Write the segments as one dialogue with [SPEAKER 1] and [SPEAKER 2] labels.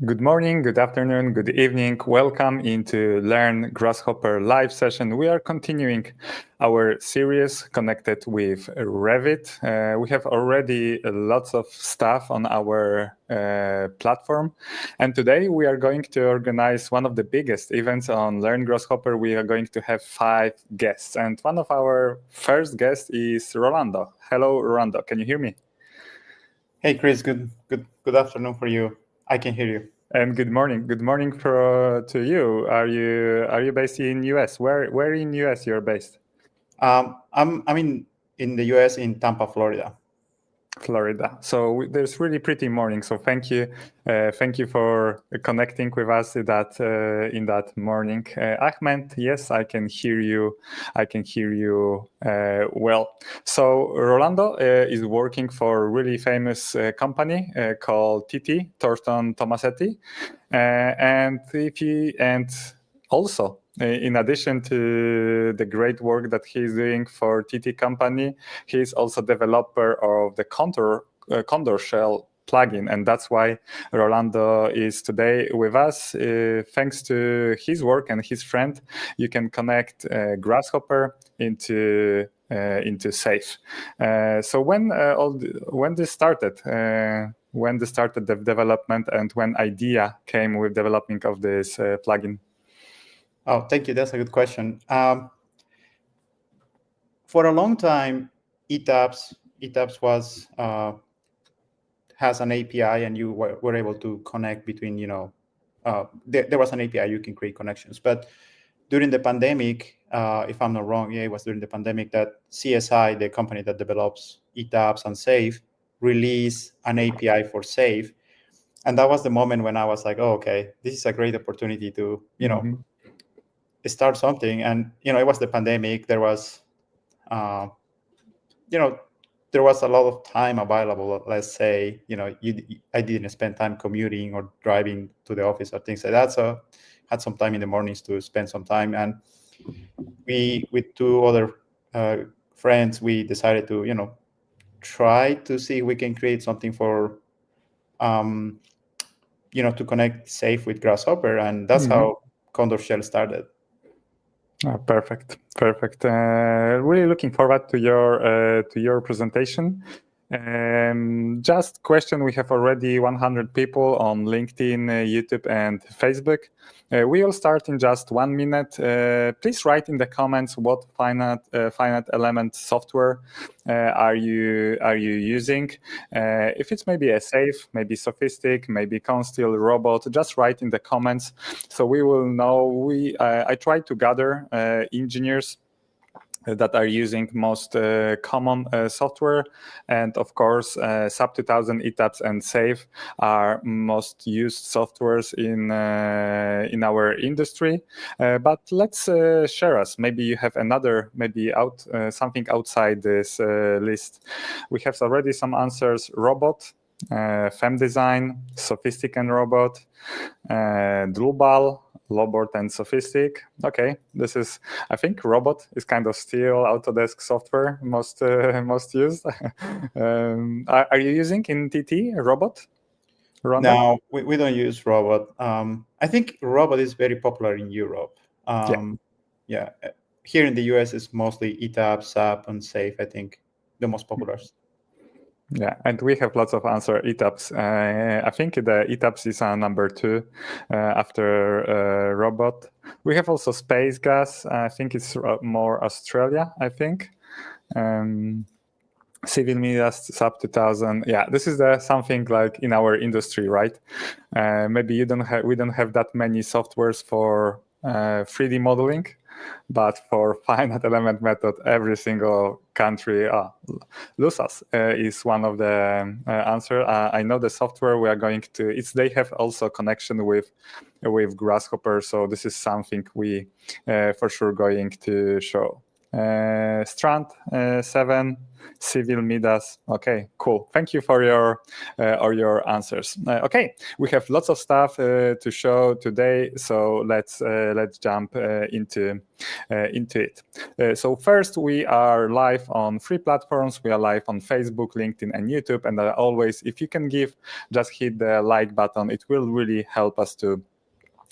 [SPEAKER 1] Good morning, good afternoon, good evening. Welcome into Learn Grasshopper live session. We are continuing our series connected with Revit. We have already lots of stuff on our platform. And today we are going to organize one of the biggest events on Learn Grasshopper. We are going to have 5 guests. And one of our first guests is Rolando. Hello, Rolando. Can you hear me?
[SPEAKER 2] Hey, Chris. Good afternoon for you. I can hear you.
[SPEAKER 1] And good morning. Good morning to you. Are you based in US? Where in US you're based?
[SPEAKER 2] I'm in the US in Tampa, Florida.
[SPEAKER 1] Florida. So there's really pretty morning. So thank you for connecting with us in that morning. Ahmed, yes, I can hear you. Well. So Rolando is working for a really famous company called TT, Thornton Tomasetti, and also. In addition to the great work that he's doing for TT company, he's also developer of the Condor shell plugin, and that's why Rolando is today with us. Thanks to his work and his friend, you can connect Grasshopper into SAFe. So when this started the development and when idea came with developing of this plugin?
[SPEAKER 2] Oh, thank you. That's a good question. For a long time, ETABS has an API, and you were able to connect between. There was an API you can create connections. But during the pandemic, if I'm not wrong, it was during the pandemic that CSI, the company that develops ETABS and SAFe, released an API for SAFe, and that was the moment when I was like, "Oh, okay, this is a great opportunity to start something." And it was the pandemic. There was there was a lot of time available. Let's say I didn't spend time commuting or driving to the office or things like that, so had some time in the mornings to spend some time. And we, with 2 other friends, we decided to try to see if we can create something for to connect SAFe with Grasshopper, and that's how Condor shell started.
[SPEAKER 1] Oh, perfect. Really looking forward to your presentation. Just question: we have already 100 people on LinkedIn, YouTube, and Facebook. We will start in just 1 minute. Please write in the comments what finite element software are you using. If it's maybe a SAFe, maybe SOFiSTiK, maybe Consteel, Robot, just write in the comments so we will know. I try to gather engineers that are using most common software, and of course SAP 2000, ETABS, and SAFe are most used softwares in our industry. But let's share us. Maybe you have another, something outside this list. We have already some answers: Robot, FEM-Design, SOFiSTiK and Robot, Drupal, Lobot, and SOFiSTiK. Okay, this is, I think Robot is kind of still Autodesk software most used. Are you using in TT Robot?
[SPEAKER 2] Rhonda? No, we don't use Robot. I think Robot is very popular in Europe. Yeah. Here in the US, it's mostly ETABS, SAP, and SAFe, I think, the most popular.
[SPEAKER 1] Yeah, and we have lots of answer ETABS. I think the ETABS is number 2 after Robot. We have also Space Gas. I think it's more Australia, I think. Civil Media, SAP 2000. Yeah, this is something like in our industry, right? Maybe we don't have that many softwares for 3D modeling, but for finite element method, every single country, Lusas is one of the answer. I know the software we are going to. They have also connection with Grasshopper, so this is something we for sure going to show. Strand 7, Civil Midas. Okay, cool. Thank you for your answers. Okay, we have lots of stuff to show today, so let's jump into it. So first, we are live on 3 platforms. We are live on Facebook, LinkedIn, and YouTube. And always, if you can just hit the like button. It will really help us to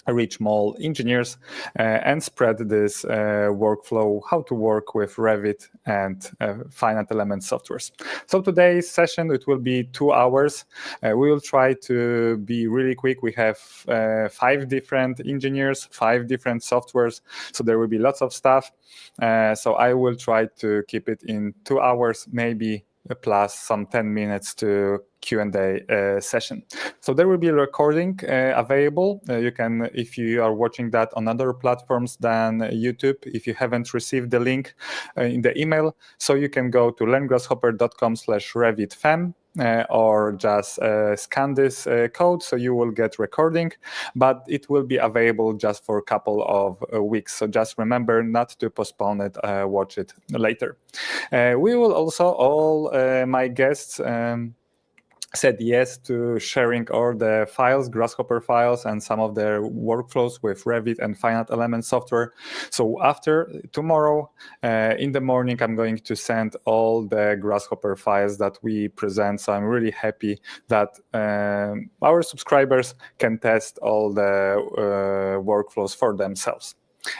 [SPEAKER 1] reach more engineers and spread this workflow, how to work with Revit and finite element softwares. So today's session, it will be 2 hours. We will try to be really quick. We have 5 different engineers, 5 different softwares, so there will be lots of stuff. So I will try to keep it in 2 hours, maybe plus some 10 minutes to Q&A session. So there will be a recording available. You can, if you are watching that on other platforms than YouTube, if you haven't received the link in the email, so you can go to learngrasshopper.com/Revit FEM. Or just scan this code, so you will get recording, but it will be available just for a couple of weeks. So just remember not to postpone it, watch it later. We will also, all my guests said yes to sharing all the files, Grasshopper files, and some of their workflows with Revit and finite element software. So after tomorrow in the morning, I'm going to send all the Grasshopper files that we present. So I'm really happy that our subscribers can test all the workflows for themselves.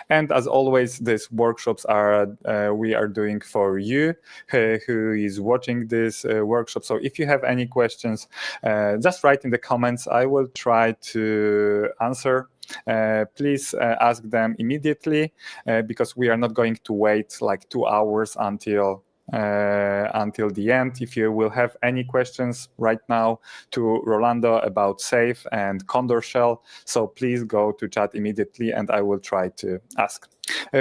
[SPEAKER 1] And as always, these workshops are we are doing for you who is watching this workshop. So if you have any questions, just write in the comments. I will try to answer. Please ask them immediately because we are not going to wait like 2 hours until the end. If you will have any questions right now to Rolando about SAFE and Condor shell, so please go to chat immediately and I will try to ask.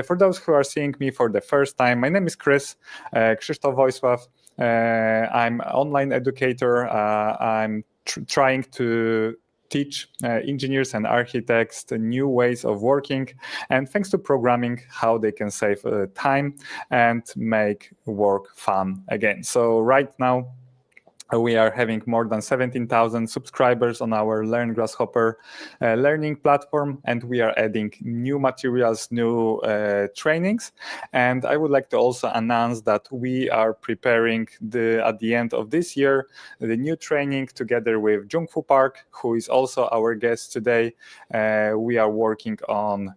[SPEAKER 1] For those who are seeing me for the first time, my name is Chris, Krzysztof Wojsław. I'm an online educator. I'm trying to teach engineers and architects the new ways of working, and thanks to programming, how they can save time and make work fun again. So right now, we are having more than 17,000 subscribers on our Learn Grasshopper learning platform, and we are adding new materials, new trainings. And I would like to also announce that we are preparing at the end of this year, the new training together with Junghwo Park, who is also our guest today. We are working on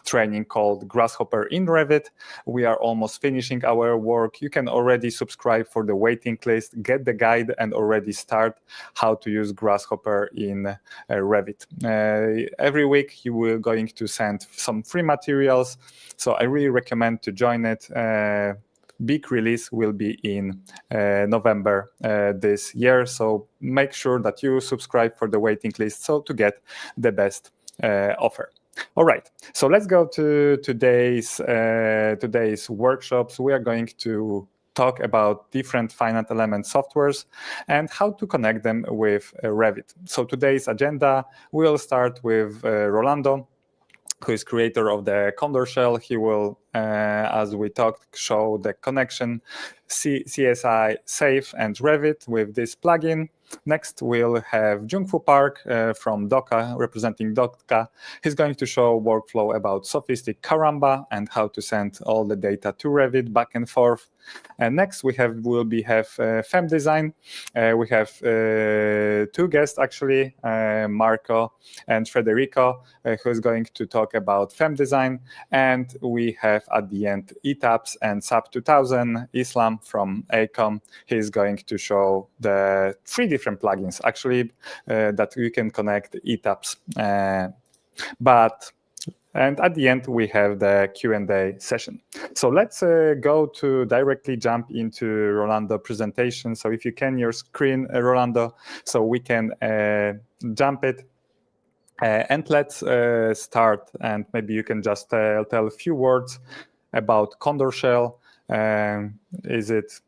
[SPEAKER 1] training called Grasshopper in Revit. We are almost finishing our work. You can already subscribe for the waiting list, get the guide, and already start how to use Grasshopper in Revit. Every week you will going to send some free materials, so I really recommend to join it. Big release will be in November this year, so make sure that you subscribe for the waiting list so to get the best offer. All right, so let's go to today's workshops. We are going to talk about different finite element softwares and how to connect them with Revit. So today's agenda, we'll start with Rolando, who is creator of the Condor shell. He will, as we talked, show the connection CSI, SAFE, and Revit with this plugin. Next, we'll have Junghwo Park from Doka, representing Doka. He's going to show workflow about SOFiSTiK Kamba and how to send all the data to Revit back and forth. And next, we will have FEM-Design. We have 2 guests, actually, Marco and Federico, who is going to talk about FEM-Design. And we have at the end ETABS and SAP 2000, Islam from ACOM. He's going to show the 3 different plugins, actually, that you can connect ETABS. And at the end, we have the Q&A session. So let's go to directly jump into Rolando presentation. So if you can, your screen, Rolando, so we can jump it. And let's start. And maybe you can just tell a few words about Condor shell. Is it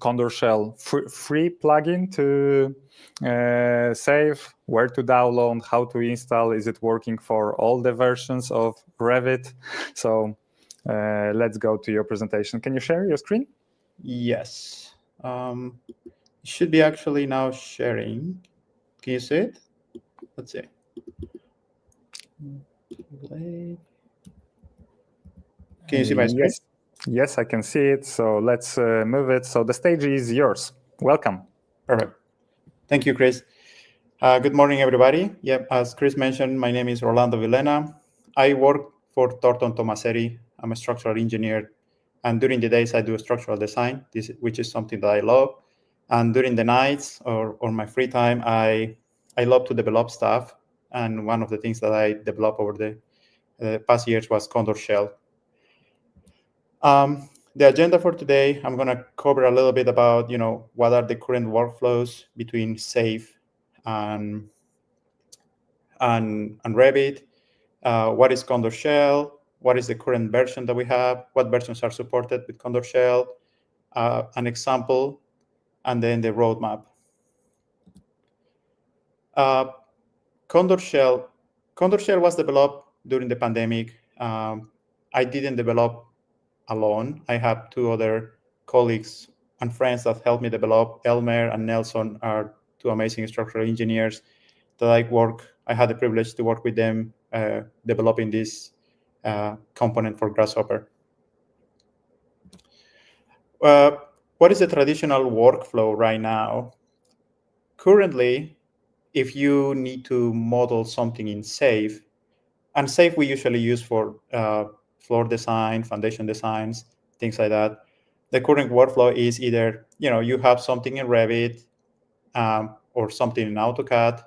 [SPEAKER 1] Condor shell free plugin to save, where to download, how to install, is it working for all the versions of Revit? So let's go to your presentation. Can you share your screen?
[SPEAKER 2] Yes. It should be actually now sharing. Can you see it? Let's see. Can you see my screen?
[SPEAKER 1] Yes. Yes, I can see it. So let's move it. So the stage is yours. Welcome.
[SPEAKER 2] Perfect. Thank you, Chris. Good morning, everybody. Yep, as Chris mentioned, my name is Rolando Villena. I work for Thornton Tomasetti. I'm a structural engineer. And during the days, I do structural design, which is something that I love. And during the nights or my free time, I love to develop stuff. And one of the things that I developed over the past years was Condor shell. The agenda for today, I'm going to cover a little bit about, what are the current workflows between SAFe and Revit. What is Condor shell? What is the current version that we have? What versions are supported with Condor shell? An example, and then the roadmap. Condor shell was developed during the pandemic. I didn't develop alone. I have two other colleagues and friends that helped me develop. Elmer and Nelson are two amazing structural engineers that I had the privilege to work with them developing this component for Grasshopper. What is the traditional workflow right now? Currently, if you need to model something in SAFe, and SAFe we usually use for floor design, foundation designs, things like that. The current workflow is either, you have something in Revit or something in AutoCAD.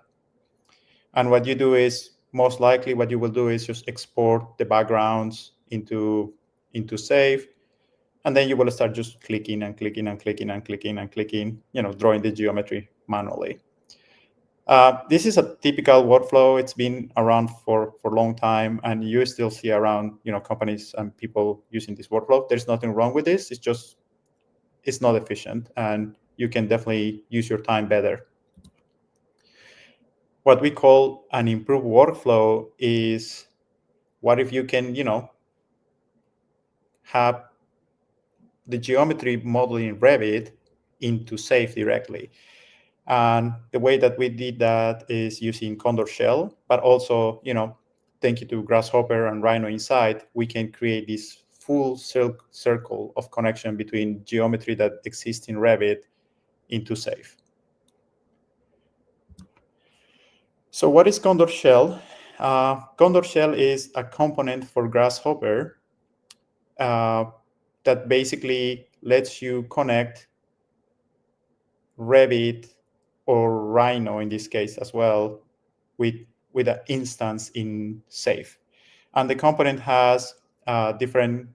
[SPEAKER 2] And what you do is, most likely what you will do is just export the backgrounds into SAFe. And then you will start just clicking and clicking and clicking and clicking and clicking, drawing the geometry manually. This is a typical workflow. It's been around for a long time, and you still see around, companies and people using this workflow. There's nothing wrong with this. It's not efficient, and you can definitely use your time better. What we call an improved workflow is what if you can, have the geometry model in Revit into SAFe directly. And the way that we did that is using Condor shell, but also, thank you to Grasshopper and Rhino inside, we can create this full circle of connection between geometry that exists in Revit into SAFe. So what is Condor shell? Condor shell is a component for Grasshopper that basically lets you connect Revit or Rhino in this case as well with an instance in SAFe. And the component has different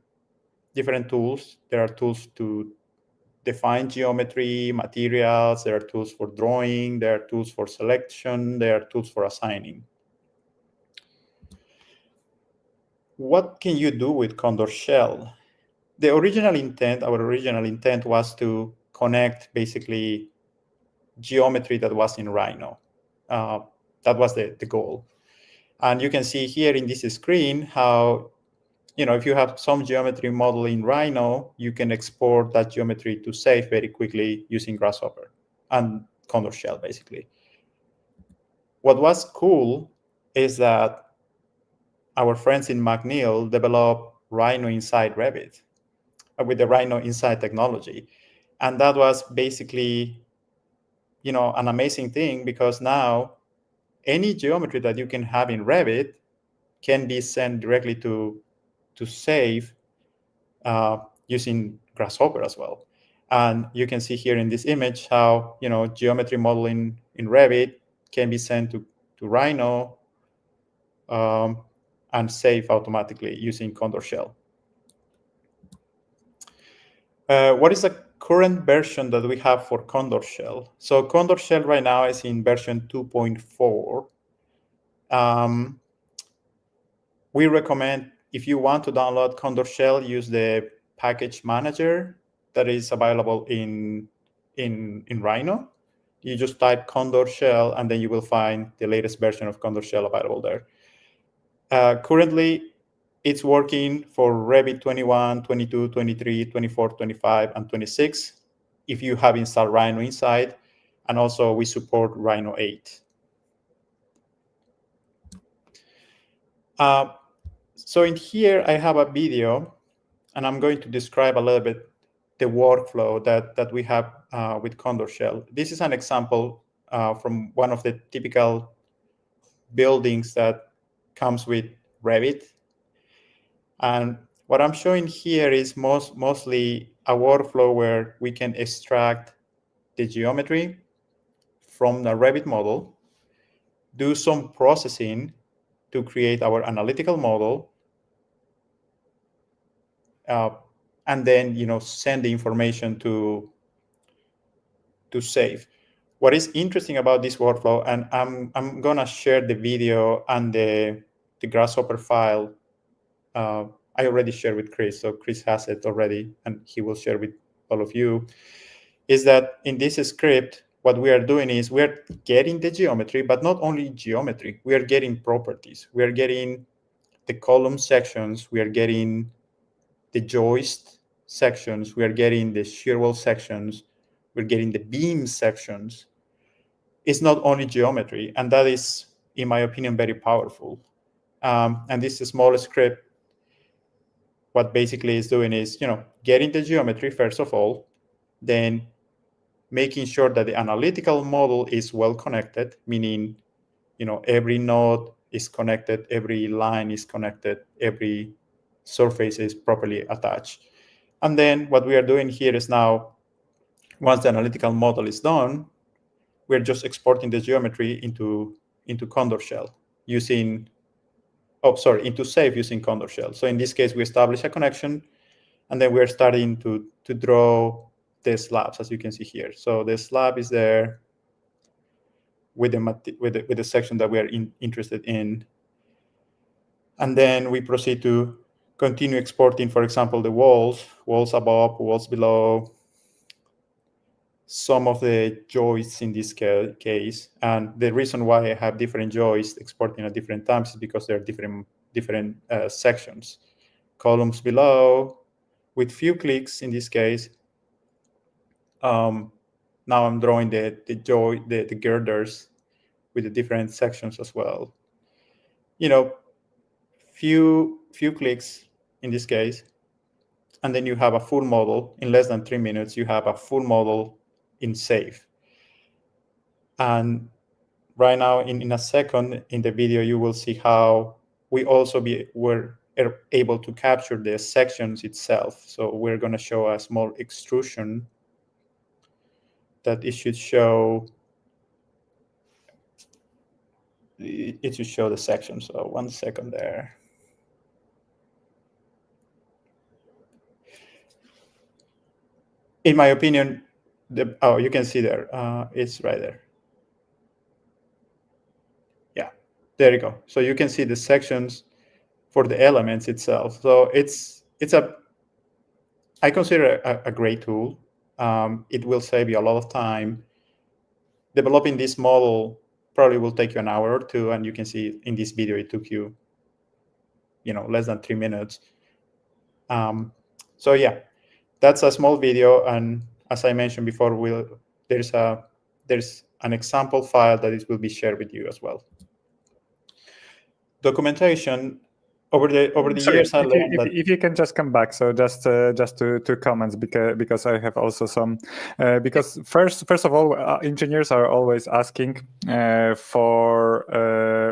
[SPEAKER 2] tools. There are tools to define geometry, materials, there are tools for drawing, there are tools for selection, there are tools for assigning. What can you do with Condor shell? Our original intent was to connect basically geometry that was in Rhino. That was the goal. And you can see here in this screen how, if you have some geometry model in Rhino, you can export that geometry to SAFe very quickly using Grasshopper and Condor shell, basically. What was cool is that our friends in McNeil developed Rhino inside Revit with the Rhino inside technology. And that was basically, an amazing thing, because now any geometry that you can have in Revit can be sent directly to SAFe using Grasshopper as well. And you can see here in this image how, geometry modeling in Revit can be sent to Rhino and SAFe automatically using Condor shell. What is the current version that we have for Condor shell? So Condor shell right now is in version 2.4. We recommend, if you want to download Condor shell, use the package manager that is available in Rhino. You just type Condor shell, and then you will find the latest version of Condor shell available there. Currently, it's working for Revit 21, 22, 23, 24, 25, and 26 if you have installed Rhino inside. And also we support Rhino 8. So in here, I have a video, and I'm going to describe a little bit the workflow that we have with Condor Shell. This is an example from one of the typical buildings that comes with Revit. And what I'm showing here is mostly a workflow where we can extract the geometry from the Revit model, do some processing to create our analytical model, and then send the information to save. What is interesting about this workflow, and I'm gonna share the video and the Grasshopper file. I already shared with Chris, so Chris has it already, and he will share with all of you, is that in this script, what we are doing is we're getting the geometry, but not only geometry, we are getting properties. We are getting the column sections, we are getting the joist sections, we are getting the shear wall sections, we're getting the beam sections. It's not only geometry, and that is, in my opinion, very powerful. And this small script, what basically is doing is, getting the geometry first of all, then making sure that the analytical model is well connected, meaning, every node is connected, every line is connected, every surface is properly attached. And then what we are doing here is now, once the analytical model is done, we're just exporting the geometry into Condor Shell using, into SAFe using Condor Shell. So in this case, we establish a connection, and then we're starting to draw the slabs, as you can see here. So the slab is there with the section that we are interested in. And then we proceed to continue exporting, for example, the walls above, walls below, some of the joists in this case. And the reason why I have different joists exporting at different times is because there are different sections. Columns below, with few clicks in this case. Now I'm drawing the girders with the different sections as well. Few clicks in this case, and then you have a full model in less than 3 minutes. You have a full model in SAFe. And right now, in a second in the video, you will see how we also were able to capture the sections itself. So we're going to show a small extrusion that it should show. It should show the section. So 1 second there. In my opinion, you can see there. It's right there. Yeah, there you go. So you can see the sections for the elements itself. So I consider a great tool. It will save you a lot of time. Developing this model probably will take you an hour or two, and you can see in this video it took you, less than 3 minutes. So yeah, that's a small video, and as I mentioned before, there's an example file that will be shared with you as well. Documentation. Over the years, I learned that
[SPEAKER 1] if you can just come back, so just to comments, because I have also some because first of all, engineers are always asking for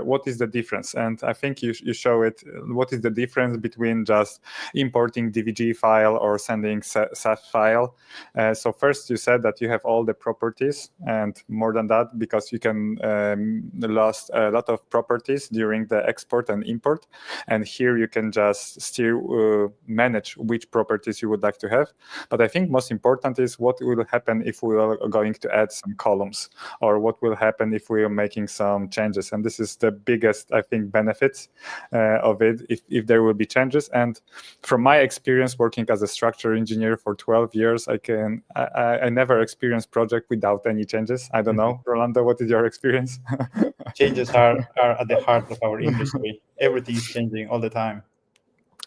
[SPEAKER 1] what is the difference, and I think you show it. What is the difference between just importing DVG file or sending SAF file? So first, you said that you have all the properties, and more than that, because you can lost a lot of properties during the export and import, and here you can just still manage which properties you would like to have. But I think most important is what will happen if we are going to add some columns, or what will happen if we are making some changes. And this is the biggest, I think, benefits of it, if there will be changes. And from my experience working as a structural engineer for 12 years, I never experienced project without any changes. I don't know, Rolando, what is your experience?
[SPEAKER 2] Changes are at the heart of our industry. Everything is changing all the time.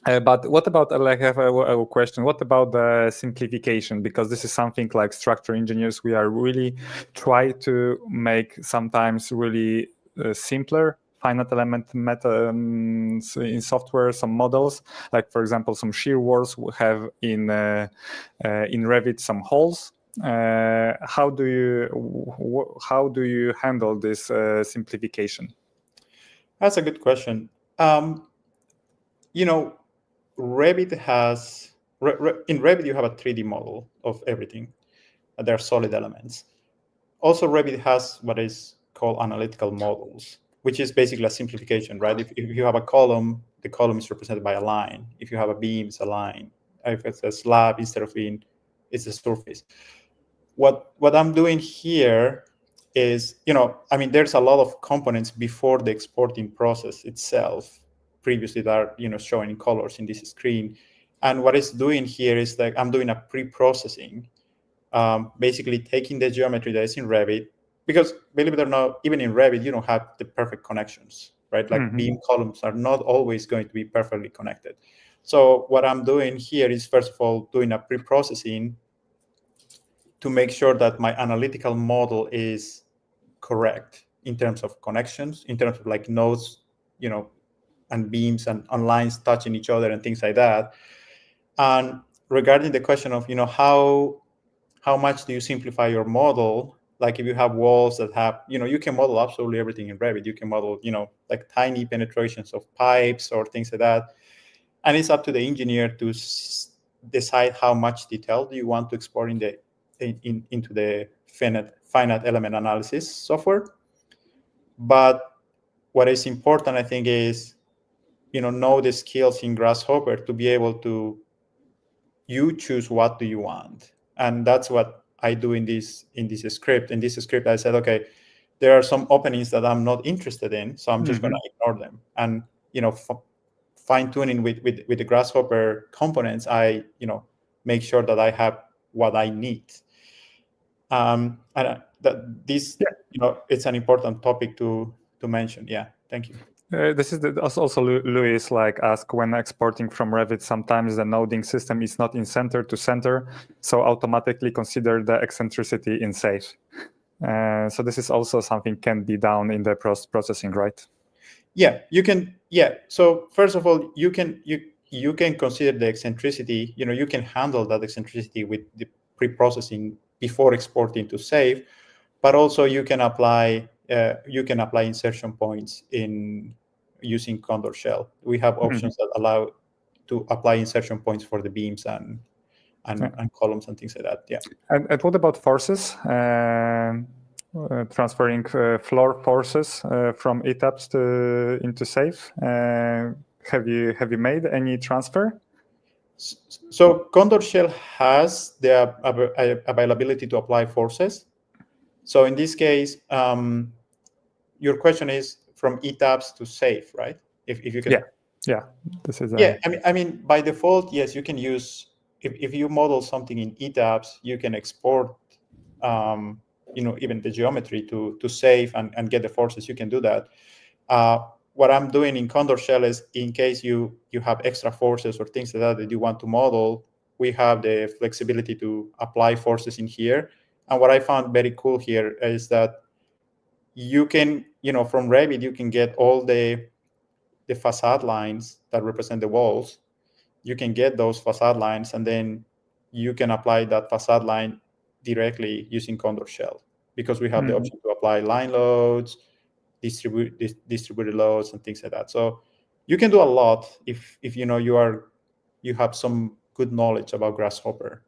[SPEAKER 1] But what about, like, I have a question. What about the simplification? Because this is something like structural engineers, we are really try to make sometimes really simpler finite element in software, some models, like for example, some shear walls we have in Revit some holes. How do you handle this simplification?
[SPEAKER 2] That's a good question. Revit has in Revit you have a 3D model of everything. There are solid elements. Also, Revit has what is called analytical models, which is basically a simplification, right? If you have a column, the column is represented by a line. If you have a beam, it's a line. If it's a slab instead of being, it's a surface. What I'm doing here is, there's a lot of components before the exporting process itself, previously that are, showing in colors in this screen. And what it's doing here is that I'm doing a pre-processing, basically taking the geometry that is in Revit, because believe it or not, even in Revit, you don't have the perfect connections, right? Like beam columns are not always going to be perfectly connected. So what I'm doing here is, first of all, doing a pre-processing to make sure that my analytical model is correct in terms of connections, in terms of like nodes, and beams and lines touching each other and things like that. And regarding the question of, how much do you simplify your model? Like if you have walls that have, you can model absolutely everything in Revit. You can model, like tiny penetrations of pipes or things like that. And it's up to the engineer to decide how much detail do you want to export into the finite element analysis software. But what is important, I think, is, know the skills in Grasshopper to be able to, you choose what do you want. And that's what I do in this script. In this script, I said, okay, there are some openings that I'm not interested in, so I'm just going to ignore them. And, fine tuning with the Grasshopper components, I, make sure that I have what I need. And it's an important topic to mention. Yeah, thank you.
[SPEAKER 1] This is also Luis asked, when exporting from Revit, sometimes the noding system is not in center to center, so automatically consider the eccentricity in safe. So this is also something can be done in the processing, right?
[SPEAKER 2] Yeah, you can. Yeah. So first of all, you can consider the eccentricity. You can handle that eccentricity with the pre-processing before exporting to save, but also you can apply insertion points in using Condor shell. We have options that allow to apply insertion points for the beams and columns and things like that. Yeah.
[SPEAKER 1] And what about forces? Transferring floor forces from ETABS into safe. Have you made any transfer?
[SPEAKER 2] So Condor shell has the availability to apply forces. So in this case, your question is from ETABS to safe, right? If you can.
[SPEAKER 1] Yeah. This is.
[SPEAKER 2] Yeah, I mean, by default, yes, you can use. If you model something in ETABS, you can export, even the geometry to save and get the forces. You can do that. What I'm doing in Condor shell is, in case you have extra forces or things like that you want to model, we have the flexibility to apply forces in here. And what I found very cool here is that you can, from Revit, you can get all the facade lines that represent the walls. You can get those facade lines, and then you can apply that facade line directly using Condor shell, because we have the option to apply line loads, distributed loads, and things like that. So you can do a lot if you have some good knowledge about Grasshopper.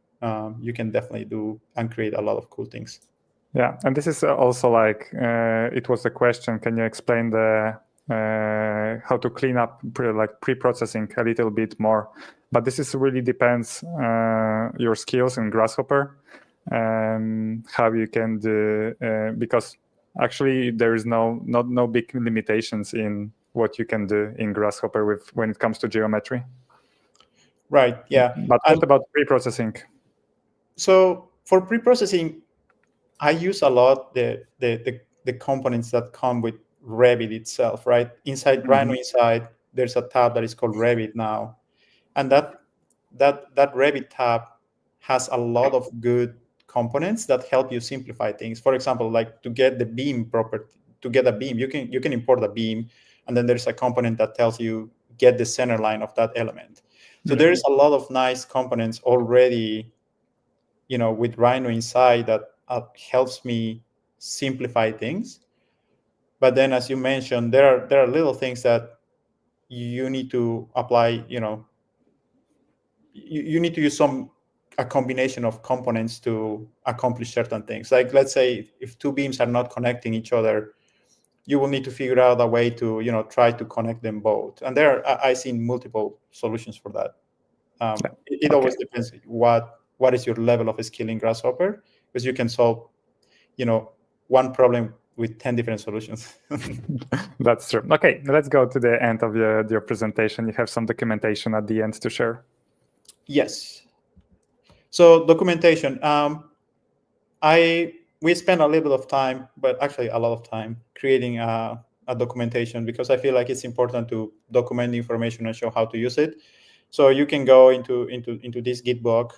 [SPEAKER 2] You can definitely do and create a lot of cool things.
[SPEAKER 1] Yeah, and this is also it was the question. Can you explain the how to clean up pre-processing a little bit more? But this is really depends your skills in Grasshopper, how you can do, because actually there is no big limitations in what you can do in Grasshopper when it comes to geometry.
[SPEAKER 2] Right. Yeah.
[SPEAKER 1] But what about pre-processing?
[SPEAKER 2] So for pre-processing, I use a lot the components that come with Revit itself, right? Inside Grano Inside, there's a tab that is called Revit now. And that Revit tab has a lot of good components that help you simplify things. For example, like to get the beam property, to get a beam, you can import a beam, and then there's a component that tells you get the center line of that element. So there's a lot of nice components already, with Rhino inside that helps me simplify things. But then, as you mentioned, there are little things that you need to apply. You need to use a combination of components to accomplish certain things. Like, let's say if two beams are not connecting each other, you will need to figure out a way to try to connect them both. And I've seen multiple solutions for that. It always depends what is your level of skill in Grasshopper, because you can solve one problem with 10 different solutions.
[SPEAKER 1] That's true. Okay, let's go to the end of your presentation. You have some documentation at the end to share.
[SPEAKER 2] Yes. So documentation. We spent a little bit of time, but actually a lot of time, creating a documentation, because I feel like it's important to document the information and show how to use it. So you can go into this Git book,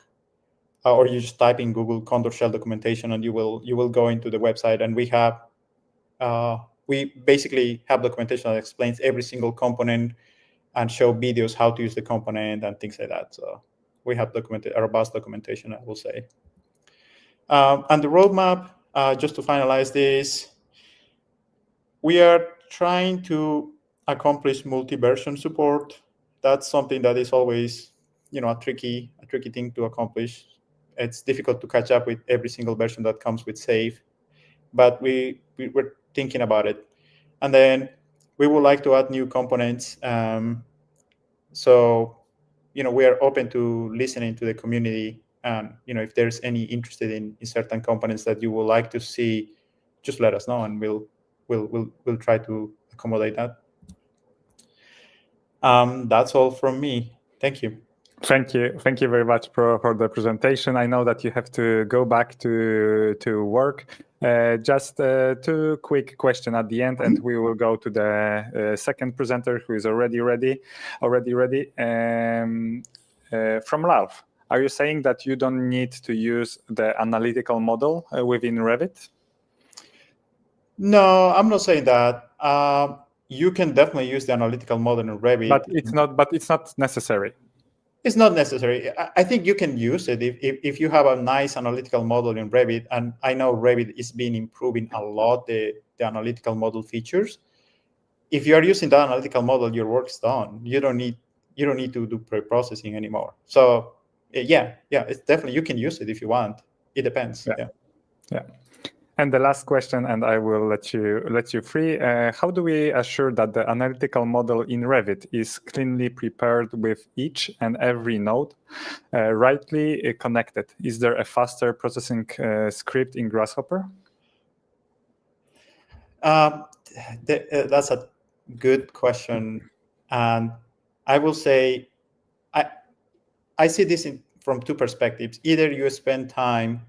[SPEAKER 2] or you just type in Google Condor shell documentation, and you will go into the website, and we basically have documentation that explains every single component and show videos how to use the component and things like that. So we have a robust documentation, I will say. And the roadmap, just to finalize this, we are trying to accomplish multi-version support. That's something that is always, a tricky thing to accomplish. It's difficult to catch up with every single version that comes with SAFe, but we're thinking about it. And then we would like to add new components. So, we are open to listening to the community. And, if there's any interested in certain components that you would like to see, just let us know, and we'll try to accommodate that. That's all from me. Thank you.
[SPEAKER 1] Thank you very much for the presentation. I know that you have to go back to work. Just two quick questions at the end, and we will go to the second presenter, who is already ready. From Ralph, are you saying that you don't need to use the analytical model within Revit?
[SPEAKER 2] No, I'm not saying that. You can definitely use the analytical model in Revit,
[SPEAKER 1] but it's not necessary.
[SPEAKER 2] It's not necessary. I think you can use it if you have a nice analytical model in Revit, and I know Revit is been improving a lot the analytical model features. If you are using the analytical model, your work's done. You don't need to do pre-processing anymore. So yeah, it's definitely, you can use it if you want. It depends. Yeah.
[SPEAKER 1] And the last question, and I will let you free. How do we assure that the analytical model in Revit is cleanly prepared with each and every node rightly connected? Is there a faster processing script in Grasshopper?
[SPEAKER 2] That's a good question, and I will say I see this from two perspectives. Either you spend time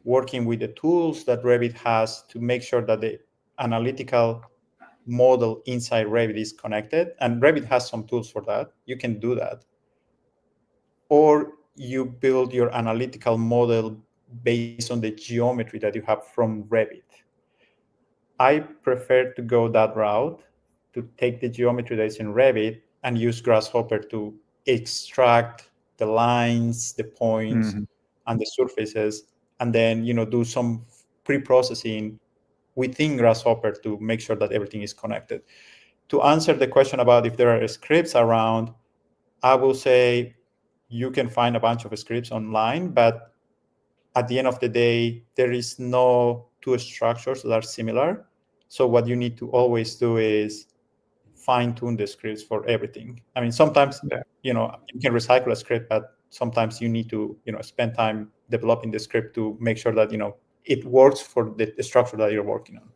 [SPEAKER 2] working with the tools that Revit has to make sure that the analytical model inside Revit is connected, and Revit has some tools for that. You can do that. Or you build your analytical model based on the geometry that you have from Revit. I prefer to go that route, to take the geometry that is in Revit and use Grasshopper to extract the lines, the points, and the surfaces, and then do some pre-processing within Grasshopper to make sure that everything is connected. To answer the question about if there are scripts around, I will say you can find a bunch of scripts online, but at the end of the day, there is no two structures that are similar. So what you need to always do is fine-tune the scripts for everything. I mean, sometimes you can recycle a script, but sometimes you need to spend time developing the script to make sure that it works for the structure that you're working on.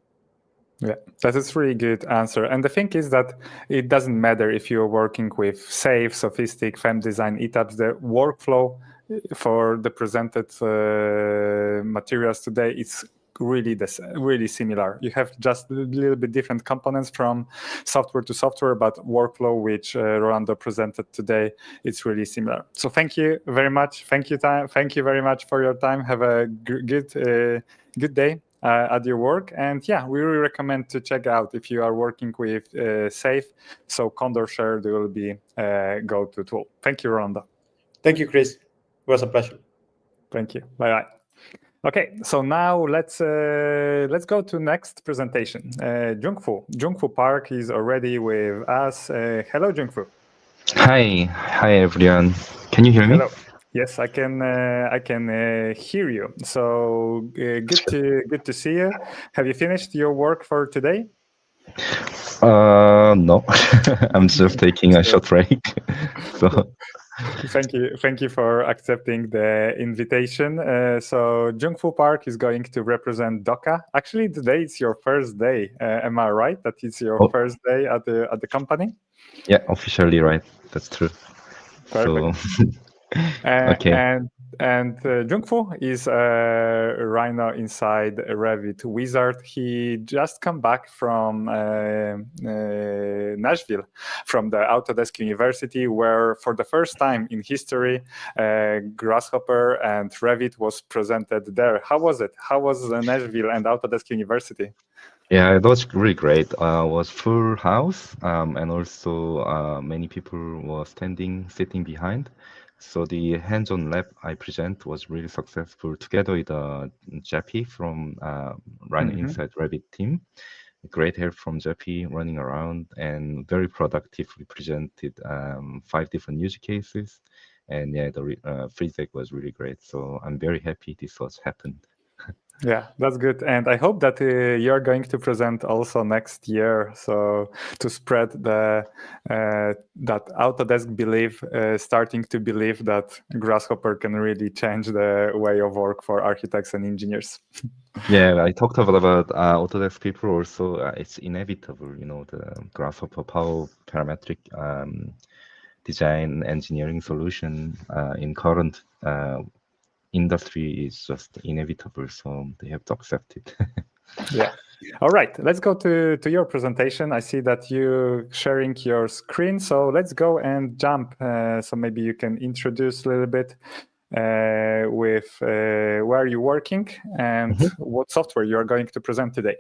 [SPEAKER 1] Yeah, that is a really good answer. And the thing is that it doesn't matter if you're working with SAFe, SOFiSTiK, FEM-Design, ETABS, the workflow for the presented materials today is really similar. You have just a little bit different components from software to software, but workflow, which Rolando presented today, it's really similar. So thank you very much. Thank you very much for your time. Have a good day at your work. And yeah, we really recommend to check out if you are working with SAFe. So Condor Shared will be go-to tool. Thank you, Rolando.
[SPEAKER 2] Thank you, Chris. It was a pleasure.
[SPEAKER 1] Thank you. Bye-bye. Okay, so now let's go to next presentation. Junghwo Park is already with us. Hello, Junghwo.
[SPEAKER 3] Hi everyone. Can you hear me?
[SPEAKER 1] Hello. Yes, I can hear you. So good to see you. Have you finished your work for today?
[SPEAKER 3] No, I'm just taking a short break. So
[SPEAKER 1] thank you for accepting the invitation. So Junghwo Park is going to represent DOCA. Actually, today it's your first day. Am I right that it's your first day at the company?
[SPEAKER 3] Yeah, officially right. That's true.
[SPEAKER 1] Perfect.
[SPEAKER 3] So okay.
[SPEAKER 1] And Junghwo is right now inside Revit Wizard. He just come back from Nashville, from the Autodesk University, where for the first time in history, Grasshopper and Revit was presented there. How was it? How was Nashville and Autodesk University?
[SPEAKER 3] Yeah, it was really great. Was full house, and also many people were sitting behind. So the hands-on lab I present was really successful together with Jappy from Rhino Inside Revit team. Great help from Jappy running around and very productive. We presented 5 different use cases, and yeah, the feedback was really great. So I'm very happy this was happened.
[SPEAKER 1] Yeah, that's good. And I hope that you're going to present also next year. So to spread the that Autodesk starting to believe that Grasshopper can really change the way of work for architects and engineers.
[SPEAKER 3] Yeah, I talked about Autodesk people also. It's inevitable, you know, the Grasshopper Power parametric design engineering solution in current industry is just inevitable, so they have to accept it.
[SPEAKER 1] Yeah. All right, let's go to your presentation. I see that you sharing your screen, so let's go and jump. So maybe you can introduce a little bit with where you're working and what software you are going to present today.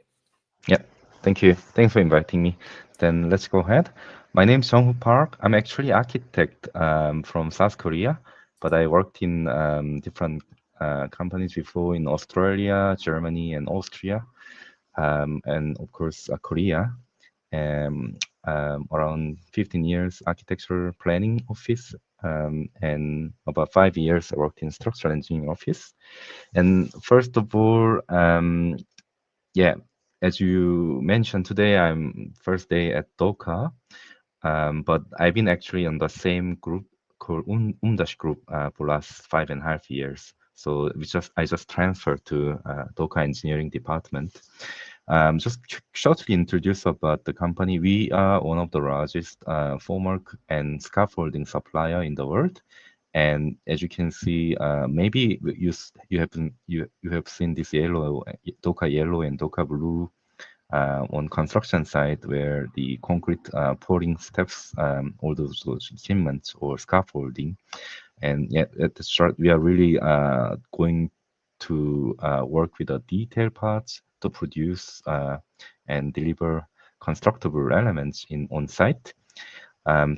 [SPEAKER 3] Yeah, thank you. Thanks for inviting me. Then let's go ahead. My name is Junghwo Park. I'm actually architect from South Korea, but I worked in different companies before in Australia, Germany, and Austria, and of course Korea. Around 15 years architectural planning office, and about 5 years I worked in structural engineering office. And first of all, yeah, as you mentioned today, I'm first day at DOCA, but I've been actually on the same group called Umdash Group for last 5.5 years. So I just transferred to DOCA Engineering Department. Just shortly introduce about the company. We are one of the largest formwork and scaffolding supplier in the world. And as you can see, maybe you have seen this yellow, DOCA yellow and DOCA blue on construction site where the concrete pouring steps, all those equipment or scaffolding. And yeah, at the start, we are really going to work with the detail parts to produce and deliver constructible elements on site.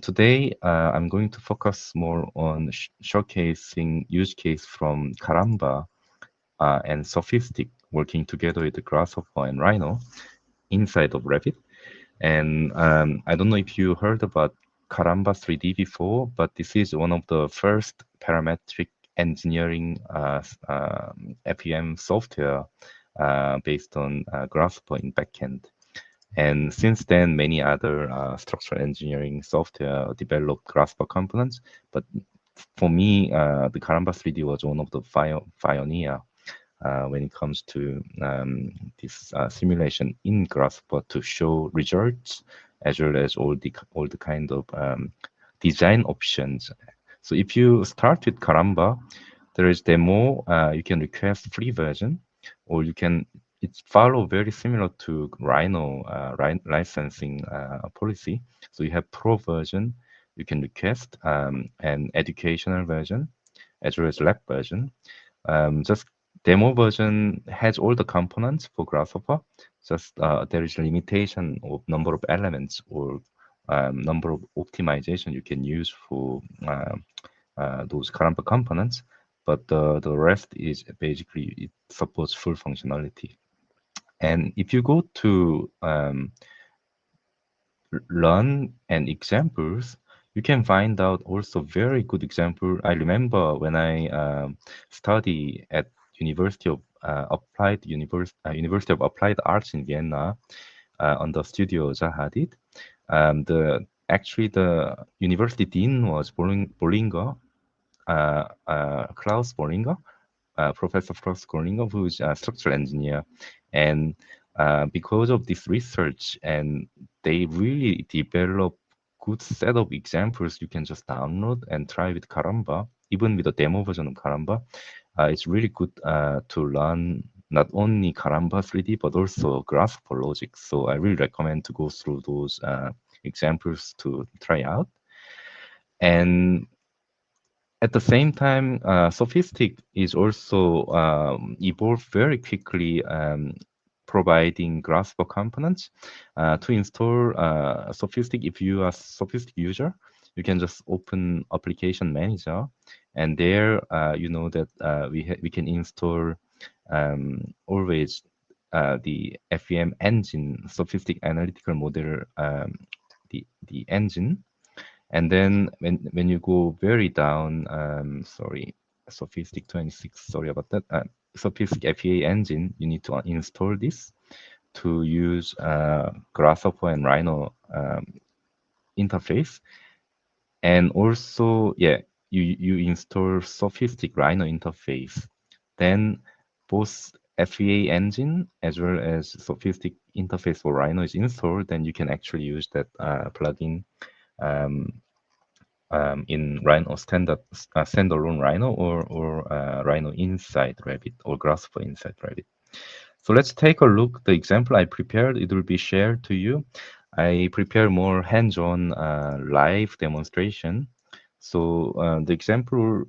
[SPEAKER 3] Today, I'm going to focus more on showcasing use case from Kamba and SOFiSTiK working together with the Grasshopper and Rhino inside of Revit. And I don't know if you heard about Kamba 3D before, but this is one of the first parametric engineering FEM software based on Grasshopper in backend. And since then, many other structural engineering software developed Grasshopper components. But for me, the Kamba 3D was one of the pioneer when it comes to this simulation in Grasshopper to show results as well as all the kind of design options. So if you start with Kamba, there is demo. You can request free version, or you can it's follow very similar to Rhino licensing policy. So you have pro version, you can request, an educational version, as well as lab version. Just demo version has all the components for Grasshopper. Just there is a limitation of number of elements or number of optimization you can use for those Kamba components. But the rest is basically it supports full functionality. And if you go to learn and examples, you can find out also very good example. I remember when I study at University of University of Applied Arts in Vienna on the studio Zaha did. Actually the university dean was Bollinger, Klaus Bollinger, Professor Klaus Bollinger, who's a structural engineer, and because of this research, and they really develop good set of examples you can just download and try with Kamba, even with a demo version of Kamba. It's really good to learn not only Kamba 3D, but also Grasshopper logic. So I really recommend to go through those examples to try out. And at the same time, SOFiSTiK is also evolved very quickly, providing Grasshopper components to install SOFiSTiK. If you are a SOFiSTiK user, you can just open Application Manager, and there you know that we can install always the FEM engine, SOFiSTiK analytical model, the engine. And then when you go very down, sorry, SOFiSTiK 26, sorry about that. SOFiSTiK FEA engine, you need to install this to use Grasshopper and Rhino interface. And also, yeah, you install SOFiSTiK Rhino interface. Then both FEA engine as well as SOFiSTiK interface for Rhino is installed, then you can actually use that plugin in Rhino standalone Rhino or Rhino inside Revit or Grasshopper inside Revit. So let's take a look. The example I prepared, it will be shared to you. I prepare more hands-on live demonstration. So the example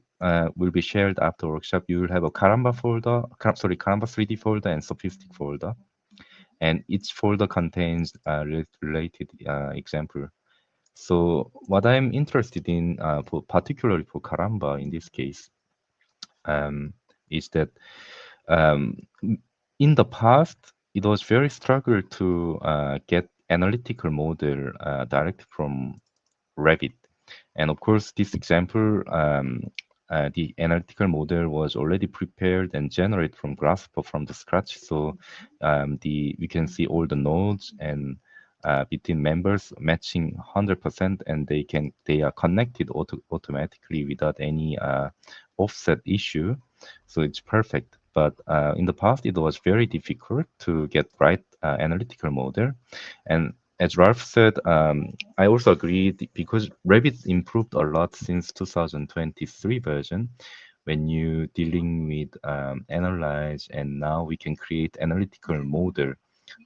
[SPEAKER 3] will be shared after workshop. You will have a Kamba folder, Kamba 3D folder and SOFiSTiK folder. And each folder contains related example. So what I'm interested in, particularly for Kamba in this case, is that in the past, it was very struggle to get analytical model direct from Revit. And of course, this example, the analytical model was already prepared and generated from Grasshopper from the scratch. So we can see all the nodes and between members matching 100%, and they are connected automatically without any offset issue. So it's perfect. But in the past, it was very difficult to get right analytical model. And as Ralph said, I also agree because Revit improved a lot since 2023 version when you dealing with analyze, and now we can create analytical model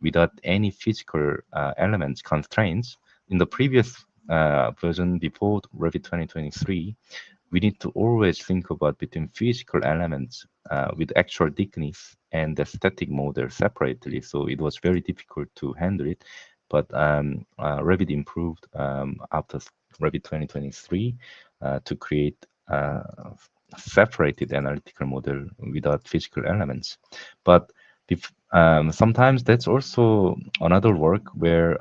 [SPEAKER 3] without any physical elements constraints. In the previous version before Revit 2023, we need to always think about between physical elements with actual thickness and the static model separately. So it was very difficult to handle it. But Revit improved after Revit 2023 to create separated analytical model without physical elements. But sometimes that's also another work where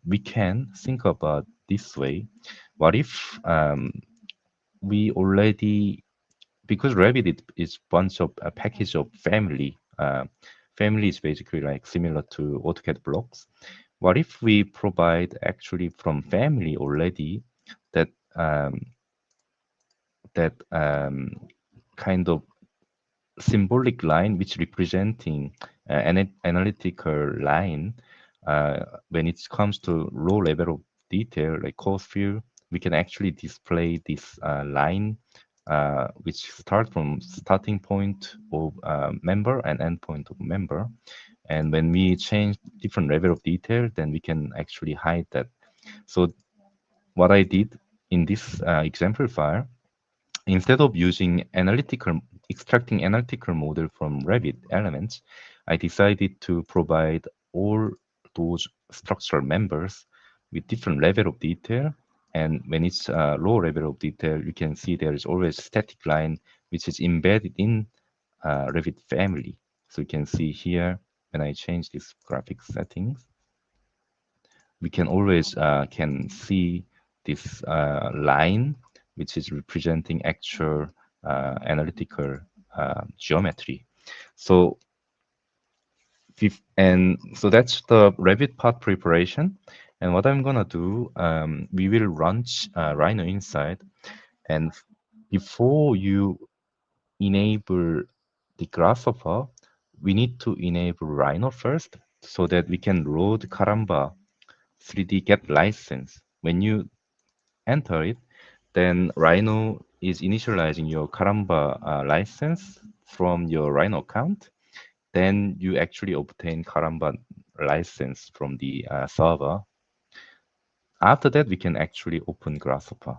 [SPEAKER 3] we can think about this way. What if we already, because Revit is bunch of a package of family. Family is basically like similar to AutoCAD blocks. What if we provide actually from family already that kind of symbolic line which representing an analytical line when it comes to low level of detail like coarse fill, we can actually display this line which start from starting point of member and end point of member. And when we change different level of detail, then we can actually hide that. So what I did in this example file, instead of using extracting analytical model from Revit elements, I decided to provide all those structural members with different level of detail. And when it's low level of detail, you can see there is always static line, which is embedded in Revit family. So you can see here, when I change these graphics settings, we can always can see this line, which is representing actual analytical geometry. So so that's the Revit part preparation. And what I'm gonna do, we will launch Rhino inside, and before you enable the Grasshopper, we need to enable Rhino first, so that we can load Kamba 3D get license. When you enter it, then Rhino is initializing your Kamba license from your Rhino account. Then you actually obtain Kamba license from the server. After that, we can actually open Grasshopper.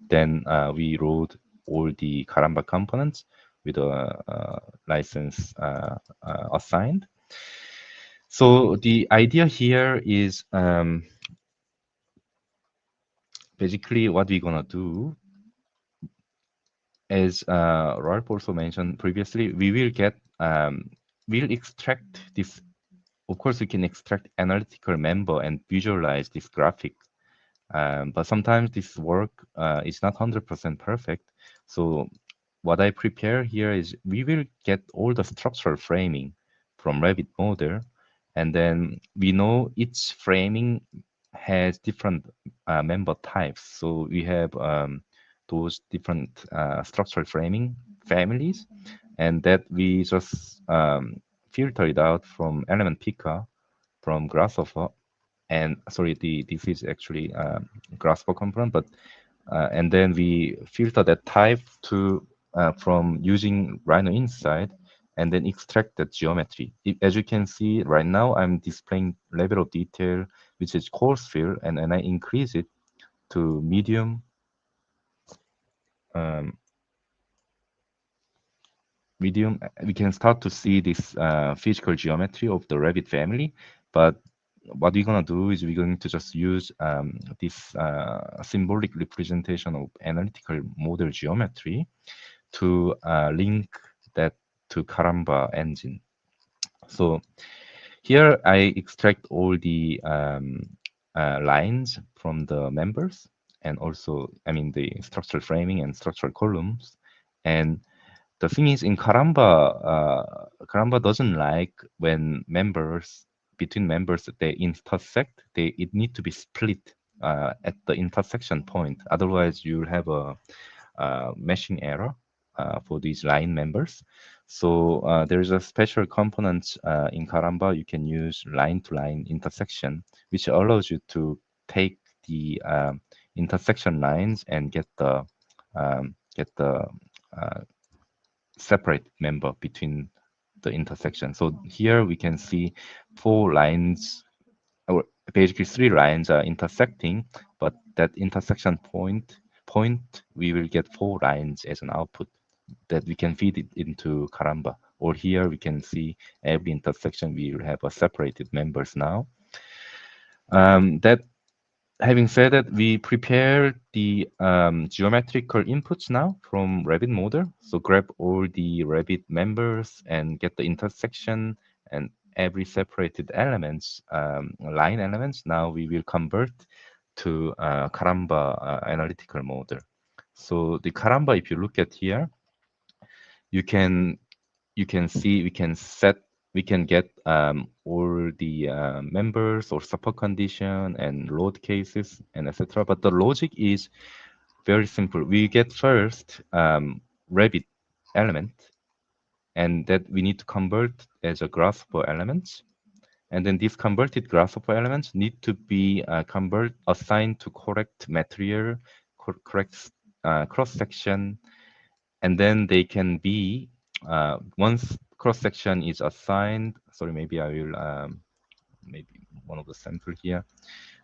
[SPEAKER 3] Then we load all the Kamba components with a license assigned. So the idea here is basically what we're gonna do, as Ralph also mentioned previously, we will get we'll extract this. Of course, we can extract analytical member and visualize this graphic, but sometimes this work is not 100% perfect. So what I prepare here is we will get all the structural framing from Revit model, and then we know each framing has different member types. So we have those different structural framing families, and that we just filter it out from element picker from Grasshopper. And sorry, this is actually Grasshopper component, but and then we filter that type to from using Rhino inside, and then extract that geometry. As you can see right now, I'm displaying level of detail, which is coarse fill, and then I increase it to medium. Medium, we can start to see this physical geometry of the Revit family. But what we're gonna do is we're going to just use this symbolic representation of analytical model geometry to link that to Kamba engine. So here I extract all the lines from the members, and also, I mean, the structural framing and structural columns. And the thing is, in Kamba, Kamba doesn't like when between members, they intersect. It need to be split at the intersection point. Otherwise, you'll have a meshing error for these line members. So there is a special component in Kamba. You can use line-to-line intersection, which allows you to take the intersection lines and get the separate member between the intersection. So here we can see 4 lines, or basically 3 lines are intersecting, but that intersection point we will get 4 lines as an output that we can feed it into Kamba. Or here we can see every intersection we will have a separated members now. Having said that, we prepare the geometrical inputs now from Revit model. So grab all the Revit members and get the intersection and every separated elements, line elements. Now we will convert to Kamba analytical model. So the Kamba, if you look at here, you can see we can get all the members or support condition and load cases and etc. But the logic is very simple. We get first Revit element, and that we need to convert as a Grasshopper element. And then these converted Grasshopper elements need to be assigned to correct material, correct cross section, and then they can be once cross section is assigned, sorry, maybe I will maybe one of the sample here.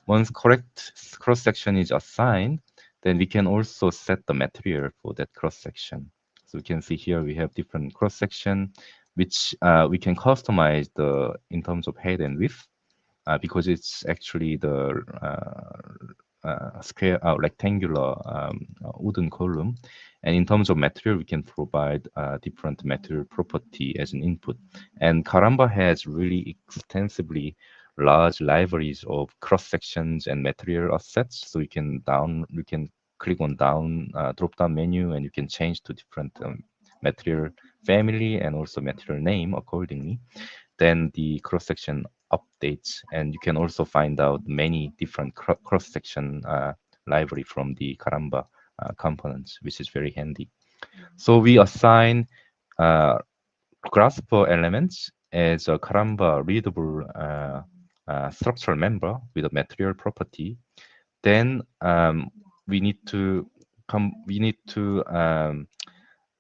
[SPEAKER 3] Once correct cross section is assigned, then we can also set the material for that cross section. So you can see here we have different cross section, which we can customize in terms of height and width, because it's actually the square rectangular wooden column. And in terms of material, we can provide different material property as an input. And Kamba has really extensively large libraries of cross sections and material assets. So you can click on drop down menu, and you can change to different material family and also material name accordingly. Then the cross section updates, and you can also find out many different cross section library from the Kamba components, which is very handy. So we assign Grasshopper elements as a Kamba readable structural member with a material property. Then we need to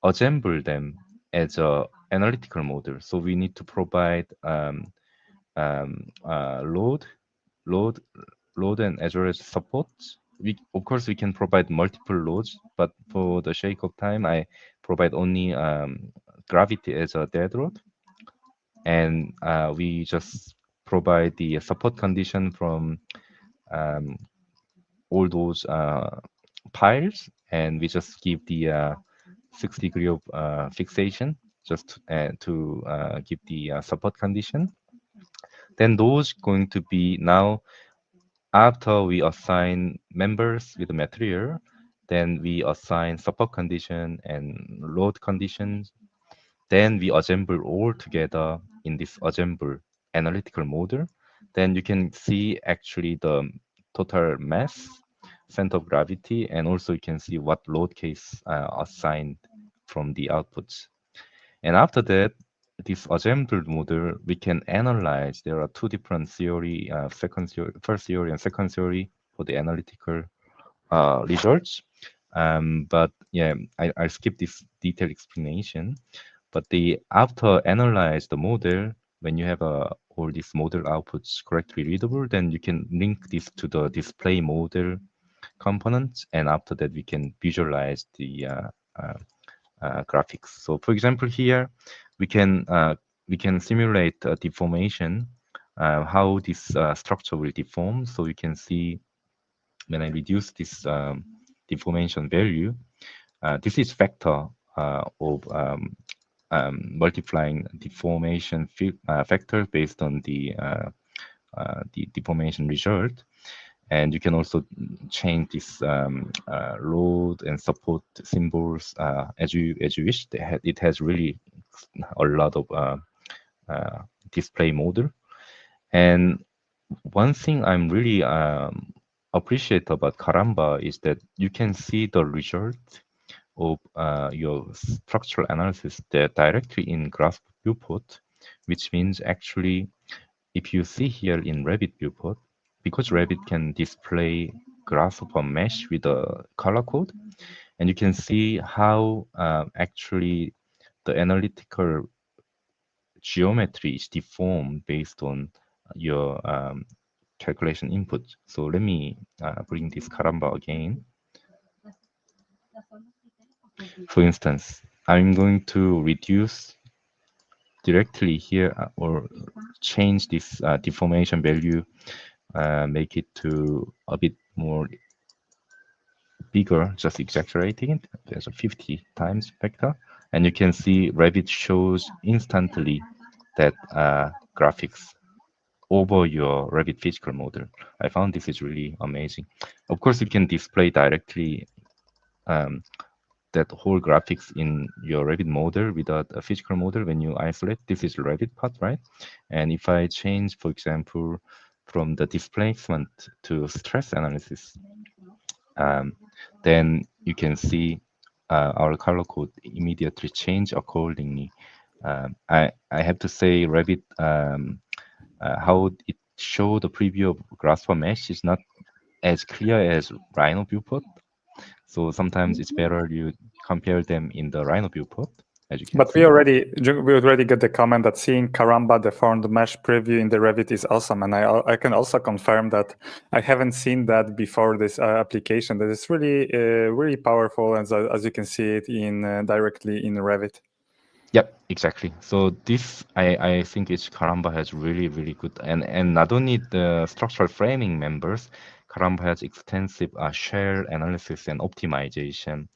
[SPEAKER 3] assemble them as a analytical model. So we need to provide load and as well as support. Of course we can provide multiple loads, but for the sake of time, I provide only gravity as a dead load, and we just provide the support condition from all those piles, and we just give the 6 degree of fixation just to give the support condition. Then those going to be now, after we assign members with the material, then we assign support condition and load conditions. Then we assemble all together in this assemble analytical model. Then you can see actually the total mass, center of gravity, and also you can see what load case assigned from the outputs. And after that, this assembled model, we can analyze. There are two different theory, first theory and second theory for the analytical results. But yeah, I skip this detailed explanation. But after analyze the model, when you have all these model outputs correctly readable, then you can link this to the display model components, and after that we can visualize the graphics. So for example, here we can simulate deformation, how this structure will deform. So you can see when I reduce this deformation value, this is factor of multiplying deformation factor based on the deformation result. And you can also change this load and support symbols as you wish. It has really a lot of display model. And one thing I'm really appreciate about Kamba is that you can see the result of your structural analysis there directly in Grasshopper viewport, which means actually if you see here in Revit viewport, because Revit can display Grasshopper mesh with a color code, and you can see how actually the analytical geometry is deformed based on your calculation input. So let me bring this Kamba again. For instance, I'm going to reduce directly here or change this deformation value, make it to a bit more bigger, just exaggerating it. There's a 50 times factor, and you can see Revit shows instantly that graphics over your Revit physical model. I found this is really amazing. Of course, you can display directly that whole graphics in your Revit model without a physical model when you isolate. This is Revit part, right? And if I change, for example, from the displacement to stress analysis, then you can see our color code immediately change accordingly. I have to say Revit, how it show the preview of Grasshopper mesh is not as clear as Rhino viewport. So sometimes it's better you compare them in the Rhino viewport. as you can
[SPEAKER 1] But
[SPEAKER 3] see.
[SPEAKER 1] we already get the comment that seeing Kamba deformed mesh preview in the Revit is awesome, and I can also confirm that I haven't seen that before this application. That is really powerful, and as you can see it in directly in Revit.
[SPEAKER 3] Yep, exactly. So this, I think it's Kamba has really good, and not only the structural framing members, Kamba has extensive share analysis and optimization.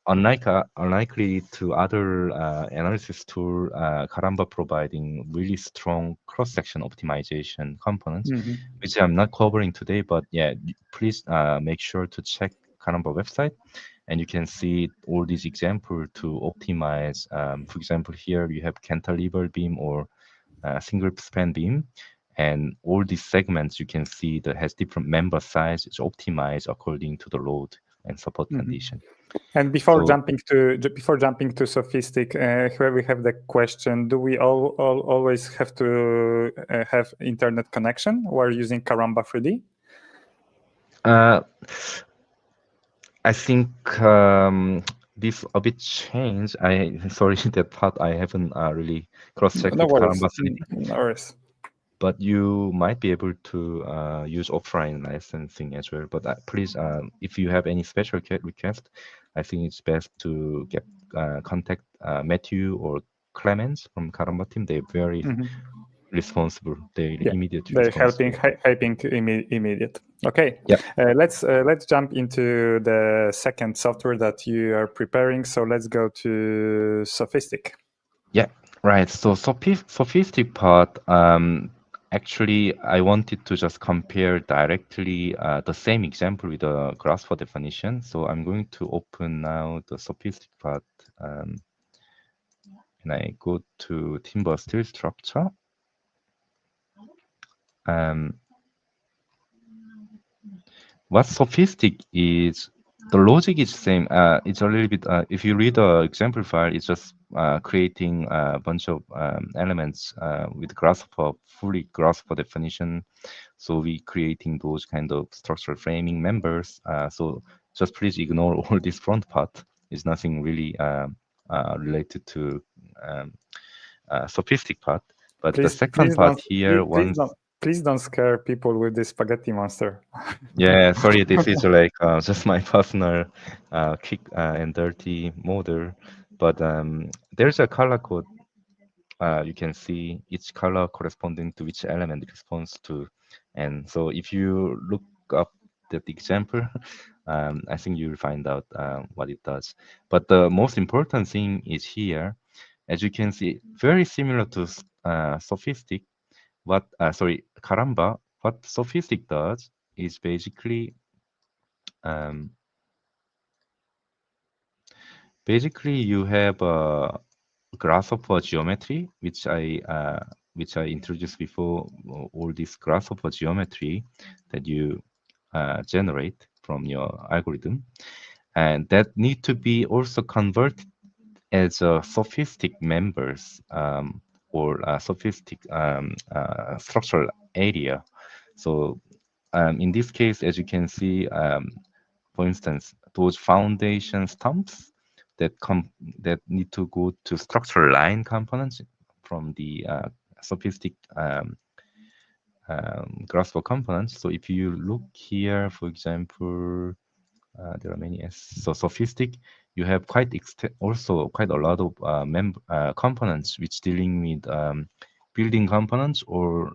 [SPEAKER 3] Unlikely to other analysis tool, Kamba providing really strong cross-section optimization components, which I'm not covering today, but yeah, please make sure to check Kamba website, and you can see all these examples to optimize. For example, here you have cantilever beam or single span beam, and all these segments you can see that has different member size. It's optimized according to the load and support condition.
[SPEAKER 1] And before jumping to SOFiSTiK, here we have the question: do we always have to have internet connection while using Kamba 3D?
[SPEAKER 3] I think this a bit changed. Sorry that part I haven't really cross-checked with Kamba 3D.
[SPEAKER 1] No worries.
[SPEAKER 3] But you might be able to use offline licensing as well. But please, if you have any special request, I think it's best to get contact Matthew or Clemens from Kamba team. They're very responsible. They're immediately responsible.
[SPEAKER 1] helping immediate. Okay.
[SPEAKER 3] Yeah.
[SPEAKER 1] Let's jump into the second software that you are preparing. So let's go to SOFiSTiK.
[SPEAKER 3] Yeah. Right. So SOFiSTiK part. Actually, I wanted to just compare directly the same example with the Grasshopper definition. So I'm going to open now the SOFiSTiK part, and I go to timber steel structure. What SOFiSTiK is, the logic is same. It's a little bit, if you read the example file, it's just creating a bunch of elements with Grasshopper, fully Grasshopper definition. So we creating those kind of structural framing members. So just please ignore all this front part. It's nothing really related to SOFiSTiK part. But the second part here,
[SPEAKER 1] please don't scare people with this spaghetti monster.
[SPEAKER 3] Yeah, sorry, this is like just my personal quick and dirty model. But there's a color code. You can see each color corresponding to which element it responds to. And so if you look up that example, I think you'll find out what it does. But the most important thing is here, as you can see, very similar to SOFiSTiK. Kamba, what SOFiSTiK does is basically you have a Grasshopper geometry, which I introduced before. All this Grasshopper geometry that you generate from your algorithm, and that need to be also converted as a SOFiSTiK members or a SOFiSTiK structural area. So in this case, as you can see, for instance, those foundation stumps that need to go to structural line components from the SOFiSTiK Grasshopper components. So if you look here, for example, there are many. So SOFiSTiK, you have quite a lot of components which dealing with building components or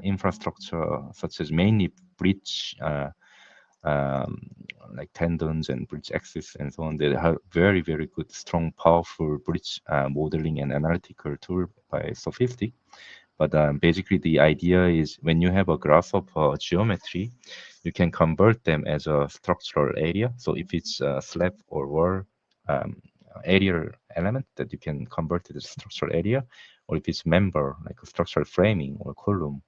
[SPEAKER 3] infrastructure, such as mainly bridge, like tendons and bridge axis and so on. They have very good, strong, powerful bridge modeling and analytical tool by SOFiSTiK. But basically, the idea is when you have a Grasshopper geometry, you can convert them as a structural area. So if it's a slab or wall area element, that you can convert it as a structural area, or if it's member like a structural framing or column,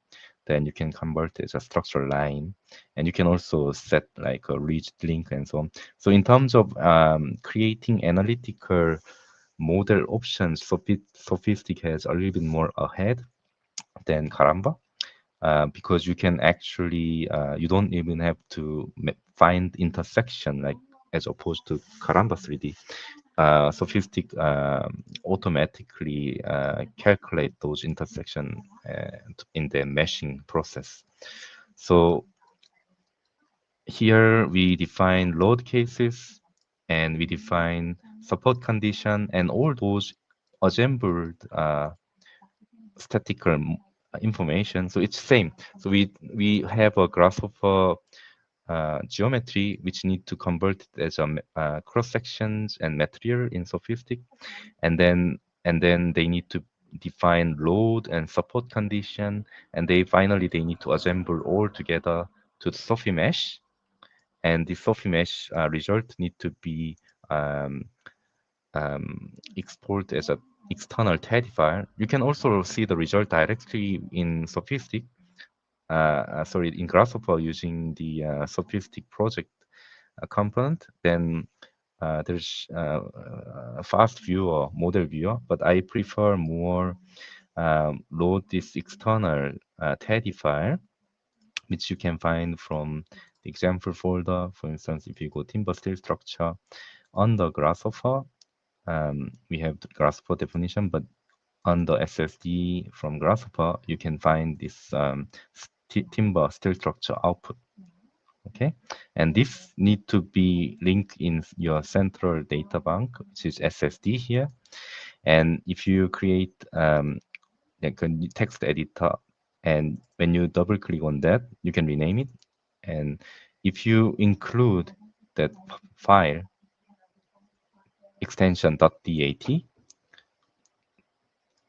[SPEAKER 3] then you can convert it as a structural line, and you can also set like a rigid link and so on. So in terms of creating analytical model options, SOFiSTiK has a little bit more ahead than Kamba, because you can actually you don't even have to find intersection like as opposed to Kamba 3D. SOFiSTiK automatically calculate those intersections in the meshing process. So here we define load cases and we define support condition, and all those assembled statistical information. So it's same. So we have a Grasshopper geometry which need to convert it as a cross sections and material in SOFiSTiK, and then they need to define load and support condition, and finally they need to assemble all together to the SOFI mesh, and the SOFI mesh result need to be export as a external TAD file. You can also see the result directly in SOFiSTiK. In Grasshopper using the SOFiSTiK project component. Then there's a fast viewer, model viewer, but I prefer more load this external TAD file, which you can find from the example folder. For instance, if you go timber steel structure under Grasshopper, we have the Grasshopper definition, but under SSD from Grasshopper, you can find this timber steel structure output. Okay, and this need to be linked in your central data bank, which is SSD here. And if you create like a text editor, and when you double click on that, you can rename it. And if you include that file extension .dat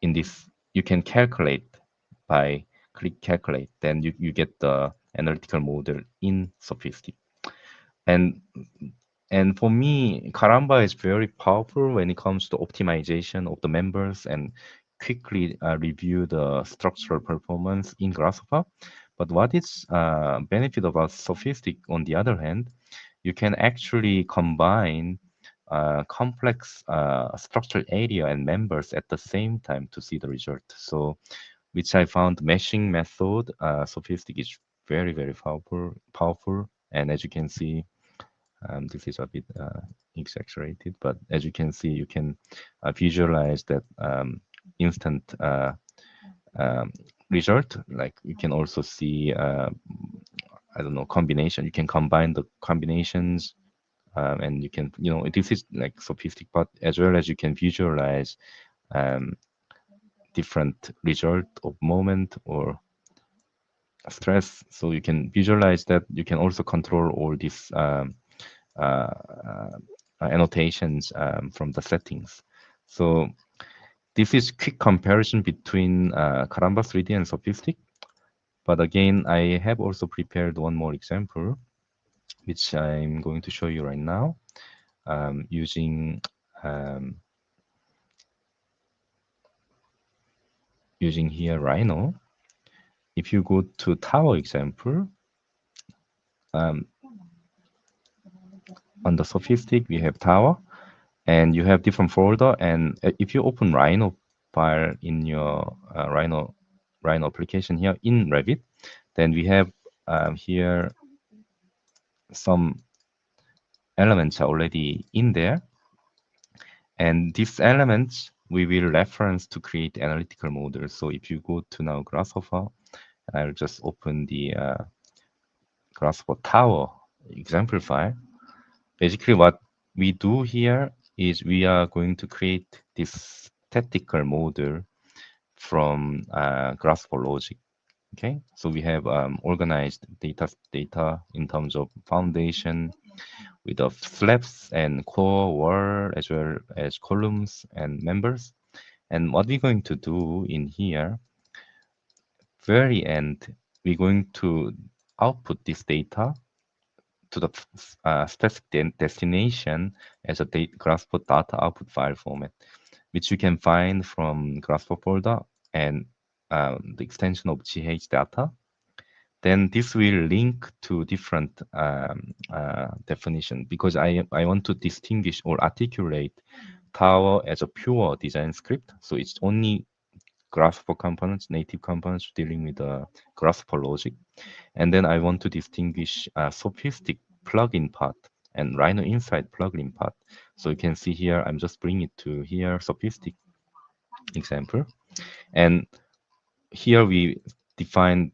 [SPEAKER 3] in this, you can calculate by click calculate, then you get the analytical model in SOFiSTiK. And for me, Kamba is very powerful when it comes to optimization of the members and quickly review the structural performance in Grasshopper. But what is benefit about SOFiSTiK, on the other hand, you can actually combine complex structural area and members at the same time to see the result. So, which I found meshing method, SOFiSTiK is very, very powerful. And as you can see, this is a bit exaggerated, but as you can see, you can visualize that instant result. Like you can also see, I don't know, combination. You can combine the combinations, and you can, this is like SOFiSTiK, but as well as you can visualize different result of moment or stress. So you can visualize that. You can also control all these annotations from the settings. So this is quick comparison between Kamba 3D and SOFiSTiK. But again, I have also prepared one more example, which I'm going to show you right now, using here Rhino. If you go to tower example, on the SOFiSTiK, we have tower, and you have different folder. And if you open Rhino file in your Rhino application here in Revit, then we have here some elements are already in there. And these elements we will reference to create analytical models. So if you go to now Grasshopper, I'll just open the Grasshopper tower example file. Basically, what we do here is we are going to create this statistical model from Grasshopper logic. Okay, so we have organized data in terms of foundation with the slabs and core, wall, as well as columns and members. And what we're going to do in here, very end, we're going to output this data to the specific destination as a Grasshopper data output file format, which you can find from Grasshopper folder and the extension of GH data. Then this will link to different definition, because I want to distinguish or articulate tower as a pure design script. So it's only Grasshopper components, native components dealing with the Grasshopper logic. And then I want to distinguish SOFiSTiK plugin part and Rhino Insight plugin part. So you can see here, I'm just bringing it to here, SOFiSTiK example. And here we define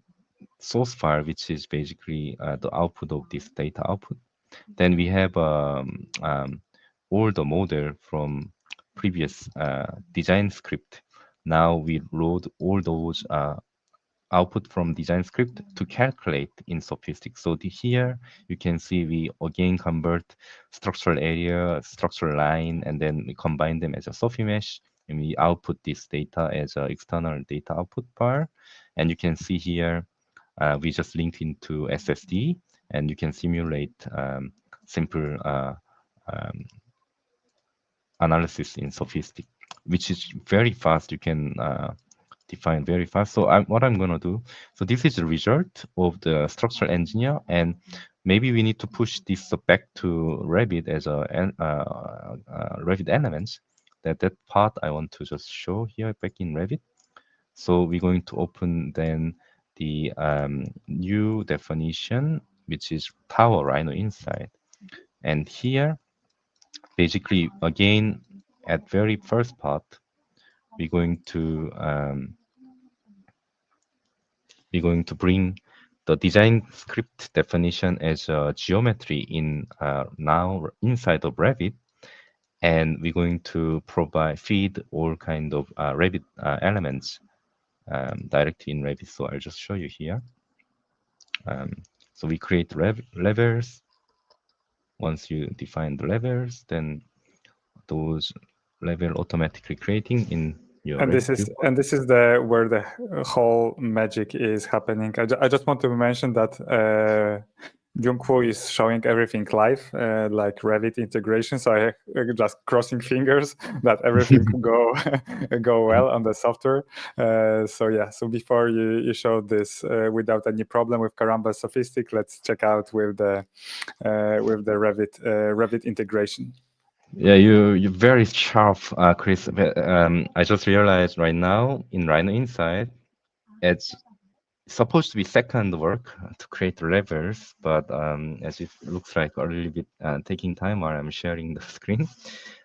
[SPEAKER 3] source file, which is basically the output of this data output. Then we have all the model from previous design script. Now we load all those output from design script to calculate in SOFiSTiK. So here you can see we again convert structural area, structural line, and then we combine them as a SOFI mesh, and we output this data as an external data output bar. And you can see here we just linked into SSD, and you can simulate simple analysis in SOFiSTiK, which is very fast. You can define very fast. So what I'm going to do, so this is the result of the structural engineer, and maybe we need to push this back to Revit as a Revit elements. That part I want to just show here back in Revit. So we're going to open then the new definition, which is tower Rhino inside. And here, basically, again, at very first part, we're going to bring the design script definition as a geometry in now inside of Revit, and we're going to feed all kind of Revit elements directly in Revit. So I'll just show you here. So we create levels. Once you define the levels, then those level automatically creating in your
[SPEAKER 1] and this is where the whole magic is happening. I just want to mention that Junghwo is showing everything live, like Revit integration. So I just crossing fingers that everything go well on the software. So yeah, so before you showed this without any problem with Kamba SOFiSTiK, let's check out with the Revit integration.
[SPEAKER 3] Yeah, you're very sharp, Chris. I just realized right now in Rhino Inside, it's supposed to be second work to create levels, but as it looks like a little bit taking time while I'm sharing the screen.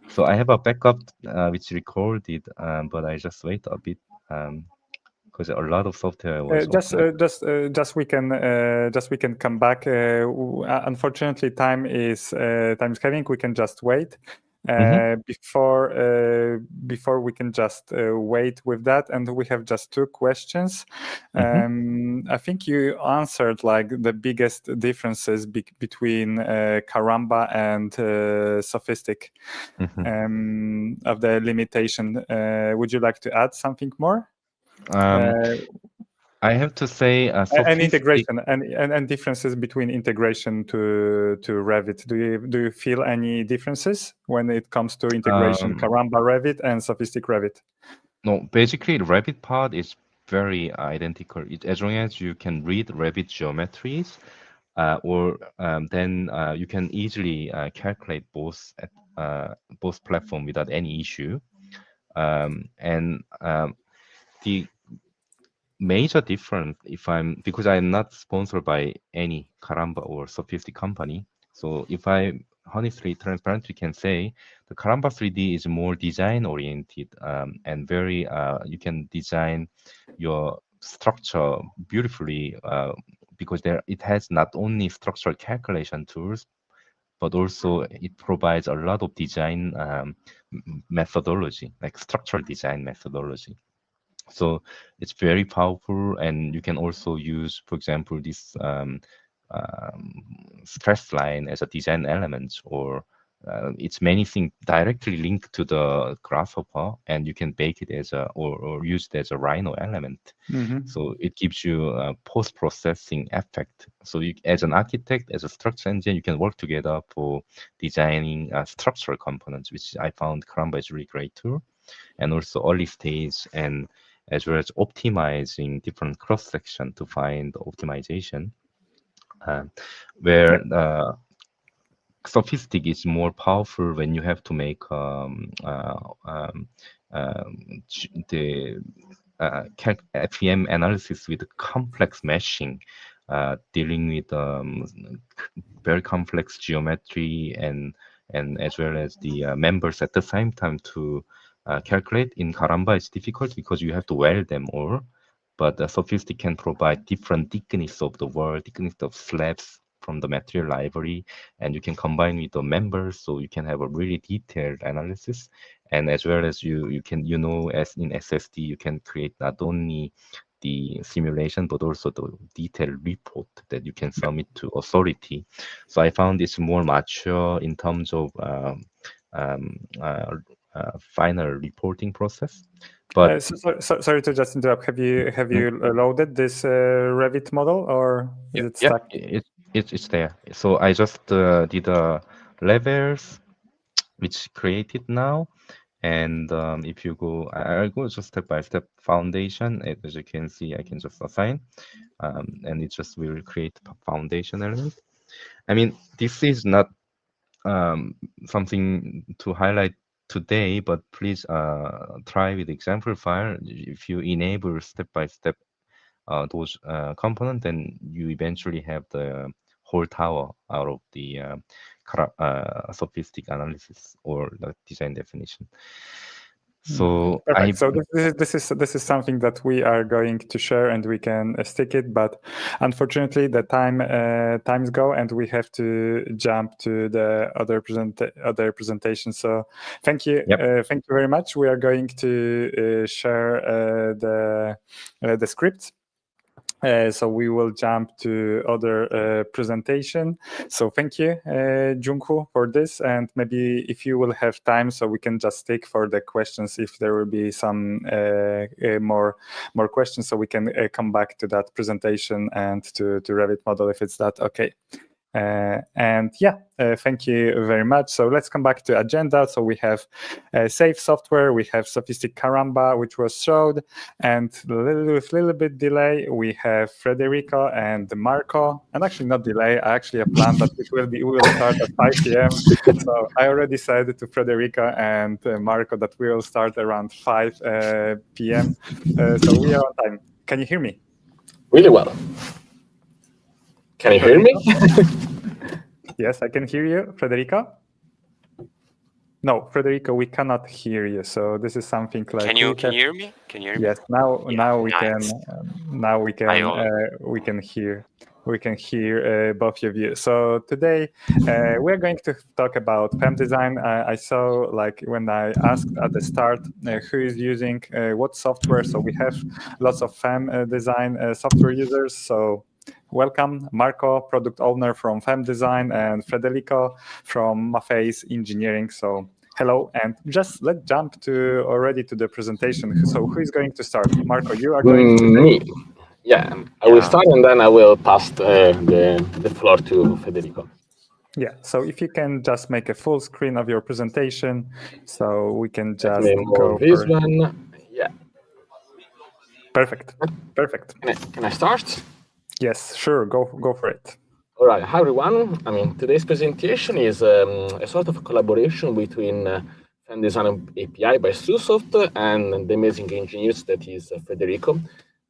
[SPEAKER 3] So I have a backup which recorded, but I just wait a bit because a lot of software was
[SPEAKER 1] just we can come back. Unfortunately, time is having. We can just wait. Before we can just wait with that, and we have just two questions. I think you answered like the biggest differences between Kamba and SOFiSTiK of the limitation. Would you like to add something more?
[SPEAKER 3] I have to say,
[SPEAKER 1] and integration and differences between integration to Revit. Do you feel any differences when it comes to integration Kamba Revit and SOFiSTiK Revit?
[SPEAKER 3] No, basically the Revit part is very identical. As long as you can read Revit geometries, then you can easily calculate both platform without any issue. The major difference, because I'm not sponsored by any Kamba or SOFiSTiK company, so if I honestly, transparently can say, the Kamba 3D is more design oriented and very, you can design your structure beautifully because it has not only structural calculation tools, but also it provides a lot of design methodology, like structural design methodology. So it's very powerful, and you can also use, for example, this stress line as a design element, or it's many things directly linked to the Grasshopper, and you can bake it as or use it as a Rhino element. So it gives you a post-processing effect. So you, as an architect, as a structural engineer, you can work together for designing structural components, which I found Kamba is a really great tool, and also early stage, and as well as optimizing different cross-section to find optimization, where SOFiSTiK is more powerful when you have to make the FEM analysis with complex meshing, dealing with very complex geometry and and as well as the members at the same time to calculate in Kamba is difficult because you have to weld them all. But SOFiSTiK can provide different thickness of the wall, thickness of slabs from the material library, and you can combine with the members, so you can have a really detailed analysis. And as well as you can, as in SSD, you can create not only the simulation, but also the detailed report that you can submit to authority. So I found it's more mature in terms of final reporting process. But
[SPEAKER 1] sorry to just interrupt. Have you loaded this Revit model, or is it stuck?
[SPEAKER 3] It's there. So I just did levels, which created now. And if you go, I'll go just step by step. Foundation, as you can see, I can just assign, and it just will create foundation element. I mean, this is not something to highlight today, but please try with example file. If you enable step by step those components, then you eventually have the whole tower out of the SOFiSTiK analysis or the design definition. So
[SPEAKER 1] perfect. So this is something that we are going to share, and we can stick it. But unfortunately, the times go, and we have to jump to the other presentation. So thank you, thank you very much. We are going to share the script. So we will jump to other presentation. So thank you, Junghwo, for this. And maybe if you will have time, so we can just stick for the questions if there will be some more questions, so we can come back to that presentation and to Revit model if it's that okay. And yeah, thank you very much. So let's come back to agenda. So we have safe software, we have SOFiSTiK Kamba, which was showed, and with a little bit delay, we have Federico and Marco. And actually not delay, I actually have planned that we will start at 5 p.m. So I already said to Federico and Marco that we will start around 5 p.m. So we are on time. Can you hear me?
[SPEAKER 4] Really well. Can you hear me?
[SPEAKER 1] Yes, I can hear you. Federico? No, Federico, we cannot hear you. So this is something like.
[SPEAKER 5] Can you hear me? Can you hear me?
[SPEAKER 1] Yes. Now we can. Now we can hear. We can hear both of you. So today we're going to talk about FEM design. I saw, like, when I asked at the start who is using what software. So we have lots of FEM design software users. So welcome, Marco, product owner from FEM-Design, and Federico from Maffei's engineering. So hello, and just let's jump already to the presentation. So who is going to start? Marco, you are going to
[SPEAKER 4] me. Yeah, I will start, and then I will pass the floor to Federico.
[SPEAKER 1] Yeah, so if you can just make a full screen of your presentation, so we can just
[SPEAKER 4] go this one. Yeah.
[SPEAKER 1] Perfect. Perfect.
[SPEAKER 4] Can I start?
[SPEAKER 1] Yes, sure. Go for it.
[SPEAKER 4] All right. Hi, everyone. I mean, today's presentation is a sort of a collaboration between FEM-Design API by Susoft and the amazing engineers that is Federico,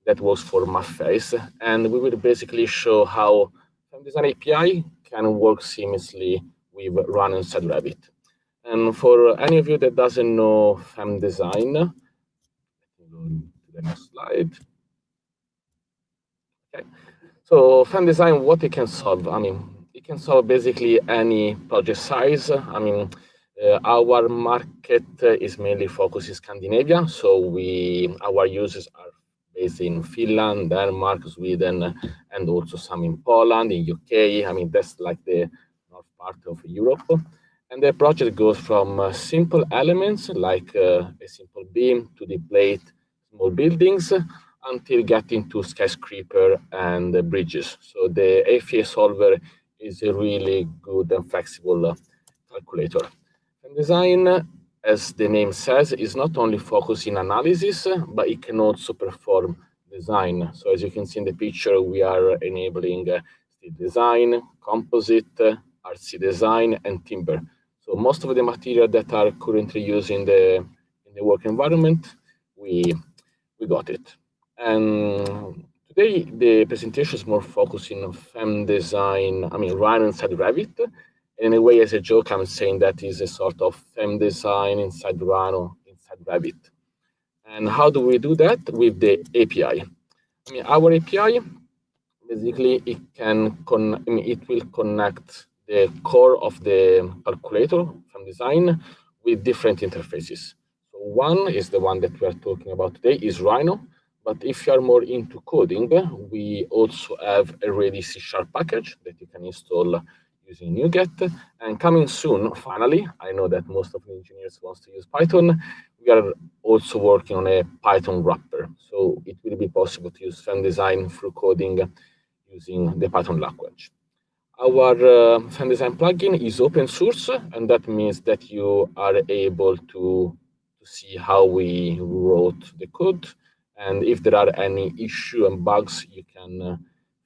[SPEAKER 4] that works for Maffei's. And we will basically show how FEM-Design API can work seamlessly with Run inside Revit. And for any of you that doesn't know FEM-Design, let me go to the next slide. Okay. So FEM-Design, what it can solve? I mean, it can solve basically any project size. I mean, our market is mainly focused in Scandinavia. So our users are based in Finland, Denmark, Sweden, and also some in Poland, in UK. I mean, that's like the north part of Europe. And the project goes from simple elements like a simple beam to the plate, small buildings, until getting to skyscraper and bridges. So the AFA solver is a really good and flexible calculator. And design, as the name says, is not only focused in analysis, but it can also perform design. So as you can see in the picture, we are enabling steel design, composite, RC design, and timber. So most of the material that are currently used in the work environment, we got it. And today, the presentation is more focusing on FEM design, I mean, Run inside Revit. In a way, as a joke, I'm saying that is a sort of FEM design inside Rhino, inside Revit. And how do we do that? With the API. I mean, our API, basically, it will connect the core of the calculator from design with different interfaces. So one is the one that we are talking about today, is Rhino. But if you are more into coding, we also have a ready C# package that you can install using NuGet. And coming soon, finally, I know that most of the engineers want to use Python. We are also working on a Python wrapper. So it will be possible to use FEM design through coding using the Python language. Our FEM design plugin is open source, and that means that you are able to see how we wrote the code. And if there are any issue and bugs, you can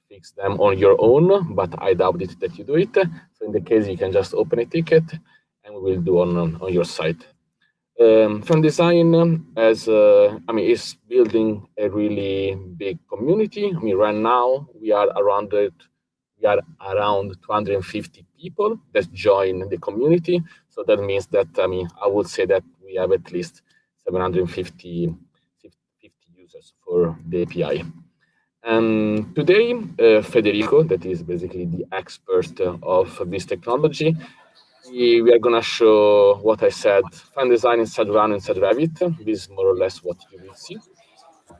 [SPEAKER 4] fix them on your own, but I doubt it that you do it. So in the case, you can just open a ticket and we will do on your site. FEM design is building a really big community. I mean, right now we are around 250 people that join the community. So that means that, I would say that we have at least 750 users for the API. And today, Federico, that is basically the expert of this technology, we are going to show what I said, FEM design inside Run, inside Revit. This is more or less what you will see.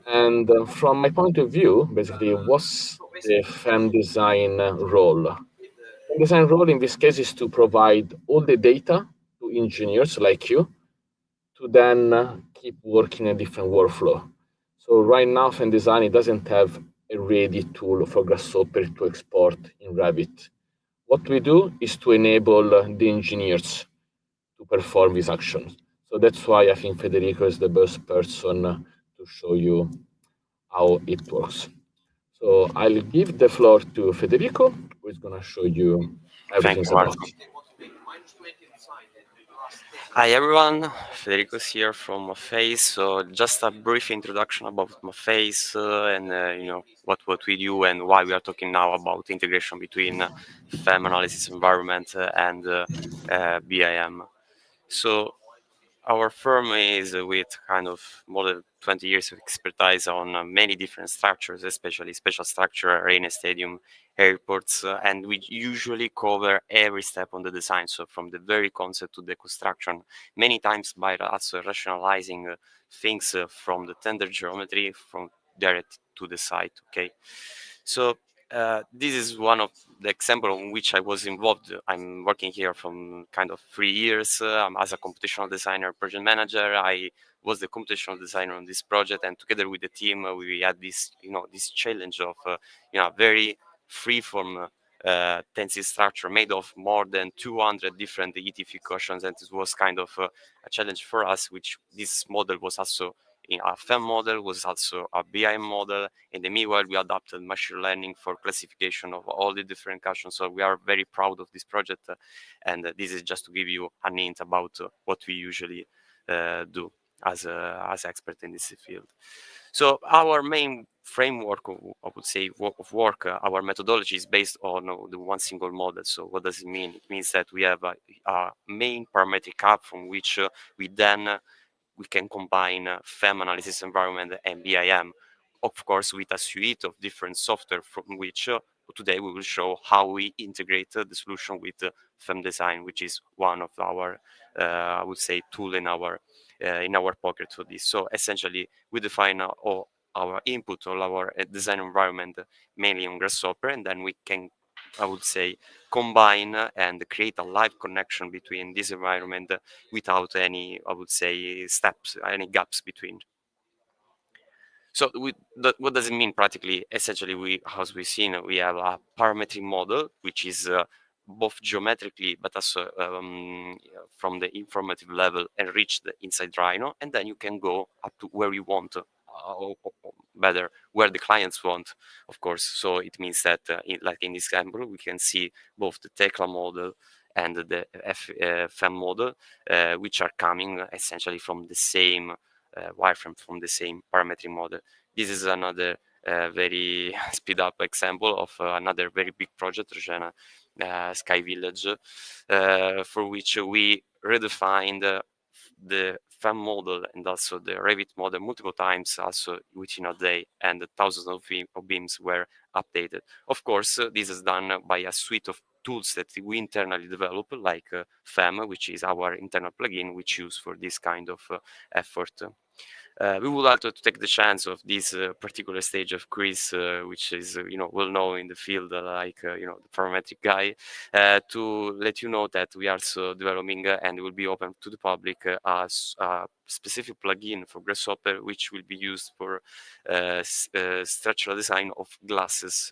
[SPEAKER 4] And from my point of view, basically, what's the FEM design role? FEM design role in this case is to provide all the data to engineers like you to then keep working a different workflow. So right now, FEM design, it doesn't have a ready tool for Grasshopper to export in Revit. What we do is to enable the engineers to perform these actions. So that's why I think Federico is the best person to show you how it works. So I'll give the floor to Federico, who is going to show you everything about it.
[SPEAKER 5] Hi everyone, Federico is here from Maface. So just a brief introduction about Maface and what we do and why we are talking now about integration between FEM analysis environment and BIM. So our firm is with kind of more than 20 years of expertise on many different structures, especially special structure, arena, stadium, airports, and we usually cover every step on the design. So from the very concept to the construction, many times by us rationalizing things from the tender geometry from direct to the site. Okay, so this is one of the example in which I was involved. I'm working here from kind of 3 years as a computational designer, project manager. I was the computational designer on this project, and together with the team, we had this, this challenge of, very free-form tensile structure made of more than 200 different ETFE cushions, and it was kind of a challenge for us, which this model was also in our FEM model, was also a BIM model. In the meanwhile, we adapted machine learning for classification of all the different cushions. So we are very proud of this project. And this is just to give you a hint about what we usually do as expert in this field. So our main framework, I would say, of work, our methodology is based on the one single model. So what does it mean? It means that we have a main parametric hub from which we can combine FEM analysis environment and BIM, of course, with a suite of different software from which today we will show how we integrate the solution with FEM design, which is one of our, I would say, tool in our pocket for this. So essentially, we define all our input, all our design environment mainly on Grasshopper, and then we can, I would say, combine and create a live connection between this environment without any, I would say, steps, any gaps between. So what does it mean practically? Essentially, as we've seen, we have a parametric model, which is both geometrically, but also from the informative level enriched inside Rhino, and then you can go up to where you want, or better, where the clients want, of course. So it means that, like in this example, we can see both the Tekla model and the FEM model, which are coming essentially from the same wireframe, from the same parametric model. This is another very speed up example of another very big project Regina Sky Village, for which we redefined the FEM model and also the Revit model multiple times, also within a day, and thousands of BIMs were updated. Of course, this is done by a suite of tools that we internally develop, like FEM, which is our internal plugin, which use for this kind of effort. We would like to take the chance of this particular stage of Chris, which is well known in the field, like the parametric guy, to let you know that we are also developing and will be open to the public a specific plugin for Grasshopper, which will be used for structural design of glasses,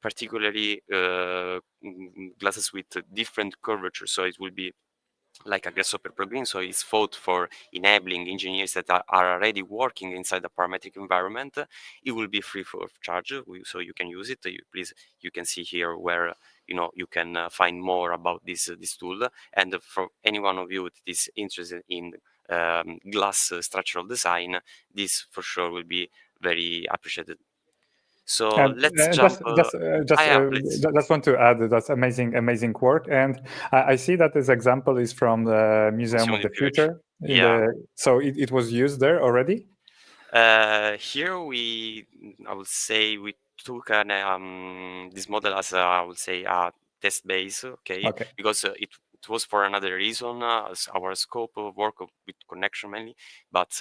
[SPEAKER 5] particularly glasses with different curvature. So it will be like a Grasshopper plugin, so it's thought for enabling engineers that are already working inside the parametric environment. It will be free of charge, so you can use it. You can see here where you can find more about this tool. And for any one of you that is interested in glass structural design, this for sure will be very appreciated. So let's jump.
[SPEAKER 1] Just want to add that's amazing work, and I see that this example is from the Museum of the Future. So it was used there already.
[SPEAKER 5] Here I would say we took this model as I would say a test base, okay. Because it was for another reason, as our scope of work with connection mainly, but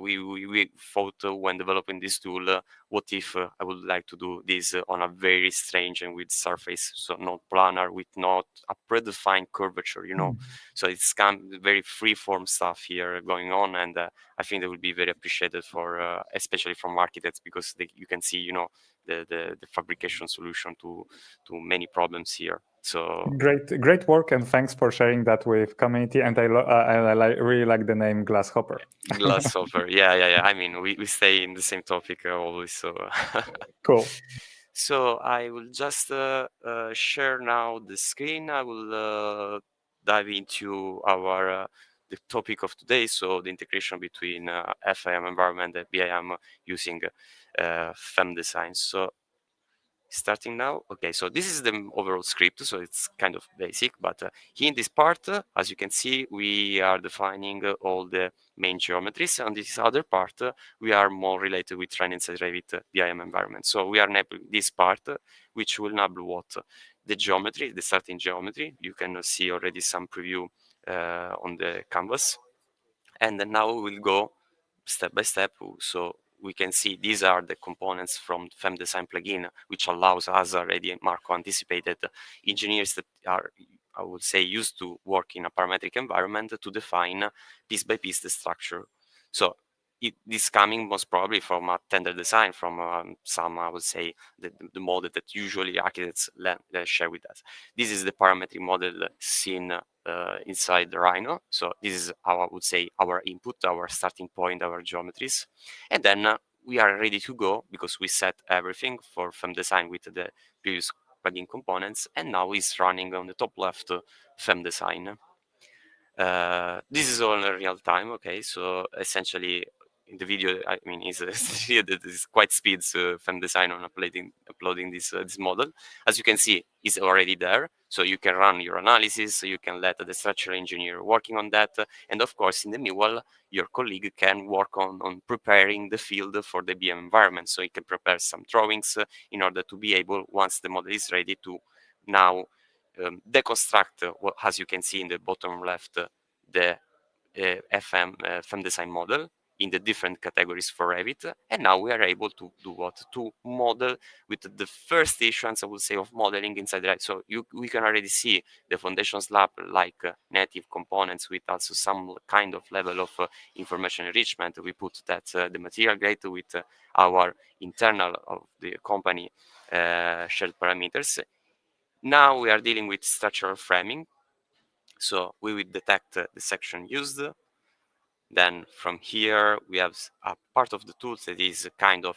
[SPEAKER 5] we thought when developing this tool, what if I would like to do this on a very strange and with surface, so not planar, with not a predefined curvature, so it's very free form stuff here going on, and I think that would be very appreciated for especially from architects, because you can see the fabrication solution to many problems here. So
[SPEAKER 1] great work, and thanks for sharing that with community. And I really like the name Grasshopper.
[SPEAKER 5] Grasshopper, yeah. I mean, we stay in the same topic always. So
[SPEAKER 1] cool.
[SPEAKER 5] So I will just share now the screen. I will dive into our the topic of today. So the integration between FEM environment and BIM using FEM design. So starting now. Okay, so this is the overall script, so it's kind of basic, but here in this part, as you can see, we are defining all the main geometries. On this other part, we are more related with running inside Revit BIM environment. So we are enabling this part, which will enable what? The geometry, the starting geometry. You can see already some preview on the canvas. And then now we will go step by step. So we can see these are the components from FEM-Design plugin, which allows us already, Marco anticipated, engineers that are, I would say, used to work in a parametric environment to define piece by piece the structure. So this coming most probably from a tender design, from some, I would say, the model that usually architects share with us. This is the parametric model seen inside the Rhino. So this is how I would say our input, our starting point, our geometries. And then we are ready to go because we set everything for FEM-Design with the previous plugin components. And now it's running on the top left FEM-Design. This is all in real time, okay? So essentially, in the video, I mean, is quite speeds FEM-Design on uploading this model. As you can see, it's already there. So you can run your analysis, so you can let the structural engineer working on that. And of course, in the meanwhile, your colleague can work on preparing the field for the BIM environment. So you can prepare some drawings in order to be able, once the model is ready, to now deconstruct, as you can see in the bottom left, the FEM-Design model in the different categories for Revit. And now we are able to do what? To model with the first issuance, I would say, of modeling inside Revit. So we can already see the foundation slab like native components with also some kind of level of information enrichment. We put that the material grade with our internal of the company shared parameters. Now we are dealing with structural framing. So we will detect the section used. Then from here, we have a part of the tools that is kind of,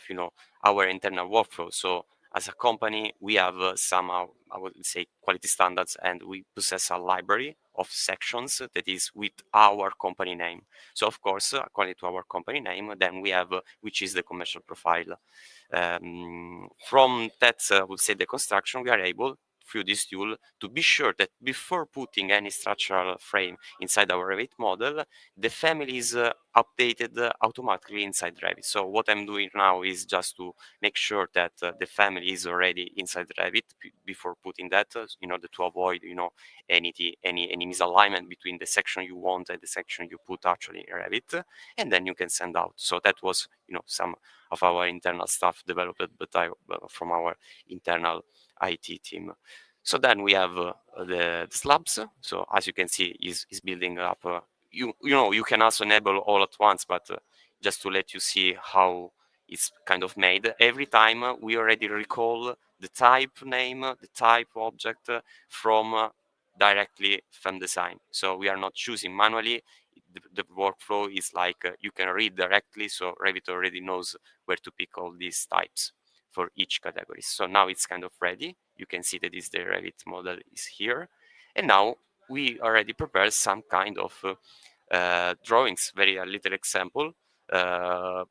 [SPEAKER 5] our internal workflow. So as a company, we have some, I would say, quality standards, and we possess a library of sections that is with our company name. So of course, according to our company name, then we have, which is the commercial profile. From that, I would say, the construction, we are able, through this tool to be sure that before putting any structural frame inside our Revit model, the family is updated automatically inside Revit. So what I'm doing now is just to make sure that the family is already inside Revit before putting that, in order to avoid, any misalignment between the section you want and the section you put actually in Revit, and then you can send out. So that was, some of our internal stuff developed, but from our internal IT team. So then we have the slabs. So as you can see, is building up. You can also enable all at once, but just to let you see how it's kind of made. Every time we already recall the type name, the type object from directly FEM-Design. So we are not choosing manually. The workflow is like you can read directly, so Revit already knows where to pick all these types for each category. So now it's kind of ready. You can see that the Revit model is here. And now we already prepared some kind of drawings, a little example that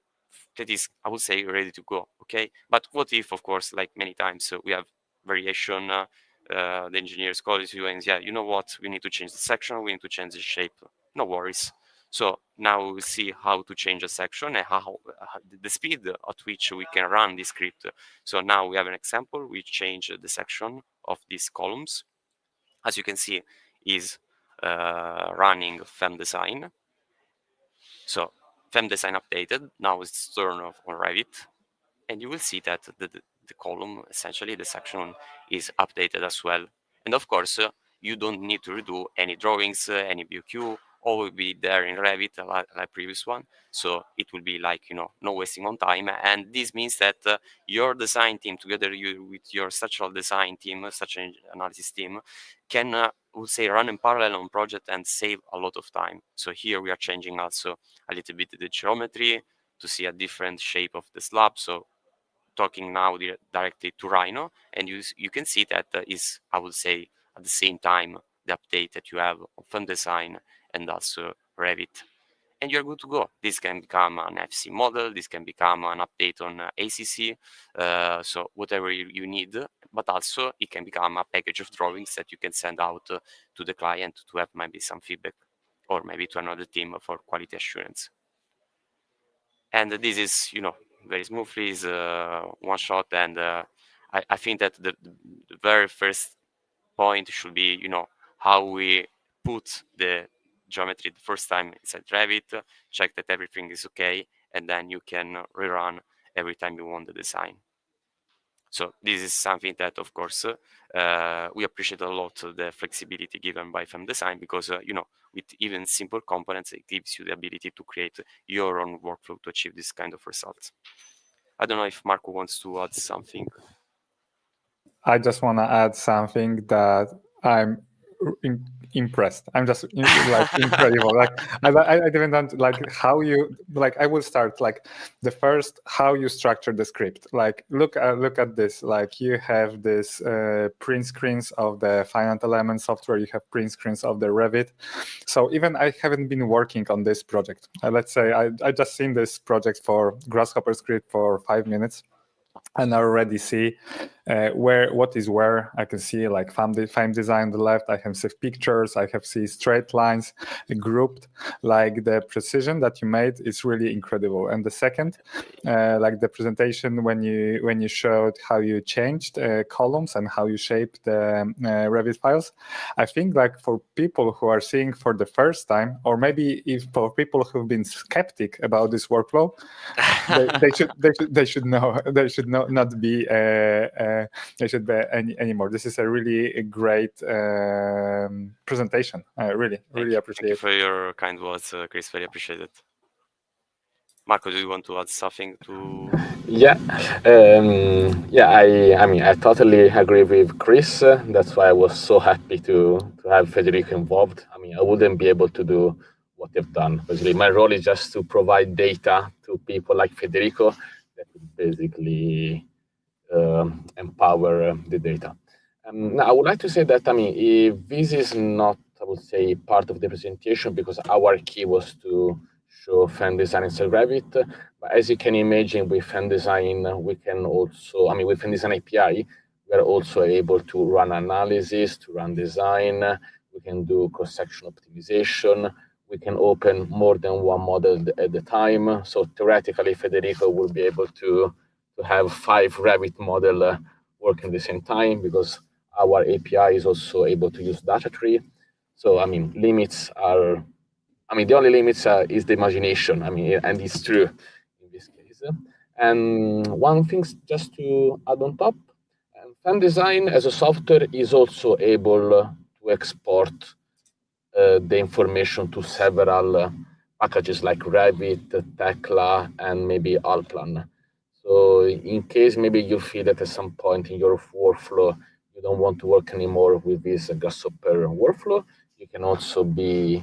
[SPEAKER 5] is, I would say, ready to go. Okay, but what if, of course, like many times, we have variation. The engineers call it you and yeah, you know what? We need to change the section. We need to change the shape. No worries. So now we see how to change a section and how the speed at which we can run this script. So now we have an example. We change the section of these columns. As you can see, is running FEM-Design. So FEM-Design updated. Now it's turned off on Revit, and you will see that the column, essentially the section, is updated as well. And of course, you don't need to redo any drawings, any BOQ. All will be there in Revit, like previous one. So it will be like, no wasting on time. And this means that your design team, together with your structural design team, structural analysis team, can, would say, run in parallel on project and save a lot of time. So here we are changing also a little bit the geometry to see a different shape of the slab. So talking now directly to Rhino, and you can see that is, I would say, at the same time, the update that you have on FEM-Design and also Revit. And you're good to go. This can become an FC model. This can become an update on ACC. So whatever you need, but also it can become a package of drawings that you can send out to the client to have maybe some feedback, or maybe to another team for quality assurance. And this is, very smoothly, is one shot. And I think that the very first point should be, how we put the geometry the first time inside Revit, check that everything is okay, and then you can rerun every time you want the design. So this is something that, of course, we appreciate a lot, the flexibility given by FEM-Design, because, with even simple components, it gives you the ability to create your own workflow to achieve this kind of results. I don't know if Marco wants to add something.
[SPEAKER 1] I just want to add something that I'm impressed. I'm just like incredible. Like I didn't know, like how you, like I will start like the first how you structure the script. Like look at this. Like you have this print screens of the finite element software. You have print screens of the Revit. So even I haven't been working on this project. Let's say I just seen this project for Grasshopper script for 5 minutes. And I already see what is where. I can see like FEM-Design on the left. I can see pictures. I have see straight lines grouped. Like the precision that you made is really incredible. And the second, like the presentation when you showed how you changed columns and how you shaped the Revit files, I think like for people who are seeing for the first time, or maybe if for people who've been skeptic about this workflow, they should know. They should not be they should be anymore. This is a really great presentation. I really appreciate it.
[SPEAKER 5] Thank you for your kind words, Chris. Very appreciated. Marco, do you want to add something to?
[SPEAKER 4] Yeah, I mean, I totally agree with Chris. That's why I was so happy to have Federico involved. I mean, I wouldn't be able to do what they've done. Basically, my role is just to provide data to people like Federico that would basically empower the data. Now, I would like to say that, I mean, if this is not, I would say, part of the presentation, because our key was to show FEM-Design inside Revit. But as you can imagine, with FEM-Design, we can also, I mean, with FEM-Design API, We are also able to run analysis, to run design. We can do cross-section optimization. We can open more than one model at the time. So theoretically, Federico will be able to have 5 Revit models working at the same time, because our API is also able to use data tree. So, I mean, limits are, I mean, the only limits is the imagination. I mean, and it's true in this case. And one thing just to add on top, FEM-Design as a software is also able to export the information to several packages like Revit, Tekla, and maybe Allplan. So in case maybe you feel that at some point in your workflow, you don't want to work anymore with this Grasshopper workflow, you can also be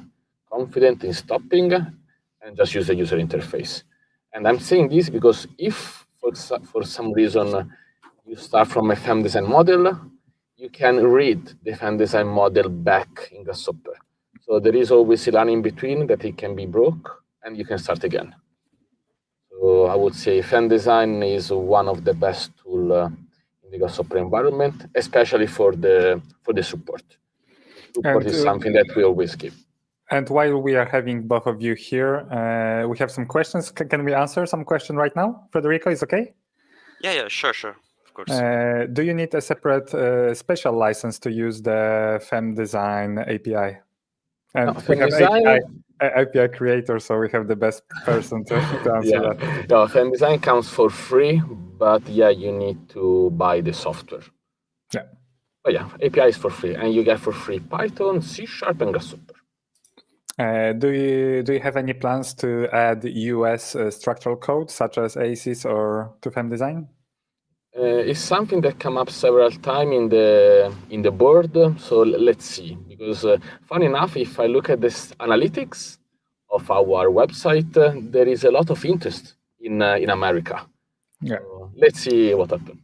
[SPEAKER 4] confident in stopping and just use the user interface. And I'm saying this because if for some reason you start from a FEM-Design model, you can read the FEM-Design model back in Grasshopper. So there is always a line in between that it can be broke and you can start again. So I would say FEM-Design is one of the best tools in the Grasshopper environment, especially for the support. Support is something that we always give.
[SPEAKER 1] And while we are having both of you here, we have some questions. Can we answer some question right now? Federico, is okay?
[SPEAKER 5] Yeah, sure. Of course.
[SPEAKER 1] Do you need a separate special license to use the FEM-Design API? And
[SPEAKER 4] no,
[SPEAKER 1] we have API creator, so we have the best person to answer that.
[SPEAKER 4] No, FEM-Design comes for free, but yeah, you need to buy the software.
[SPEAKER 1] Yeah.
[SPEAKER 4] But yeah, API is for free, and you get for free Python, C#, and Grasshopper.
[SPEAKER 1] Do you have any plans to add US structural code, such as ACIS or to FEM-Design?
[SPEAKER 4] It's something that come up several times in the board. So let's see, because funny enough, if I look at this analytics of our website, there is a lot of interest in America.
[SPEAKER 1] Yeah.
[SPEAKER 4] So let's see what happens.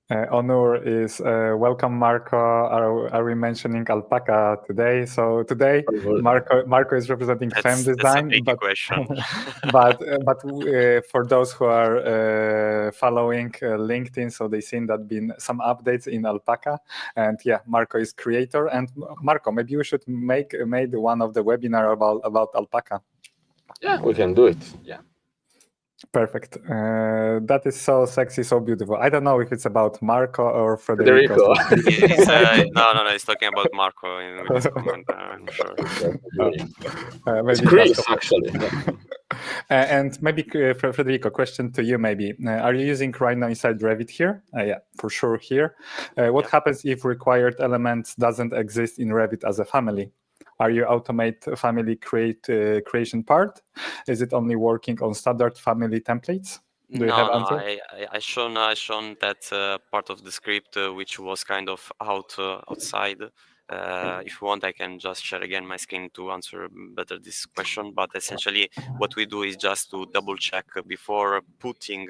[SPEAKER 1] Onur is welcome, Marco. Are we mentioning alpaca today? So today, Marco is representing FEM-Design.
[SPEAKER 5] That's a big question.
[SPEAKER 1] but for those who are following LinkedIn, so they've seen that been some updates in alpaca, and yeah, Marco is creator. And Marco, maybe we should made one of the webinar about alpaca.
[SPEAKER 4] Yeah, we can do it. Yeah.
[SPEAKER 1] Perfect. That is so sexy, so beautiful. I don't know if it's about Marco or Federico.
[SPEAKER 5] No, it's talking about Marco in this comment, I'm sure.
[SPEAKER 4] It's Chris, actually.
[SPEAKER 1] And maybe, Federico, question to you maybe. Are you using right now inside Revit here? Yeah, for sure here. What happens if required elements doesn't exist in Revit as a family? Are you automate family creation part? Is it only working on standard family templates? Do you have answer?
[SPEAKER 5] I shown that part of the script which was kind of outside. If you want, I can just share again my screen to answer better this question. But essentially, what we do is just to double check before putting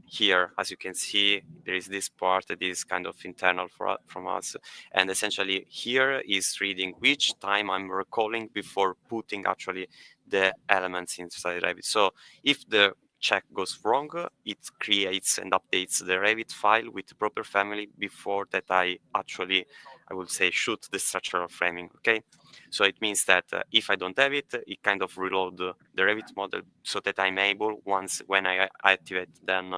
[SPEAKER 5] here. As you can see, there is this part that is kind of internal from us, and essentially here is reading which time I'm recalling before putting actually the elements inside Revit. So if the check goes wrong, it creates and updates the Revit file with the proper family before that I would say shoot the structural framing. Okay, so it means that if I don't have it, it kind of reload the Revit model so that I'm able, when I activate then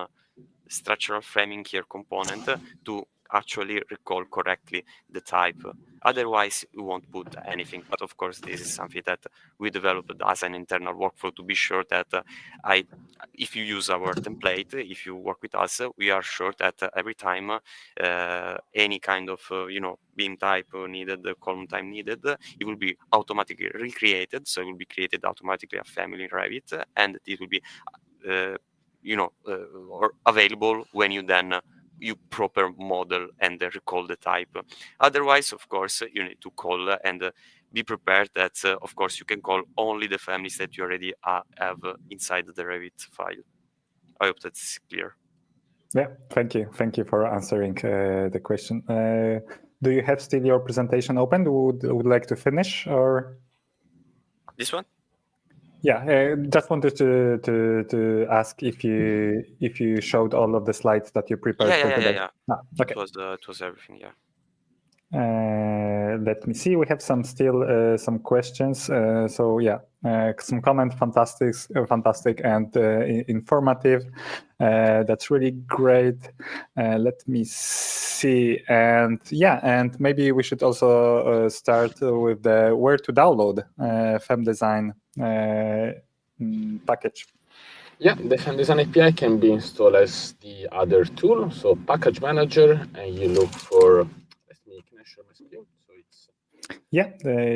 [SPEAKER 5] structural framing here component, to actually recall correctly the type. Otherwise, we won't put anything. But of course, this is something that we developed as an internal workflow to be sure that if you use our template, if you work with us, we are sure that every time any kind of BIM type needed, column type needed, it will be automatically recreated. So it will be created automatically a family in Revit, and it will be or available when you then you proper model and recall the type. Otherwise, of course, you need to call and be prepared that, of course, you can call only the families that you already have inside the Revit file. I hope that's clear.
[SPEAKER 1] Yeah, thank you. Thank you for answering the question. Do you have still your presentation open? Would like to finish or?
[SPEAKER 5] This one?
[SPEAKER 1] Yeah, just wanted to ask if you showed all of the slides that you prepared for today.
[SPEAKER 5] Yeah.
[SPEAKER 1] Okay.
[SPEAKER 5] It was everything. Yeah.
[SPEAKER 1] Let me see. We have some some questions. So yeah, some comment. Fantastic and informative. That's really great. Let me see. And yeah, and maybe we should also start with the where to download FEM-Design package.
[SPEAKER 4] Yeah, the FEM-Design API can be installed as the other tool. So package manager, and you look for. Can I share my screen? So it's.
[SPEAKER 1] Yeah,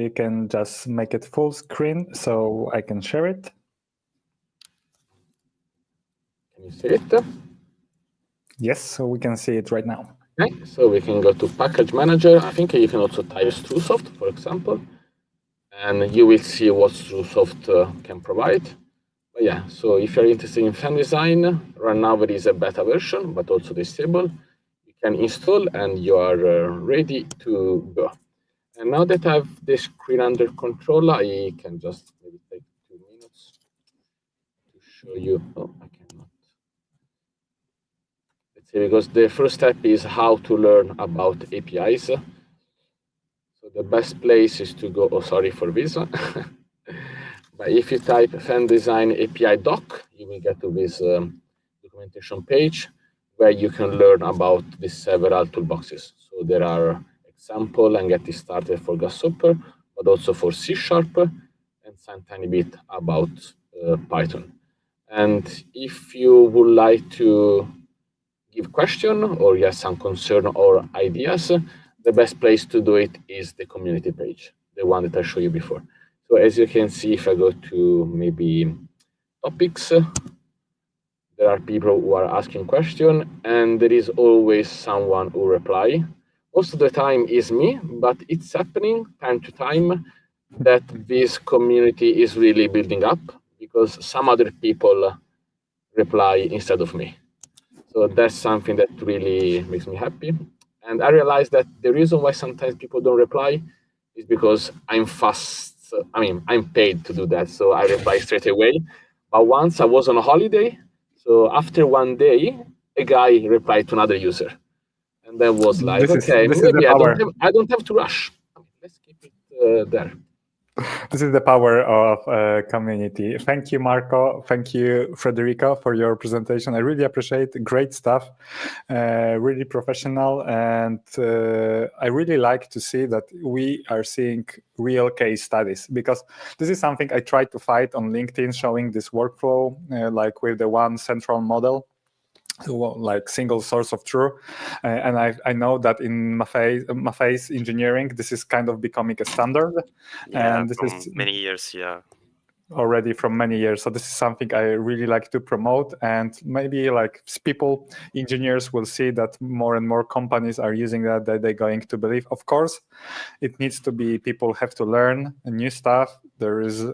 [SPEAKER 1] you can just make it full screen so I can share it.
[SPEAKER 4] Can you see it?
[SPEAKER 1] Yes, so we can see it right now.
[SPEAKER 4] Okay, so we can go to package manager. I think you can also type StruSoft, for example, and you will see what StruSoft can provide. But yeah, so if you're interested in FEM-Design, right now there is a beta version, but also the stable. You can install and you are ready to go. And now that I have the screen under control, I can just maybe take 2 minutes to show you. Oh, I cannot. Let's see, because the first step is how to learn about APIs. So the best place is to go, oh, sorry for this. But if you type FEM-Design API doc, you will get to this documentation page where you can learn about the several toolboxes. So there are example and get started for Grasshopper, but also for C# and some tiny bit about Python. And if you would like to give question or you have some concern or ideas, the best place to do it is the community page, the one that I showed you before. So as you can see, if I go to maybe topics, there are people who are asking questions, and there is always someone who reply. Most of the time is me, but it's happening time to time that this community is really building up because some other people reply instead of me. So that's something that really makes me happy. And I realized that the reason why sometimes people don't reply is because I'm fast. I mean, I'm paid to do that, so I reply straight away. But once I was on a holiday, so after 1 day, a guy replied to another user, and then was like,
[SPEAKER 1] This
[SPEAKER 4] okay,
[SPEAKER 1] is
[SPEAKER 4] maybe
[SPEAKER 1] the power.
[SPEAKER 4] I don't have to rush. I mean, let's keep it there.
[SPEAKER 1] This is the power of community. Thank you, Marco. Thank you, Federico, for your presentation. I really appreciate it. Great stuff, really professional. And I really like to see that we are seeing real case studies, because this is something I try to fight on LinkedIn, showing this workflow, like with the one central model, like single source of truth. And I know that in Maffei's engineering, this is kind of becoming a standard.
[SPEAKER 5] Yeah,
[SPEAKER 1] and this
[SPEAKER 5] from
[SPEAKER 1] is
[SPEAKER 5] many years. Yeah.
[SPEAKER 1] Already from many years. So this is something I really like to promote, and maybe like people, engineers will see that more and more companies are using that they're going to believe. Of course, it needs to be, people have to learn new stuff. There is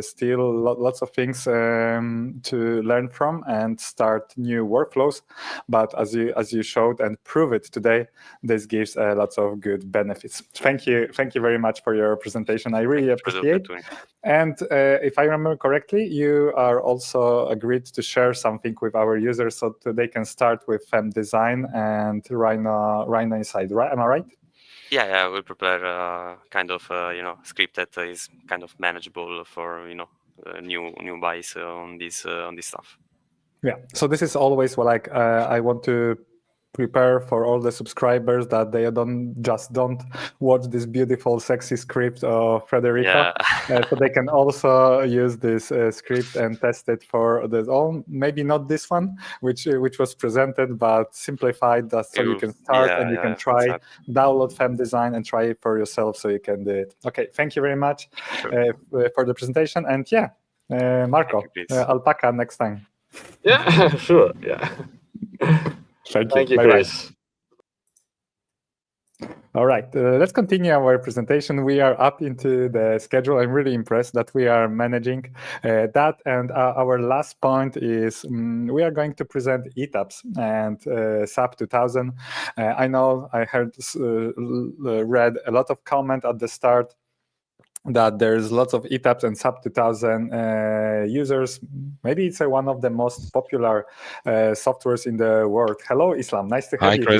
[SPEAKER 1] still lots of things to learn from and start new workflows. But as you showed and prove it today, this gives lots of good benefits. Thank you very much for your presentation. I really appreciate it. And if I remember correctly, you are also agreed to share something with our users so that they can start with FEM-Design and Rhino inside, right? Am I right?
[SPEAKER 5] Yeah, we'll prepare kind of script that is kind of manageable for new buys on this stuff.
[SPEAKER 1] Yeah. So this is always like I want to prepare for all the subscribers that they don't watch this beautiful, sexy script of Federico.
[SPEAKER 5] Yeah.
[SPEAKER 1] So they can also use this script and test it for their own. Maybe not this one, which was presented, but simplified, so you can start and you can try, exactly. Download FEM-Design and try it for yourself, so you can do it. Okay, thank you very much for the presentation. And yeah, Marco, alpaca next time.
[SPEAKER 4] Yeah, sure. Yeah.
[SPEAKER 1] Thank you, Chris. All right, let's continue our presentation. We are up into the schedule. I'm really impressed that we are managing that. And our last point is we are going to present ETABS and SAP 2000. I know I read a lot of comment at the start that there's lots of ETABS and sub 2000 users. Maybe it's one of the most popular softwares in the world. Hello, Islam. Nice to have you here.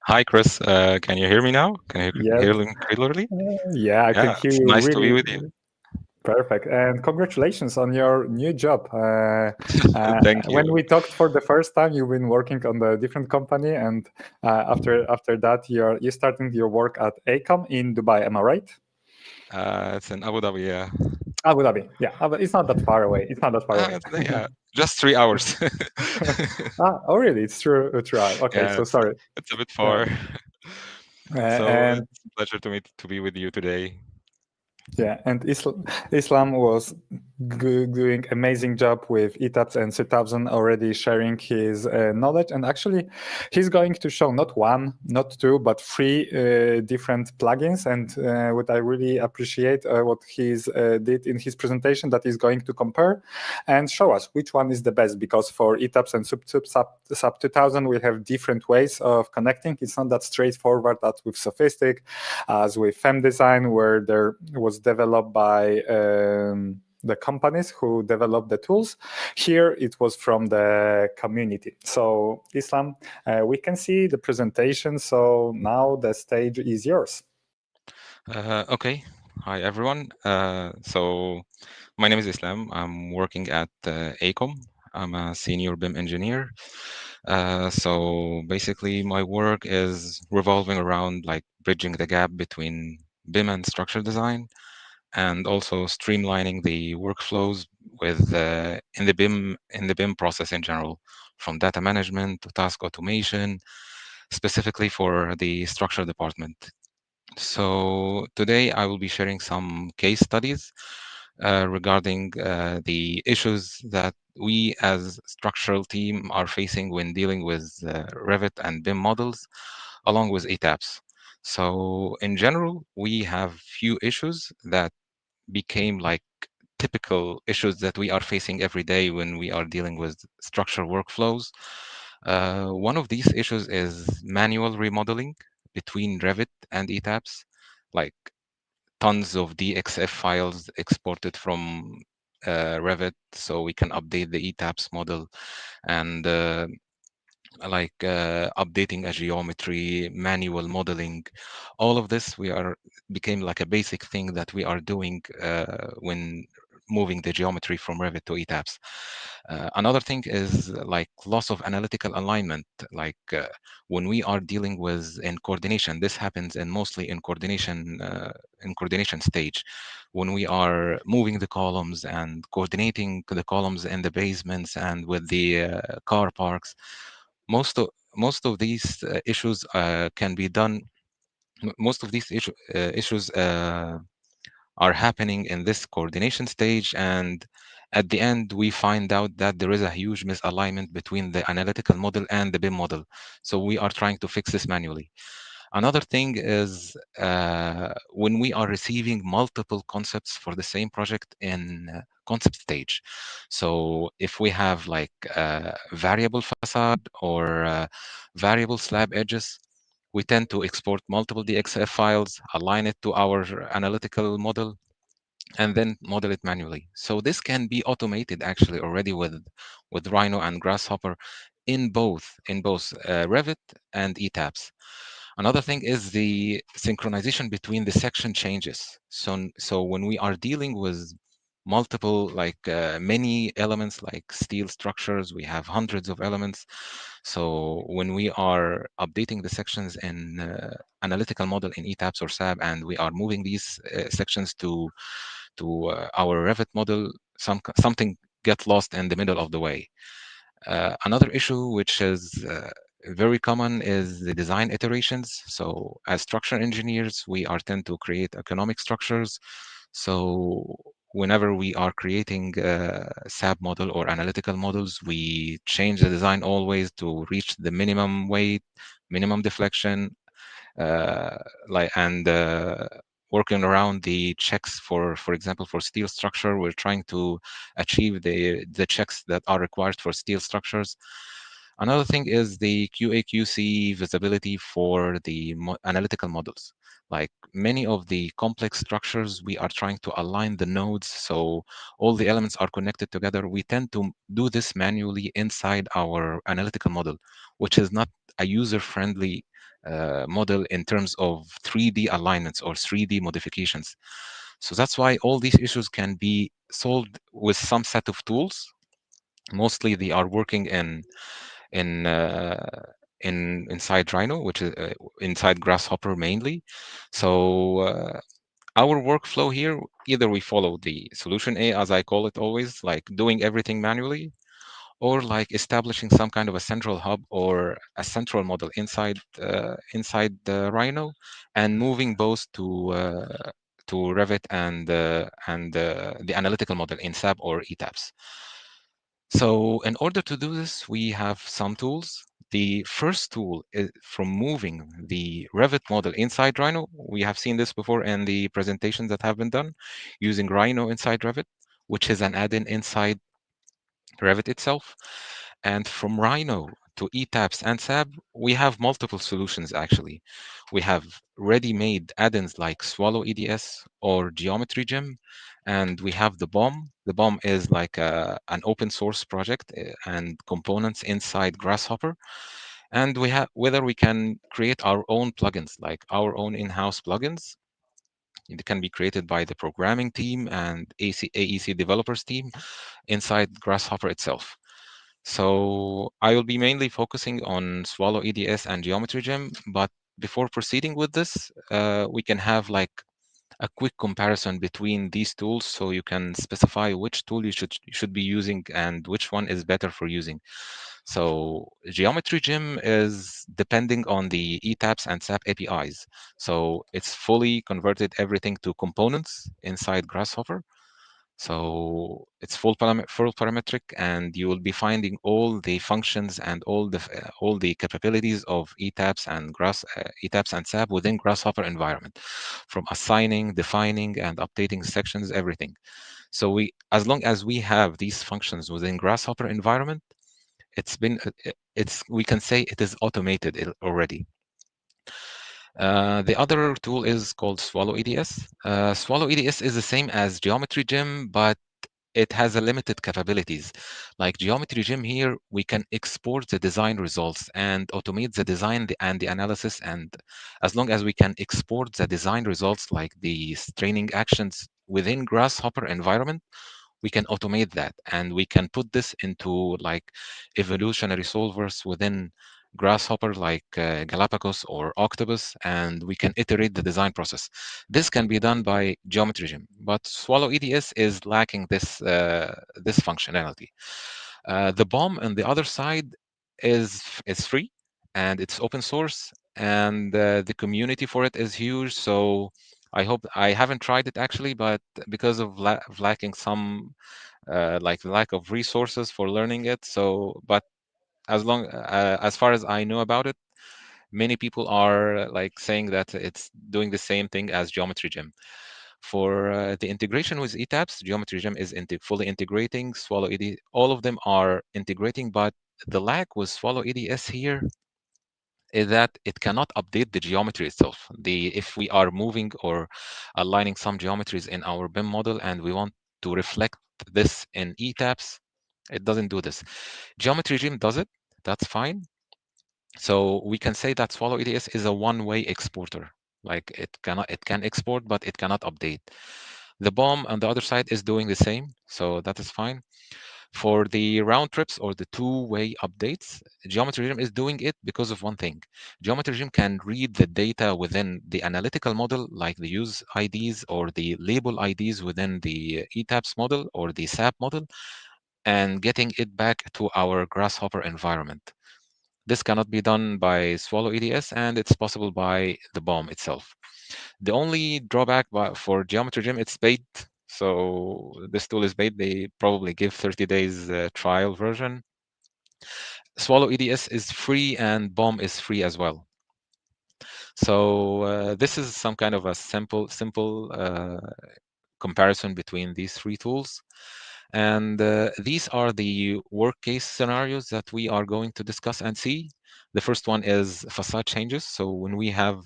[SPEAKER 6] Hi, Chris. Can you hear me now? Can you hear me clearly?
[SPEAKER 1] Yeah, I can hear
[SPEAKER 6] it's
[SPEAKER 1] you.
[SPEAKER 6] Nice
[SPEAKER 1] really,
[SPEAKER 6] to be with you.
[SPEAKER 1] Perfect. And congratulations on your new job.
[SPEAKER 6] Thank you.
[SPEAKER 1] When we talked for the first time, you've been working on a different company. And after that, you're starting your work at ACOM in Dubai. Am I right?
[SPEAKER 6] It's in Abu Dhabi, yeah.
[SPEAKER 1] Abu Dhabi, yeah. It's not that far away. It's not that far away.
[SPEAKER 6] Yeah, just 3 hours.
[SPEAKER 1] Oh, really? It's true. Okay,
[SPEAKER 6] yeah,
[SPEAKER 1] so sorry.
[SPEAKER 6] It's a bit far.
[SPEAKER 1] And
[SPEAKER 6] it's a pleasure to be with you today.
[SPEAKER 1] Yeah, and Islam was doing amazing job with ETABS and 2000, already sharing his knowledge. And actually, he's going to show not one, not two, but three different plugins. And what I really appreciate what he's did in his presentation, that he's going to compare and show us which one is the best. Because for ETABS and sub 2000, we have different ways of connecting. It's not that straightforward as with SOFiSTiK, as with FEM-Design, where there was developed by the companies who developed the tools. Here it was from the community. So Islam, we can see the presentation. So now the stage is yours.
[SPEAKER 6] Okay. Hi, everyone. So my name is Islam. I'm working at ACOM. I'm a senior BIM engineer. So basically my work is revolving around like bridging the gap between BIM and structural design, and also streamlining the workflows with in the BIM process in general, from data management to task automation, specifically for the structural department. So today I will be sharing some case studies regarding the issues that we as structural team are facing when dealing with Revit and BIM models, along with ETABS. So in general, we have few issues that became like typical issues that we are facing every day when we are dealing with structural workflows. One of these issues is manual remodeling between Revit and ETABS, like tons of DXF files exported from Revit, so we can update the ETABS model, and updating a geometry, manual modeling. All of this became like a basic thing that we are doing when moving the geometry from Revit to ETABS. Another thing is like loss of analytical alignment. When we are dealing with in coordination, this happens in mostly in coordination stage. When we are moving the columns and coordinating the columns in the basements and with the car parks, most of these issues can be done. Most of these issues are happening in this coordination stage, and at the end we find out that there is a huge misalignment between the analytical model and the BIM model. So we are trying to fix this manually. Another thing is when we are receiving multiple concepts for the same project in concept stage. So if we have like variable facade or variable slab edges, we tend to export multiple DXF files, align it to our analytical model, and then model it manually. So this can be automated actually already with Rhino and Grasshopper in both Revit and ETABS. Another thing is the synchronization between the section changes. So when we are dealing with multiple many elements like steel structures, we have hundreds of elements. So when we are updating the sections in analytical model in ETABS or SAB, and we are moving these sections to our Revit model, something gets lost in the middle of the way. Another issue which is very common is the design iterations. So as structural engineers, we are tend to create economic structures. So whenever we are creating SAB model or analytical models, we change the design always to reach the minimum weight, minimum deflection, and working around the checks for example, for steel structure, we're trying to achieve the checks that are required for steel structures. Another thing is the QA/QC visibility for the analytical models. Like many of the complex structures, we are trying to align the nodes so all the elements are connected together. We tend to do this manually inside our analytical model, which is not a user-friendly model in terms of 3D alignments or 3D modifications. So that's why all these issues can be solved with some set of tools. Mostly they are working in inside Rhino, which is inside Grasshopper mainly. So our workflow here, either we follow the solution A, as I call it always, like doing everything manually, or like establishing some kind of a central hub or a central model inside the Rhino, and moving both to Revit and the analytical model in SAP or ETABS. So in order to do this, we have some tools. The first tool is from moving the Revit model inside Rhino. We have seen this before in the presentations that have been done using Rhino inside Revit, which is an add-in inside Revit itself. And from Rhino to ETABS and SAP, we have multiple solutions actually. We have ready-made add-ins like Swallow EDS or Geometry Gym, and we have the BOM. The BOM is like an open source project and components inside Grasshopper. And we have whether we can create our own plugins, like our own in-house plugins. It can be created by the programming team and AEC developers team inside Grasshopper itself. So I will be mainly focusing on Swallow EDS and Geometry Gym, but before proceeding with this, we can have like a quick comparison between these tools so you can specify which tool you should be using and which one is better for using. So Geometry Gym is depending on the ETABS and SAP APIs. So it's fully converted everything to components inside Grasshopper. So it's full parametric, and you will be finding all the functions and all the capabilities of ETABS and SAP within Grasshopper environment, from assigning, defining, and updating sections, everything. So as long as we have these functions within Grasshopper environment, we can say it is automated already. The other tool is called Swallow EDS. Swallow EDS is the same as Geometry Gym, but it has a limited capabilities. Like Geometry Gym here, we can export the design results and automate the design and the analysis. And as long as we can export the design results, like the training actions within Grasshopper environment, we can automate that, and we can put this into like evolutionary solvers within Grasshopper, like Galapagos or Octopus, and we can iterate the design process. This can be done by Geometry Gym, but Swallow EDS is lacking this functionality. The BOM on the other side is free, and it's open source, and the community for it is huge. So I hope I haven't tried it actually, but because of lacking some like lack of resources for learning it. So, but as far as I know about it, many people are like saying that it's doing the same thing as Geometry Gym. For the integration with ETABS, Geometry Gym is fully integrating. Swallow ED, all of them are integrating, but the lack with Swallow EDS here is that it cannot update the geometry itself. If we are moving or aligning some geometries in our BIM model and we want to reflect this in ETABS, it doesn't do this. Geometry Gym does it. That's fine. So we can say that Swallow EDS is a one-way exporter. Like it can export, but it cannot update. The BOM on the other side is doing the same, so that is fine. For the round trips or the two-way updates, Geometry Gym is doing it because of one thing. Geometry Gym can read the data within the analytical model, like the use IDs or the label IDs within the ETABS model or the SAP model, and getting it back to our Grasshopper environment. This cannot be done by Swallow EDS, and it's possible by the BOM itself. The only drawback for Geometry Gym, it's paid. So this tool is paid. They probably give 30 days trial version. Swallow EDS is free, and BOM is free as well. So this is some kind of a simple comparison between these three tools. And these are the work case scenarios that we are going to discuss and see. The first one is facade changes. So when we have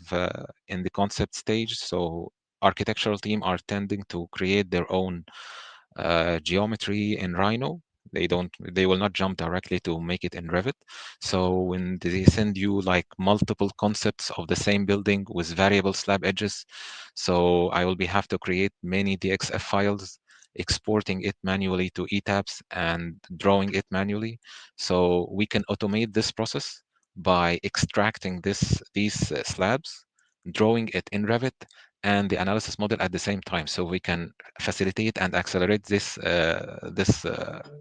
[SPEAKER 6] in the concept stage, so architectural team are tending to create their own geometry in Rhino. They will not jump directly to make it in Revit. So when they send you like multiple concepts of the same building with variable slab edges, so I will have to create many DXF files, exporting it manually to ETABS and drawing it manually. So we can automate this process by extracting these slabs, drawing it in Revit, and the analysis model at the same time, so we can facilitate and accelerate this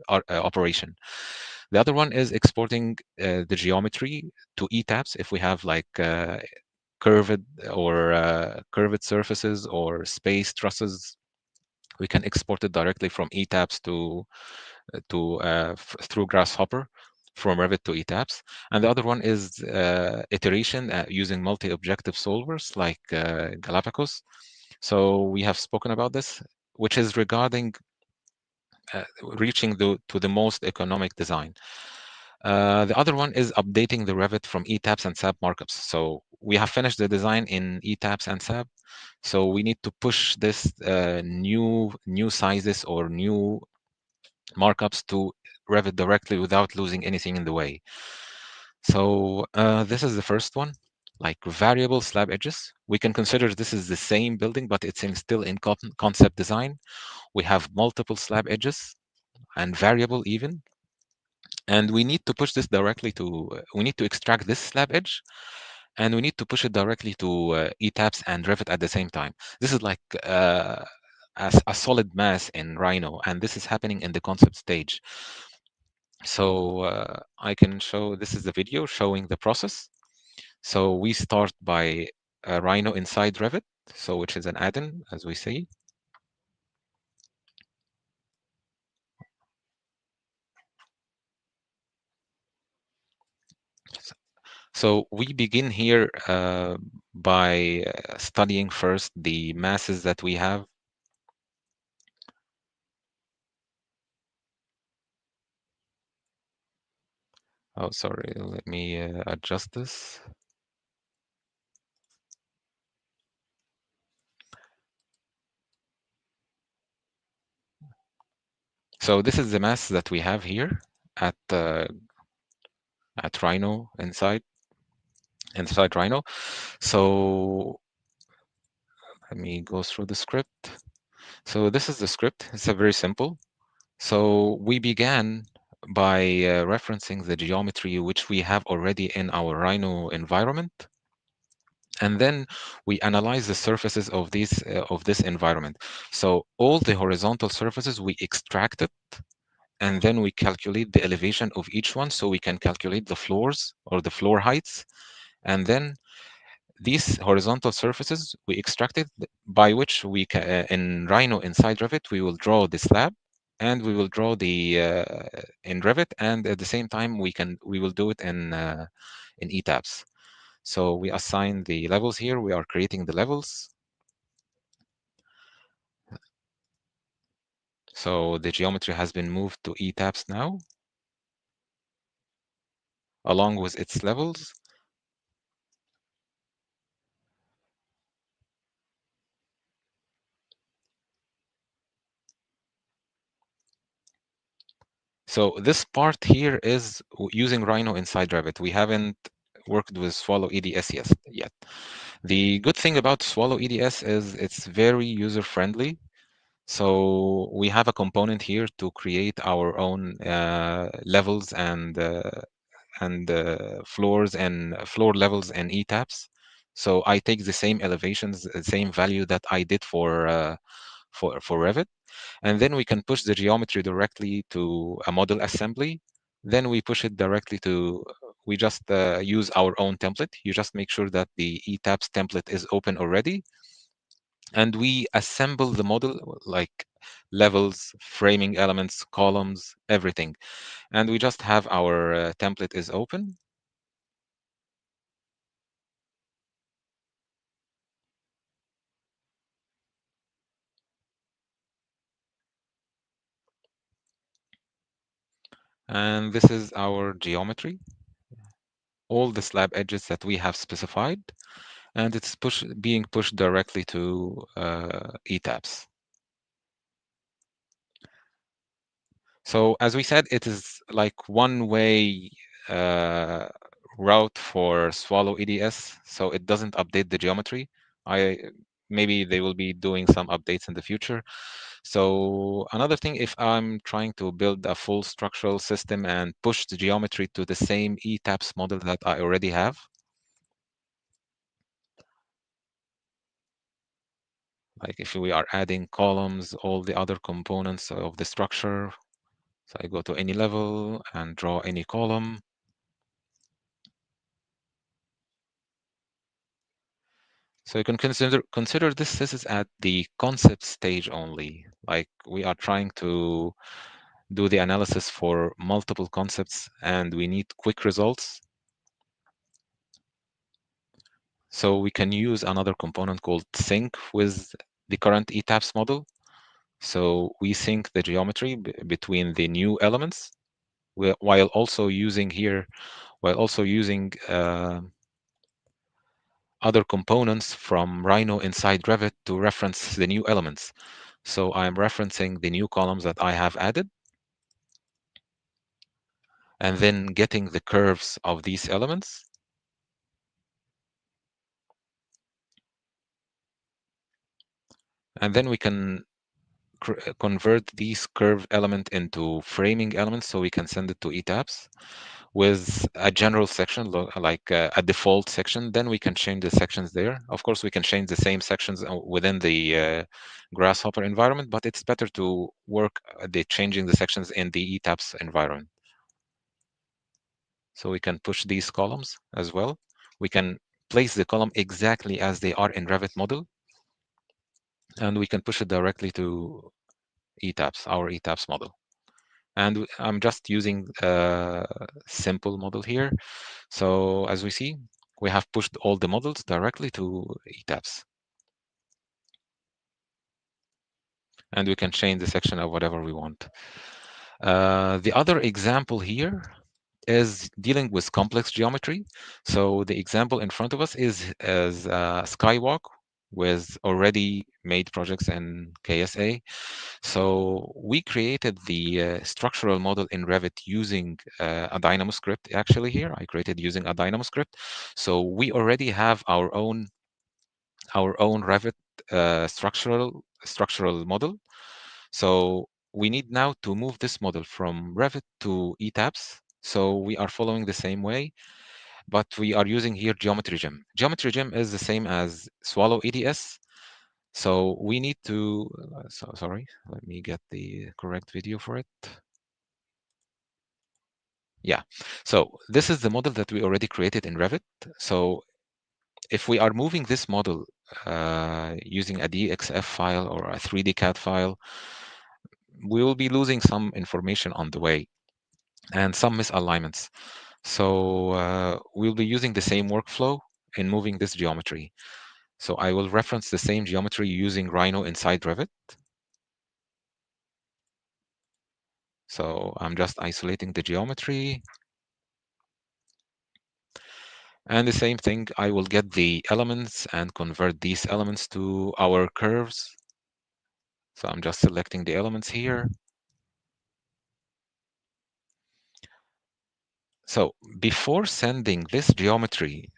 [SPEAKER 6] operation. The other one is exporting the geometry to ETABS if we have like curved curved surfaces or space trusses. We can export it directly from ETABS through Grasshopper from Revit to ETABS. And the other one is iteration using multi-objective solvers like Galapagos. So we have spoken about this, which is regarding reaching to the most economic design. The other one is updating the Revit from ETABS and SAP markups. So we have finished the design in ETABS and SAP. So we need to push this new sizes or new markups to Revit directly without losing anything in the way. So this is the first one, like variable slab edges. We can consider this is the same building, but it's still in concept design. We have multiple slab edges and variable even. And we need to push this directly to, we need to extract this slab edge, and we need to push it directly to ETABS and Revit at the same time. This is like a solid mass in Rhino, and this is happening in the concept stage. So I can show, this is the video showing the process. So we start by Rhino inside Revit, so which is an add-in, as we see. So we begin here by studying first the masses that we have. Oh, sorry, let me adjust this. So this is the mass that we have here at Rhino inside Rhino. So let me go through the script. So this is the script. It's a very simple. So we began by referencing the geometry which we have already in our Rhino environment. And then we analyze the surfaces of this environment. So all the horizontal surfaces we extract it, and then we calculate the elevation of each one, so we can calculate the floors or the floor heights. And then these horizontal surfaces we extracted, by which we can, in Rhino inside Revit, we will draw the slab, and we will draw the in Revit, and at the same time we will do it in ETABS. So we assign the levels here. We are creating the levels. So the geometry has been moved to ETABS now, along with its levels. So this part here is using Rhino inside Revit. We haven't worked with Swallow EDS yet. The good thing about Swallow EDS is it's very user-friendly. So we have a component here to create our own levels and floors and floor levels and ETABS. So I take the same elevations, the same value that I did for Revit, and then we can push the geometry directly to a model assembly. Then we push it directly to, we just use our own template. You just make sure that the ETABS template is open already, and we assemble the model like levels, framing elements, columns, everything. And we just have our template is open. And this is our geometry, all the slab edges that we have specified, and it's being pushed directly to ETABS. So as we said, it is like one-way route for Swallow EDS, so it doesn't update the geometry. Maybe they will be doing some updates in the future. So another thing, if I'm trying to build a full structural system and push the geometry to the same ETABS model that I already have, like if we are adding columns, all the other components of the structure, so I go to any level and draw any column. So you can consider this is at the concept stage only. Like we are trying to do the analysis for multiple concepts and we need quick results. So we can use another component called sync with the current ETABS model. So we sync the geometry between the new elements while also using other components from Rhino inside Revit to reference the new elements. So I'm referencing the new columns that I have added and then getting the curves of these elements. And then we can convert these curve element into framing elements so we can send it to ETABS with a general section, like a default section. Then we can change the sections there. Of course, we can change the same sections within the Grasshopper environment, but it's better to work changing the sections in the ETABS environment. So we can push these columns as well. We can place the column exactly as they are in Revit model, and we can push it directly to ETABS, our ETABS model. And I'm just using a simple model here. So as we see, we have pushed all the models directly to ETABS. And we can change the section of whatever we want. The other example here is dealing with complex geometry. So the example in front of us is Skywalk with already made projects in KSA. So we created the structural model in Revit using a Dynamo script. Actually here, I created using a Dynamo script. So we already have our own Revit structural model. So we need now to move this model from Revit to ETABS. So we are following the same way, but we are using here Geometry Gym. Geometry Gym is the same as Swallow EDS. So we need to, sorry, let me get the correct video for it. Yeah, so this is the model that we already created in Revit. So if we are moving this model using a DXF file or a 3D CAD file, we will be losing some information on the way and some misalignments. So we'll be using the same workflow in moving this geometry. So I will reference the same geometry using Rhino inside Revit. So I'm just isolating the geometry. And the same thing, I will get the elements and convert these elements to our curves. So I'm just selecting the elements here. So before sending this geometry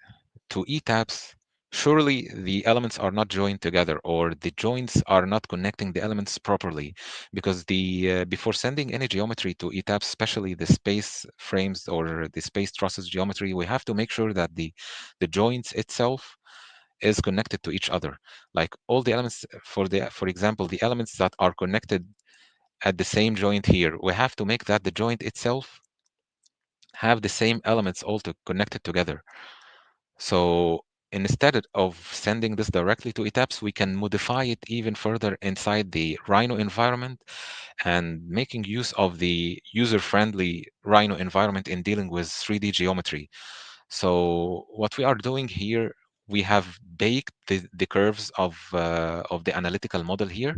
[SPEAKER 6] to ETABS, surely the elements are not joined together or the joints are not connecting the elements properly, because before sending any geometry to ETABS, especially the space frames or the space trusses geometry, we have to make sure that the joints itself is connected to each other. Like all the elements, for example, the elements that are connected at the same joint here, we have to make that the joint itself have the same elements all connected together. So instead of sending this directly to ETABS, we can modify it even further inside the Rhino environment and making use of the user-friendly Rhino environment in dealing with 3D geometry. So what we are doing here, we have baked the curves of the analytical model here,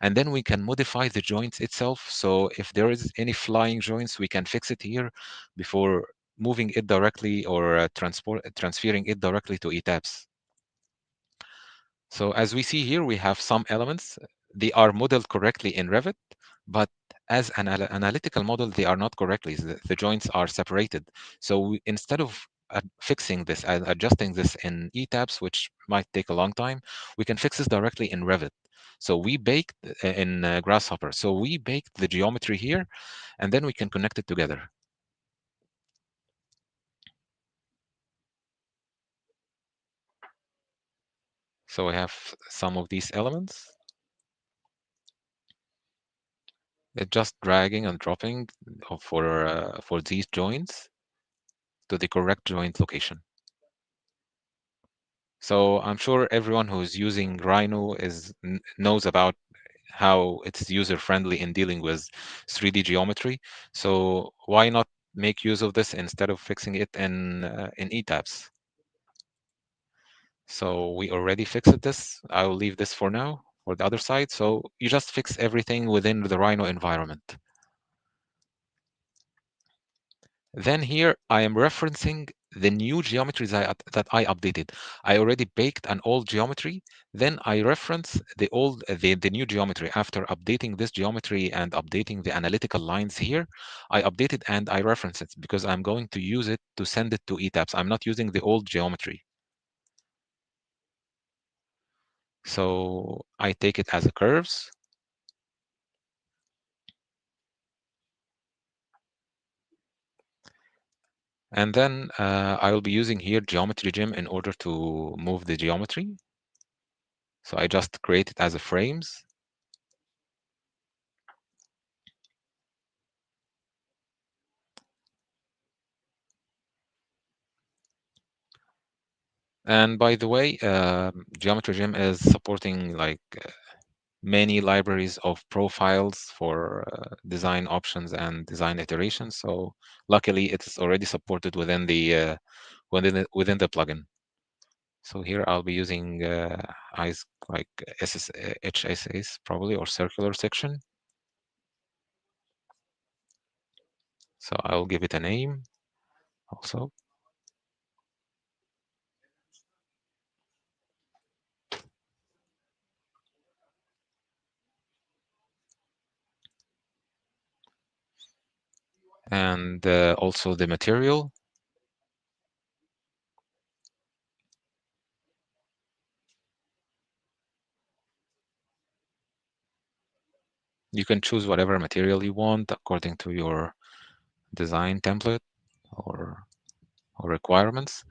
[SPEAKER 6] and then we can modify the joints itself. So if there is any flying joints, we can fix it here before moving it directly or transferring it directly to ETABS. So as we see here, we have some elements. They are modeled correctly in Revit, but as an analytical model, they are not correctly. The joints are separated. So instead of fixing this and adjusting this in ETABS, which might take a long time, we can fix this directly in Revit. So we baked in Grasshopper. So we baked the geometry here, and then we can connect it together. So we have some of these elements. It's just dragging and dropping for these joints to the correct joint location. So I'm sure everyone who's using Rhino knows about how it's user-friendly in dealing with 3D geometry. So why not make use of this instead of fixing it in ETABS? So we already fixed this. I'll leave this for now for the other side. So you just fix everything within the Rhino environment. Then here I am referencing the new geometry that I updated. I already baked an old geometry. Then I reference the new geometry after updating this geometry and updating the analytical lines here. I update it and I reference it because I'm going to use it to send it to ETABS. I'm not using the old geometry. So I take it as a curves. And then I will be using here Geometry Gym in order to move the geometry. So I just create it as a frames. And by the way, Geometry Gym is supporting like many libraries of profiles for design options and design iterations. So luckily, it's already supported within the plugin. So here I'll be using eyes like HSS probably or circular section. So I'll give it a name also. And also the material. You can choose whatever material you want according to your design template or requirements.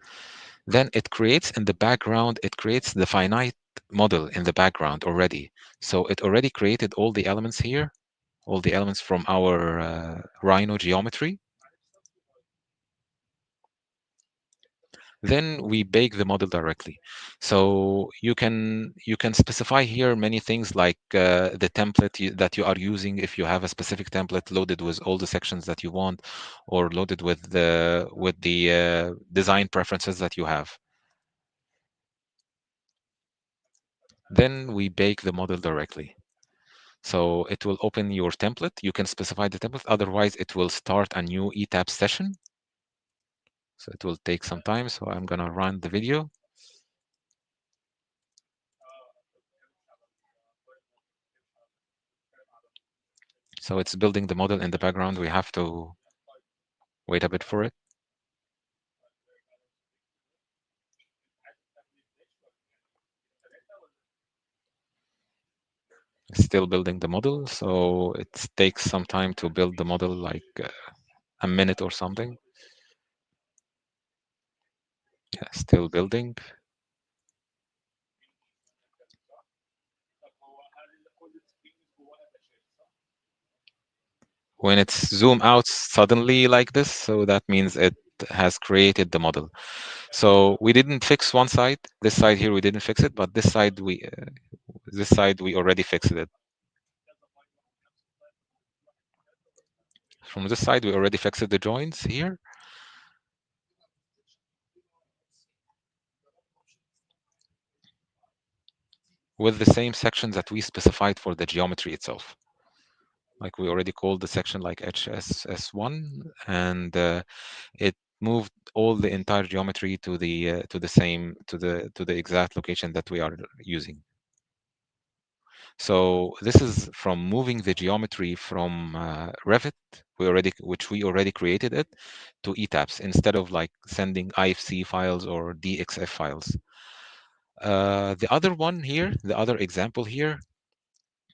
[SPEAKER 6] Then it creates in the background, it creates the finite model in the background already. So it already created all the elements here, all the elements from our Rhino geometry. Then we bake the model directly. So you can specify here many things like the template that you are using. If you have a specific template loaded with all the sections that you want, or loaded with the design preferences that you have. Then we bake the model directly. So it will open your template. You can specify the template. Otherwise, it will start a new ETABS session. So it will take some time. So I'm going to run the video. So it's building the model in the background. We have to wait a bit for it. It's still building the model. So it takes some time to build the model, like a minute or something. Yeah, still building. When it's zoom out suddenly like this, so that means it has created the model. So we didn't fix one side. This side here we didn't fix it, but this side we already fixed it. From this side we already fixed the joints here. with the same sections that we specified for the geometry itself. Like we already called the section like HSS1, and it moved all the entire geometry to the exact location that we are using. So this is from moving the geometry from Revit, which we already created it, to ETABS instead of like sending IFC files or DXF files. The other one here, the other example here,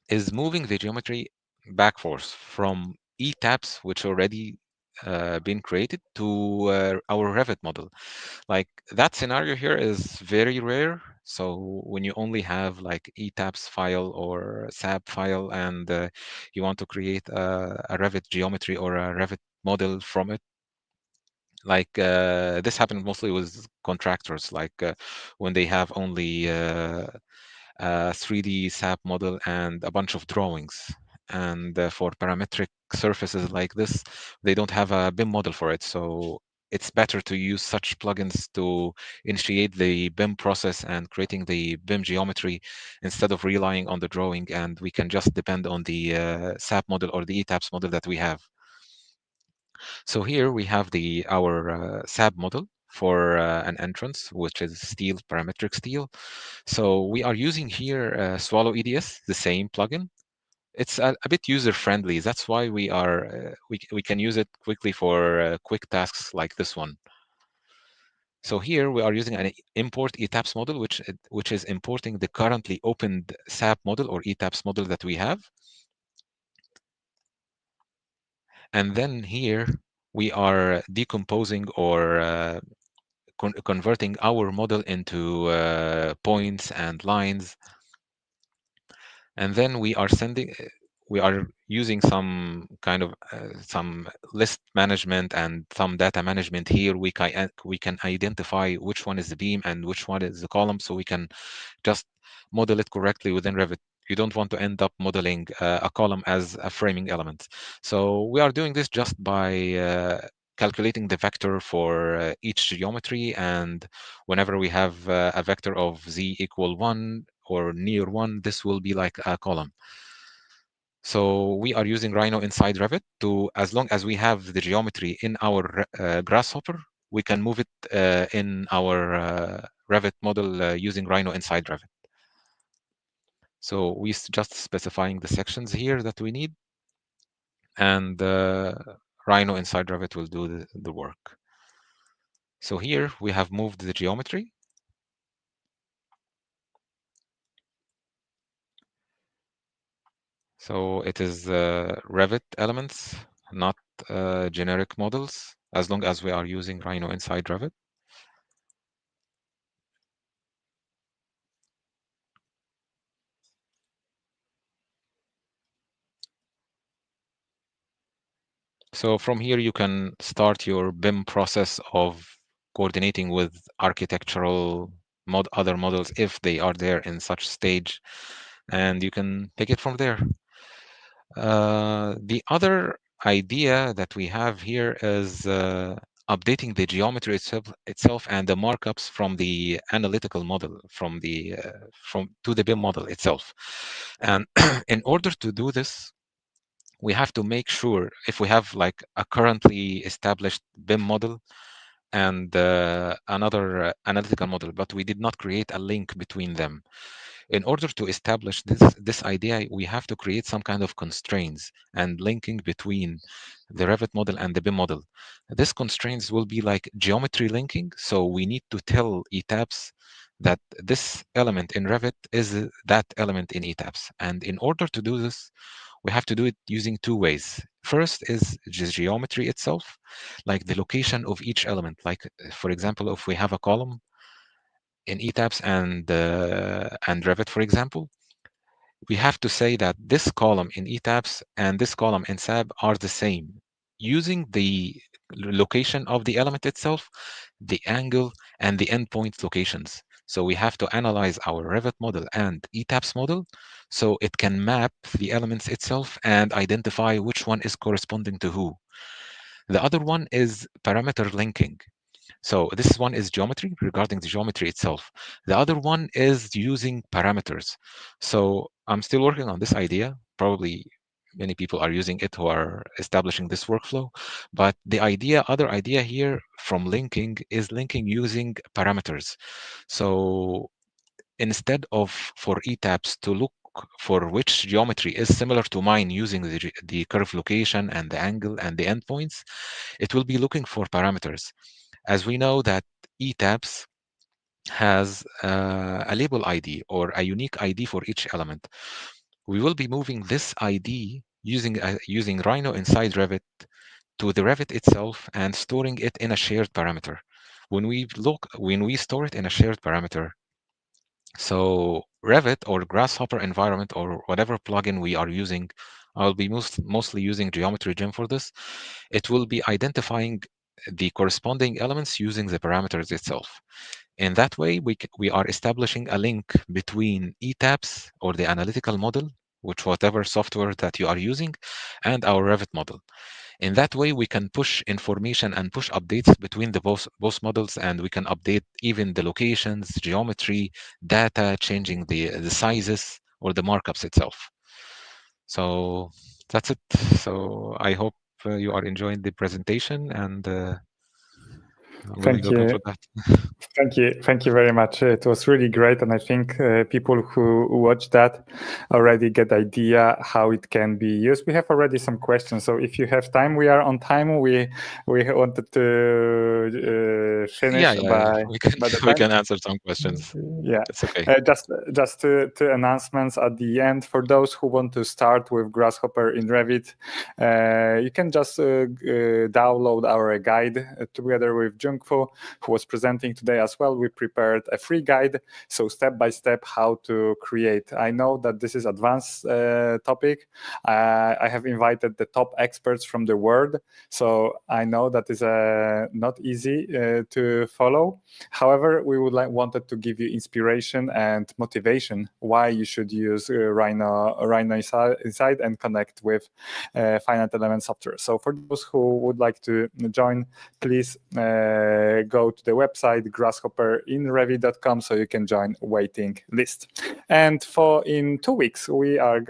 [SPEAKER 6] is moving the geometry back forth from ETABS, which already been created, to our Revit model. Like that scenario here is very rare. So when you only have like ETABS file or SAB file and you want to create a Revit geometry or a Revit model from it, like this happened mostly with contractors, like when they have only a 3D SAP model and a bunch of drawings. And for parametric surfaces like this, they don't have a BIM model for it. So it's better to use such plugins to initiate the BIM process and creating the BIM geometry instead of relying on the drawing. And we can just depend on the SAP model or the ETABS model that we have. So here we have our SAB model for an entrance, which is steel, parametric steel. So we are using here Swallow EDS, the same plugin. It's a bit user-friendly. That's why we can use it quickly for quick tasks like this one. So here we are using an import ETABS model, which is importing the currently opened SAP model or ETABS model that we have. And then here we are decomposing or converting our model into points and lines. And then we are using some kind of some list management and some data management here. We can identify which one is the beam and which one is the column, so we can just model it correctly within Revit. You don't want to end up modeling a column as a framing element. So we are doing this just by calculating the vector for each geometry, and whenever we have a vector of z equal 1 or near 1, this will be like a column. So we are using Rhino inside Revit as long as we have the geometry in our Grasshopper, we can move it in our Revit model using Rhino inside Revit. So we just specifying the sections here that we need, and Rhino inside Revit will do the work. So here we have moved the geometry. So it is Revit elements, not generic models, as long as we are using Rhino inside Revit. So from here, you can start your BIM process of coordinating with architectural other models if they are there in such stage, and you can take it from there. The other idea that we have here is updating the geometry itself and the markups from the analytical model to the BIM model itself. And in order to do this, we have to make sure if we have like a currently established BIM model and another analytical model, but we did not create a link between them. In order to establish this idea, we have to create some kind of constraints and linking between the Revit model and the BIM model. This constraints will be like geometry linking. So we need to tell ETABS that this element in Revit is that element in ETABS. And in order to do this, we have to do it using two ways. First is just geometry itself, like the location of each element. Like, for example, if we have a column in ETABS and Revit, for example, we have to say that this column in ETABS and this column in SAB are the same, using the location of the element itself, the angle, and the endpoint locations. So we have to analyze our Revit model and ETABS model so it can map the elements itself and identify which one is corresponding to who. The other one is parameter linking. So this one is geometry, regarding the geometry itself. The other one is using parameters. So I'm still working on this idea. Probably many people are using it who are establishing this workflow. But the other idea here from linking is linking using parameters. So instead of for ETABS to look for which geometry is similar to mine using the curve location and the angle and the endpoints, it will be looking for parameters. As we know that ETABS has a label ID or a unique ID for each element. We will be moving this ID using Rhino inside Revit to the Revit itself and storing it in a shared parameter. When we store it in a shared parameter, so Revit or Grasshopper environment or whatever plugin we are using, I'll be mostly using Geometry Gym for this. It will be identifying the corresponding elements using the parameters itself. In that way, we are establishing a link between ETABS or the analytical model, which whatever software that you are using, and our Revit model. In that way, we can push information and push updates between the both models, and we can update even the locations, geometry, data, changing the sizes or the markups itself. So that's it. So I hope you are enjoying the presentation, and I'm really looking for that.
[SPEAKER 1] Thank you very much. It was really great, and I think people who watch that already get the idea how it can be used. We have already some questions, so if you have time, we are on time. We wanted to finish by
[SPEAKER 6] we can answer some questions.
[SPEAKER 1] Yeah,
[SPEAKER 6] that's okay.
[SPEAKER 1] Just two announcements at the end for those who want to start with Grasshopper in Revit. You can just download our guide together with Junghwo, who was presenting today as well. We prepared a free guide, so step by step how to create. I know that this is advanced topic. I have invited the top experts from the world, so I know that is not easy to follow. However, we would wanted to give you inspiration and motivation why you should use Rhino inside and connect with finite element software. So for those who would like to join, please go to the website grasshopperinrevit.com so you can join waiting list. And in 2 weeks, we are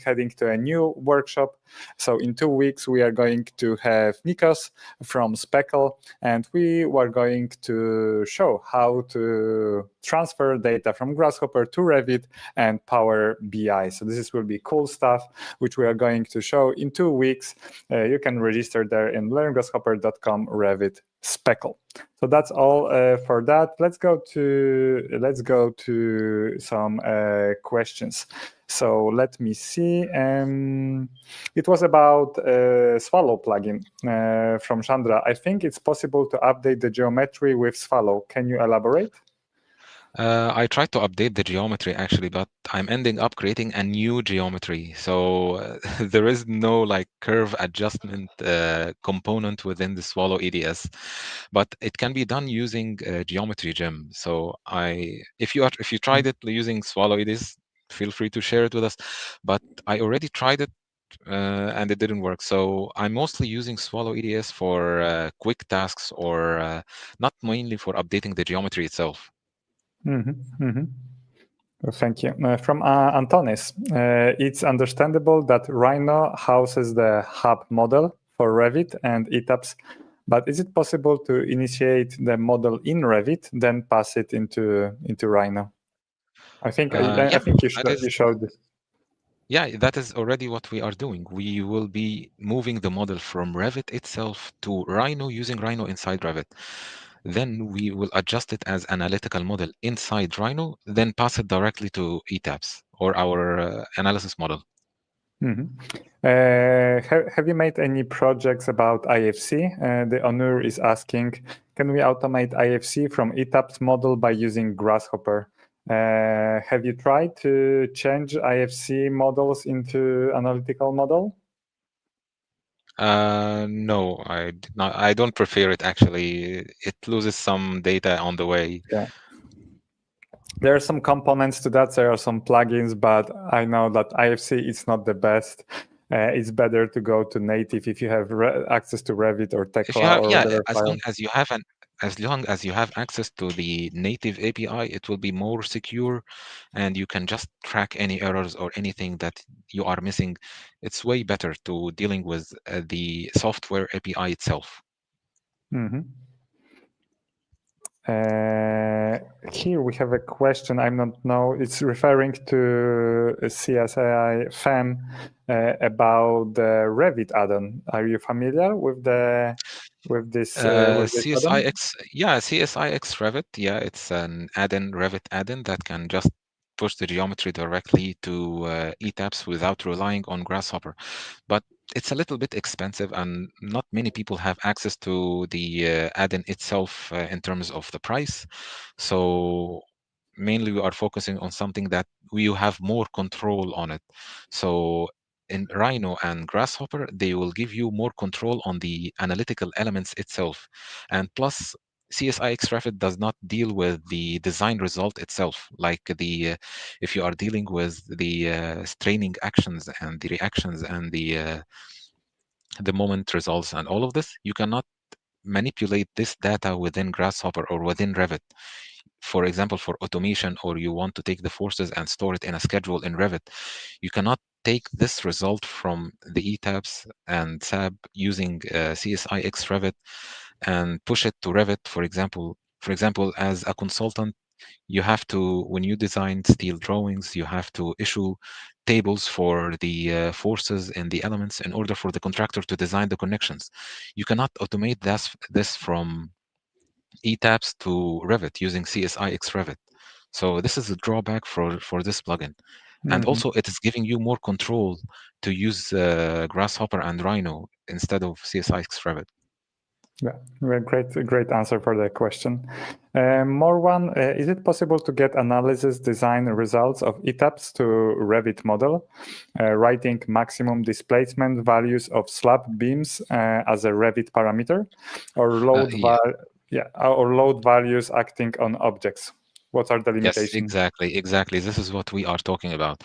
[SPEAKER 1] heading to a new workshop. So in 2 weeks, we are going to have Nikos from Speckle, and we were going to show how to transfer data from Grasshopper to Revit and Power BI. So this will be cool stuff, which we are going to show in 2 weeks. You can register there in learngrasshopper.com Revit Speckle. So that's all for that. Let's go to some questions. So let me see. It was about Swallow plugin from Chandra. I think it's possible to update the geometry with Swallow. Can you elaborate?
[SPEAKER 6] I tried to update the geometry actually, but I'm ending up creating a new geometry. So there is no like curve adjustment component within the Swallow EDS, but it can be done using Geometry Gym. So if you tried it using Swallow EDS, feel free to share it with us. But I already tried it and it didn't work. So I'm mostly using Swallow EDS for quick tasks or not mainly for updating the geometry itself.
[SPEAKER 1] Thank you. From Antonis, it's understandable that Rhino houses the hub model for Revit and ETABS, but is it possible to initiate the model in Revit, then pass it into Rhino? I think you showed this.
[SPEAKER 6] Yeah, that is already what we are doing. We will be moving the model from Revit itself to Rhino using Rhino inside Revit. Then we will adjust it as analytical model inside Rhino, then pass it directly to ETABS or our analysis model.
[SPEAKER 1] Have you made any projects about IFC? The Onur is asking, can we automate IFC from ETABS model by using Grasshopper? Have you tried to change IFC models into analytical model?
[SPEAKER 6] No, I don't prefer it actually. It loses some data on the way.
[SPEAKER 1] Yeah. There are some components to that. There are some plugins, but I know that IFC is not the best. It's better to go to native if you have access to Revit or Tekla or whatever.
[SPEAKER 6] As long as you have as long as you have access to the native API, it will be more secure, and you can just track any errors or anything that you are missing. It's way better to dealing with the software API itself.
[SPEAKER 1] Mm-hmm. Here we have a question. I don't know. It's referring to CSI FEM about the Revit add-on. Are you familiar with this? With this add-on?
[SPEAKER 6] CSIX, yeah, CSIX Revit, yeah, it's an add-in Revit add-in that can just push the geometry directly to ETABS without relying on Grasshopper. But it's a little bit expensive, and not many people have access to the add-in itself in terms of the price. So mainly we are focusing on something that you have more control on it. So in Rhino and Grasshopper, they will give you more control on the analytical elements itself. And plus, CSIX Revit does not deal with the design result itself, like if you are dealing with the straining actions and the reactions and the moment results and all of this, you cannot manipulate this data within Grasshopper or within Revit. For example, for automation, or you want to take the forces and store it in a schedule in Revit, you cannot take this result from the ETABS and SAB using CSIX Revit and push it to Revit. For example, as a consultant, you have to, when you design steel drawings, you have to issue tables for the forces and the elements in order for the contractor to design the connections. You cannot automate this from ETABS to Revit using CSIX Revit. So this is a drawback for this plugin. And
[SPEAKER 1] Mm-hmm.
[SPEAKER 6] also it is giving you more control to use Grasshopper and Rhino instead of CSIX Revit.
[SPEAKER 1] Yeah, well, great answer for the question. More one, is it possible to get analysis design results of ETABS to Revit model, writing maximum displacement values of slab beams as a Revit parameter, or load values acting on objects? What are the limitations?
[SPEAKER 6] Yes, exactly. This is what we are talking about.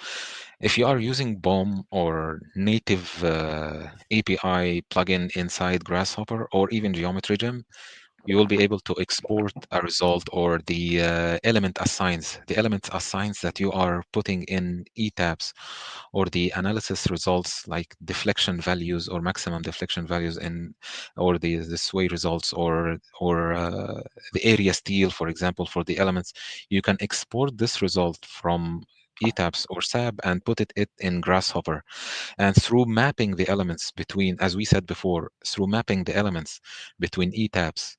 [SPEAKER 6] If you are using BOM or native API plugin inside Grasshopper or even Geometry Gem, you will be able to export a result or the element assigns that you are putting in ETABS, or the analysis results like deflection values or maximum deflection values in, or the sway results, or the area steel, for example, for the elements. You can export this result from ETABS or SAB and put it in Grasshopper. And through mapping the elements between, as we said before, through mapping the elements between ETABS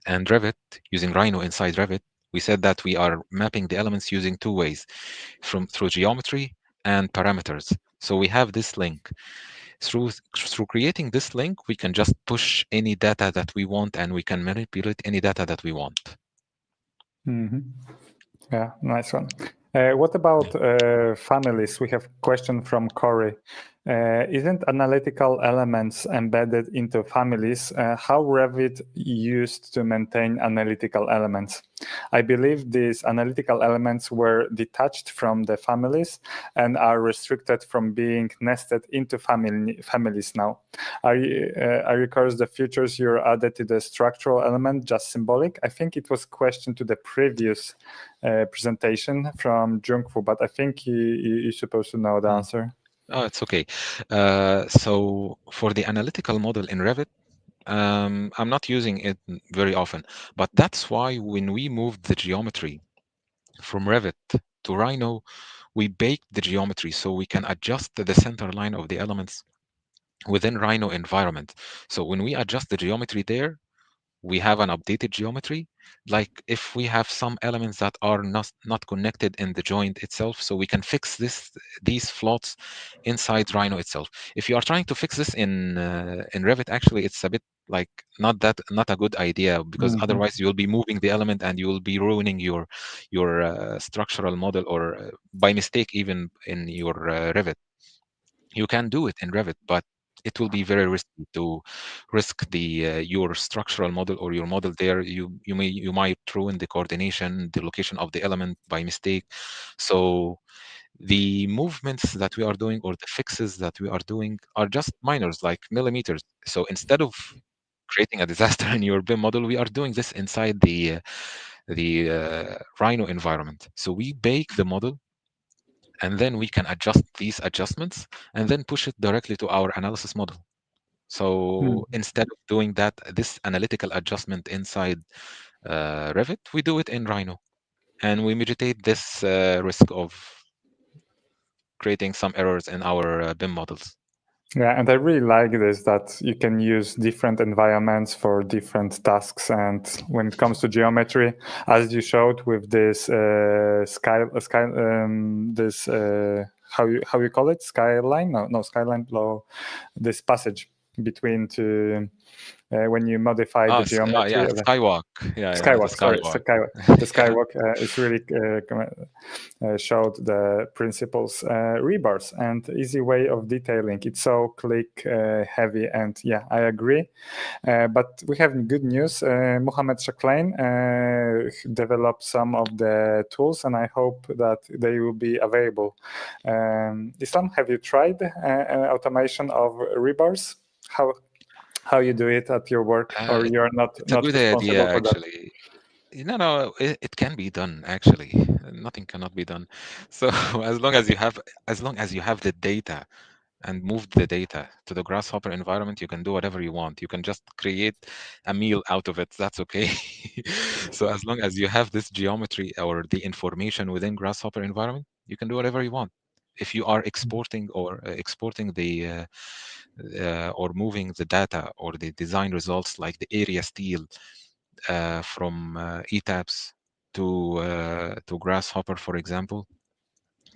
[SPEAKER 6] and Revit using Rhino inside Revit, we said that we are mapping the elements using two ways, through geometry and parameters. So we have this link. Through creating this link, we can just push any data that we want, and we can manipulate any data that we want.
[SPEAKER 1] Mm-hmm. Yeah, nice one. What about families? We have a question from Corey. Isn't analytical elements embedded into families? How Revit used to maintain analytical elements? I believe these analytical elements were detached from the families and are restricted from being nested into families now. Are you curious the features you added to the structural element just symbolic? I think it was a question to the previous presentation from Junghwo, but I think you're supposed to know the answer.
[SPEAKER 6] Oh, it's okay. So for the analytical model in Revit, I'm not using it very often, but that's why when we moved the geometry from Revit to Rhino, we baked the geometry so we can adjust the center line of the elements within Rhino environment. So when we adjust the geometry there, we have an updated geometry. Like if we have some elements that are not connected in the joint itself, so we can fix these floats inside Rhino itself. If you are trying to fix this in Revit, actually it's a bit like not a good idea, because otherwise you will be moving the element and you will be ruining your structural model, or by mistake even in your Revit. You can do it in Revit, but it will be very risky to risk the your structural model or your model there. You might ruin the coordination, the location of the element by mistake. So the movements that we are doing, or the fixes that we are doing, are just minors, like millimeters. So instead of creating a disaster in your BIM model, we are doing this inside the Rhino environment. So we bake the model, and then we can adjust these adjustments and then push it directly to our analysis model. So instead of doing that, this analytical adjustment inside Revit, we do it in Rhino, and we mitigate this risk of creating some errors in our BIM models.
[SPEAKER 1] Yeah, and I really like this, that you can use different environments for different tasks. And when it comes to geometry, as you showed with this how you call it, skyline? No, skyline below this passage between two. When you modify the geometry.
[SPEAKER 6] Skywalk.
[SPEAKER 1] Skywalk, sorry,
[SPEAKER 6] skywalk.
[SPEAKER 1] The skywalk is really showed the principles, rebars, and easy way of detailing. It's so click heavy, and yeah, I agree. But we have good news. Mohamed Shaklein developed some of the tools, and I hope that they will be available. Islam, have you tried automation of rebars? How you do it at your work, or you're not
[SPEAKER 6] it's a good
[SPEAKER 1] responsible
[SPEAKER 6] idea,
[SPEAKER 1] for
[SPEAKER 6] actually. That? No, it can be done, actually. Nothing cannot be done. So as long as you have the data and move the data to the Grasshopper environment, you can do whatever you want. You can just create a meal out of it. That's okay. So as long as you have this geometry or the information within Grasshopper environment, you can do whatever you want. If you are exporting the or moving the data or the design results, like the area steel from ETABS to Grasshopper, for example,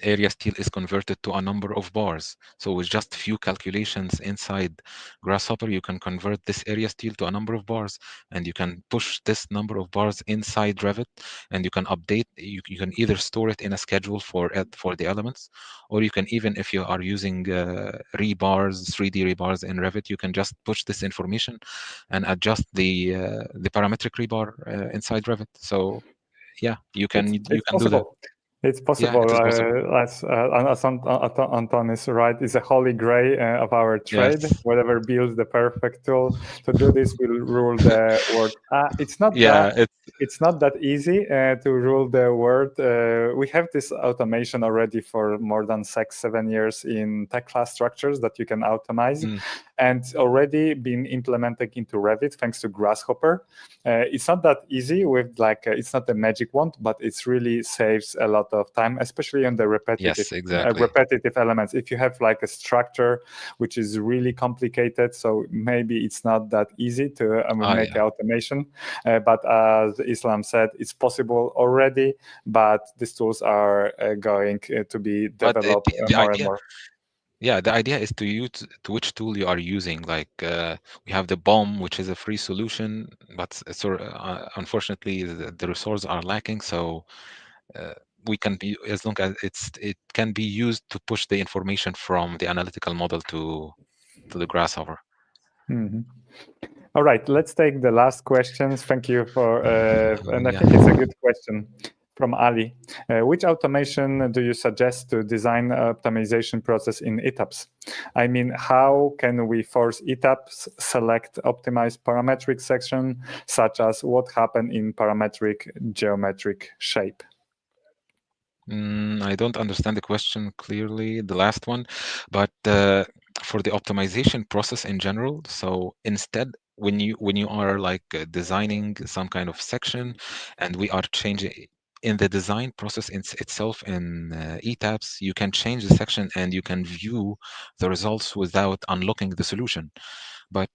[SPEAKER 6] area steel is converted to a number of bars. So with just few calculations inside Grasshopper, you can convert this area steel to a number of bars, and you can push this number of bars inside Revit, and you can update. You can either store it in a schedule for the elements, or you can, even if you are using rebars, 3D rebars in Revit, you can just push this information and adjust the parametric rebar inside Revit. So yeah, you can do that.
[SPEAKER 1] It's possible.
[SPEAKER 6] Yeah, it is
[SPEAKER 1] as Anton is right, it's a holy grail of our trade.
[SPEAKER 6] Yes.
[SPEAKER 1] Whatever builds the perfect tool to do this will rule the world. It's not it's not that easy to rule the world. We have this automation already for more than 6-7 years in tech class structures that you can automate, and already been implemented into Revit thanks to Grasshopper. It's not that easy with it's not the magic wand, but it's really saves a lot of time, especially on the repetitive elements. If you have like a structure which is really complicated, so maybe it's not that easy to make automation. But as Islam said, it's possible already, but these tools are going to be developed more and more.
[SPEAKER 6] Yeah, the idea is to use to which tool you are using. Like we have the BOM, which is a free solution, but unfortunately the resources are lacking. So we can be, as long as it can be used to push the information from the analytical model to the Grasshopper.
[SPEAKER 1] All right, let's take the last questions. Thank you for, and I think it's a good question from Ali. Which automation do you suggest to design optimization process in ETABS? I mean, how can we force ETABS select optimized parametric section, such as what happened in parametric geometric shape?
[SPEAKER 6] I don't understand the question clearly, the last one, but for the optimization process in general, so instead, when you are like designing some kind of section, and we are changing in the design process itself in ETABS, you can change the section and you can view the results without unlocking the solution. But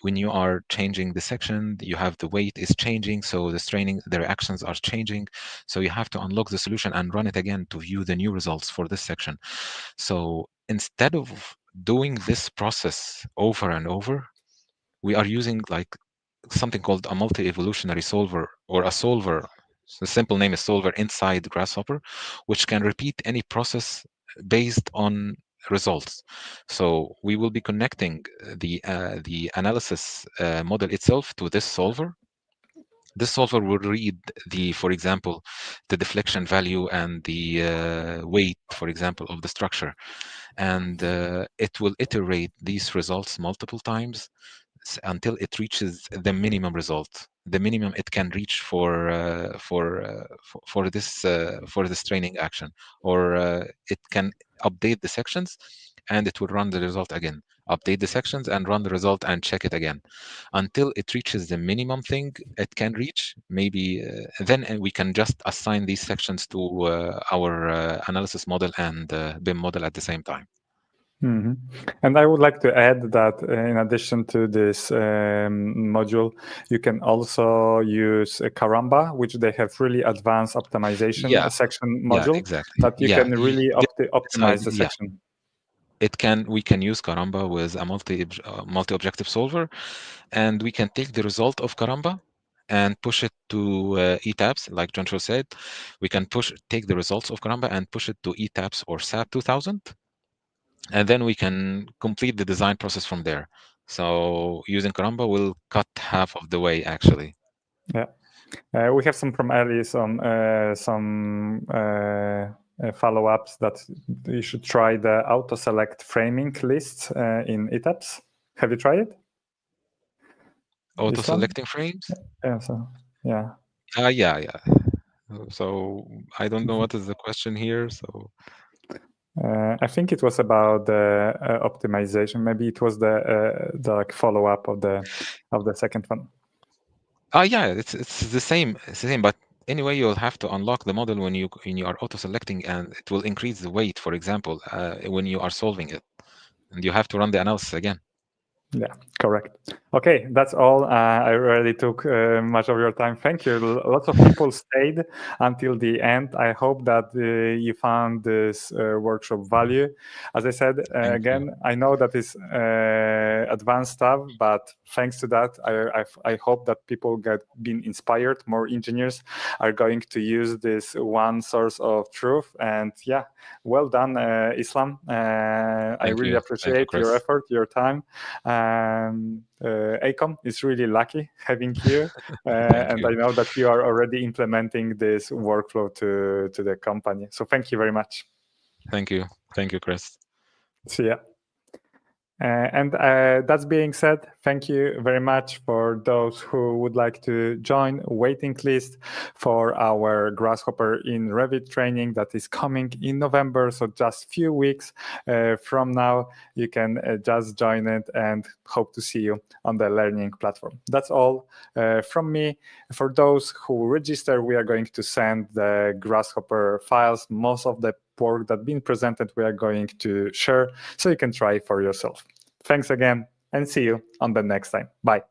[SPEAKER 6] when you are changing the section, you have the weight is changing, so the reactions are changing. So you have to unlock the solution and run it again to view the new results for this section. So instead of doing this process over and over, we are using like something called a multi-evolutionary solver, or a solver. The simple name is solver inside Grasshopper, which can repeat any process based on results. So we will be connecting the analysis model itself to this solver. This solver will read for example, the deflection value and the weight, for example, of the structure, and it will iterate these results multiple times until it reaches the minimum result, the minimum it can reach for this training action, or it can update the sections and it will run the result again, update the sections and run the result and check it again until it reaches the minimum thing it can reach. Maybe then we can just assign these sections to our analysis model and BIM model at the same time.
[SPEAKER 1] Mm-hmm. And I would like to add that in addition to this module, you can also use Kamba, which they have really advanced optimization section module
[SPEAKER 6] exactly.
[SPEAKER 1] that you can really optimize the section.
[SPEAKER 6] We can use Kamba with a multi-objective solver, and we can take the result of Kamba and push it to ETABS, like Junghwo said. We can take the results of Kamba and push it to ETABS or SAP 2000, and then we can complete the design process from there. So using Kamba will cut half of the way, actually.
[SPEAKER 1] Yeah. We have some from Alice on some follow-ups that you should try the auto-select framing lists in ETABS. Have you tried it?
[SPEAKER 6] Auto-selecting frames?
[SPEAKER 1] Yeah. So yeah.
[SPEAKER 6] Yeah. So I don't know what is the question here. So
[SPEAKER 1] I think it was about the optimization. Maybe it was the like follow-up of the second one.
[SPEAKER 6] Yeah, it's the same. It's the same, but anyway, you'll have to unlock the model when you are auto-selecting, and it will increase the weight, for example, when you are solving it, and you have to run the analysis again.
[SPEAKER 1] Yeah, correct. Okay, that's all. I already took much of your time. Thank you. Lots of people stayed until the end. I hope that you found this workshop value. As I said, again, I know that is advanced stuff, but thanks to that, I hope that people been inspired. More engineers are going to use this one source of truth. And yeah, well done, Islam. I really appreciate your effort, your time. ACOM is really lucky having you, and I know that you are already implementing this workflow to the company. So thank you very much.
[SPEAKER 6] Thank you, Chris.
[SPEAKER 1] See ya. And that being said, thank you very much for those who would like to join waiting list for our Grasshopper in Revit training that is coming in November. So just a few weeks from now, you can just join it and hope to see you on the learning platform. That's all from me. For those who register, we are going to send the Grasshopper files. Most of the work that's been presented we are going to share so you can try for yourself. Thanks again and see you on the next time. Bye.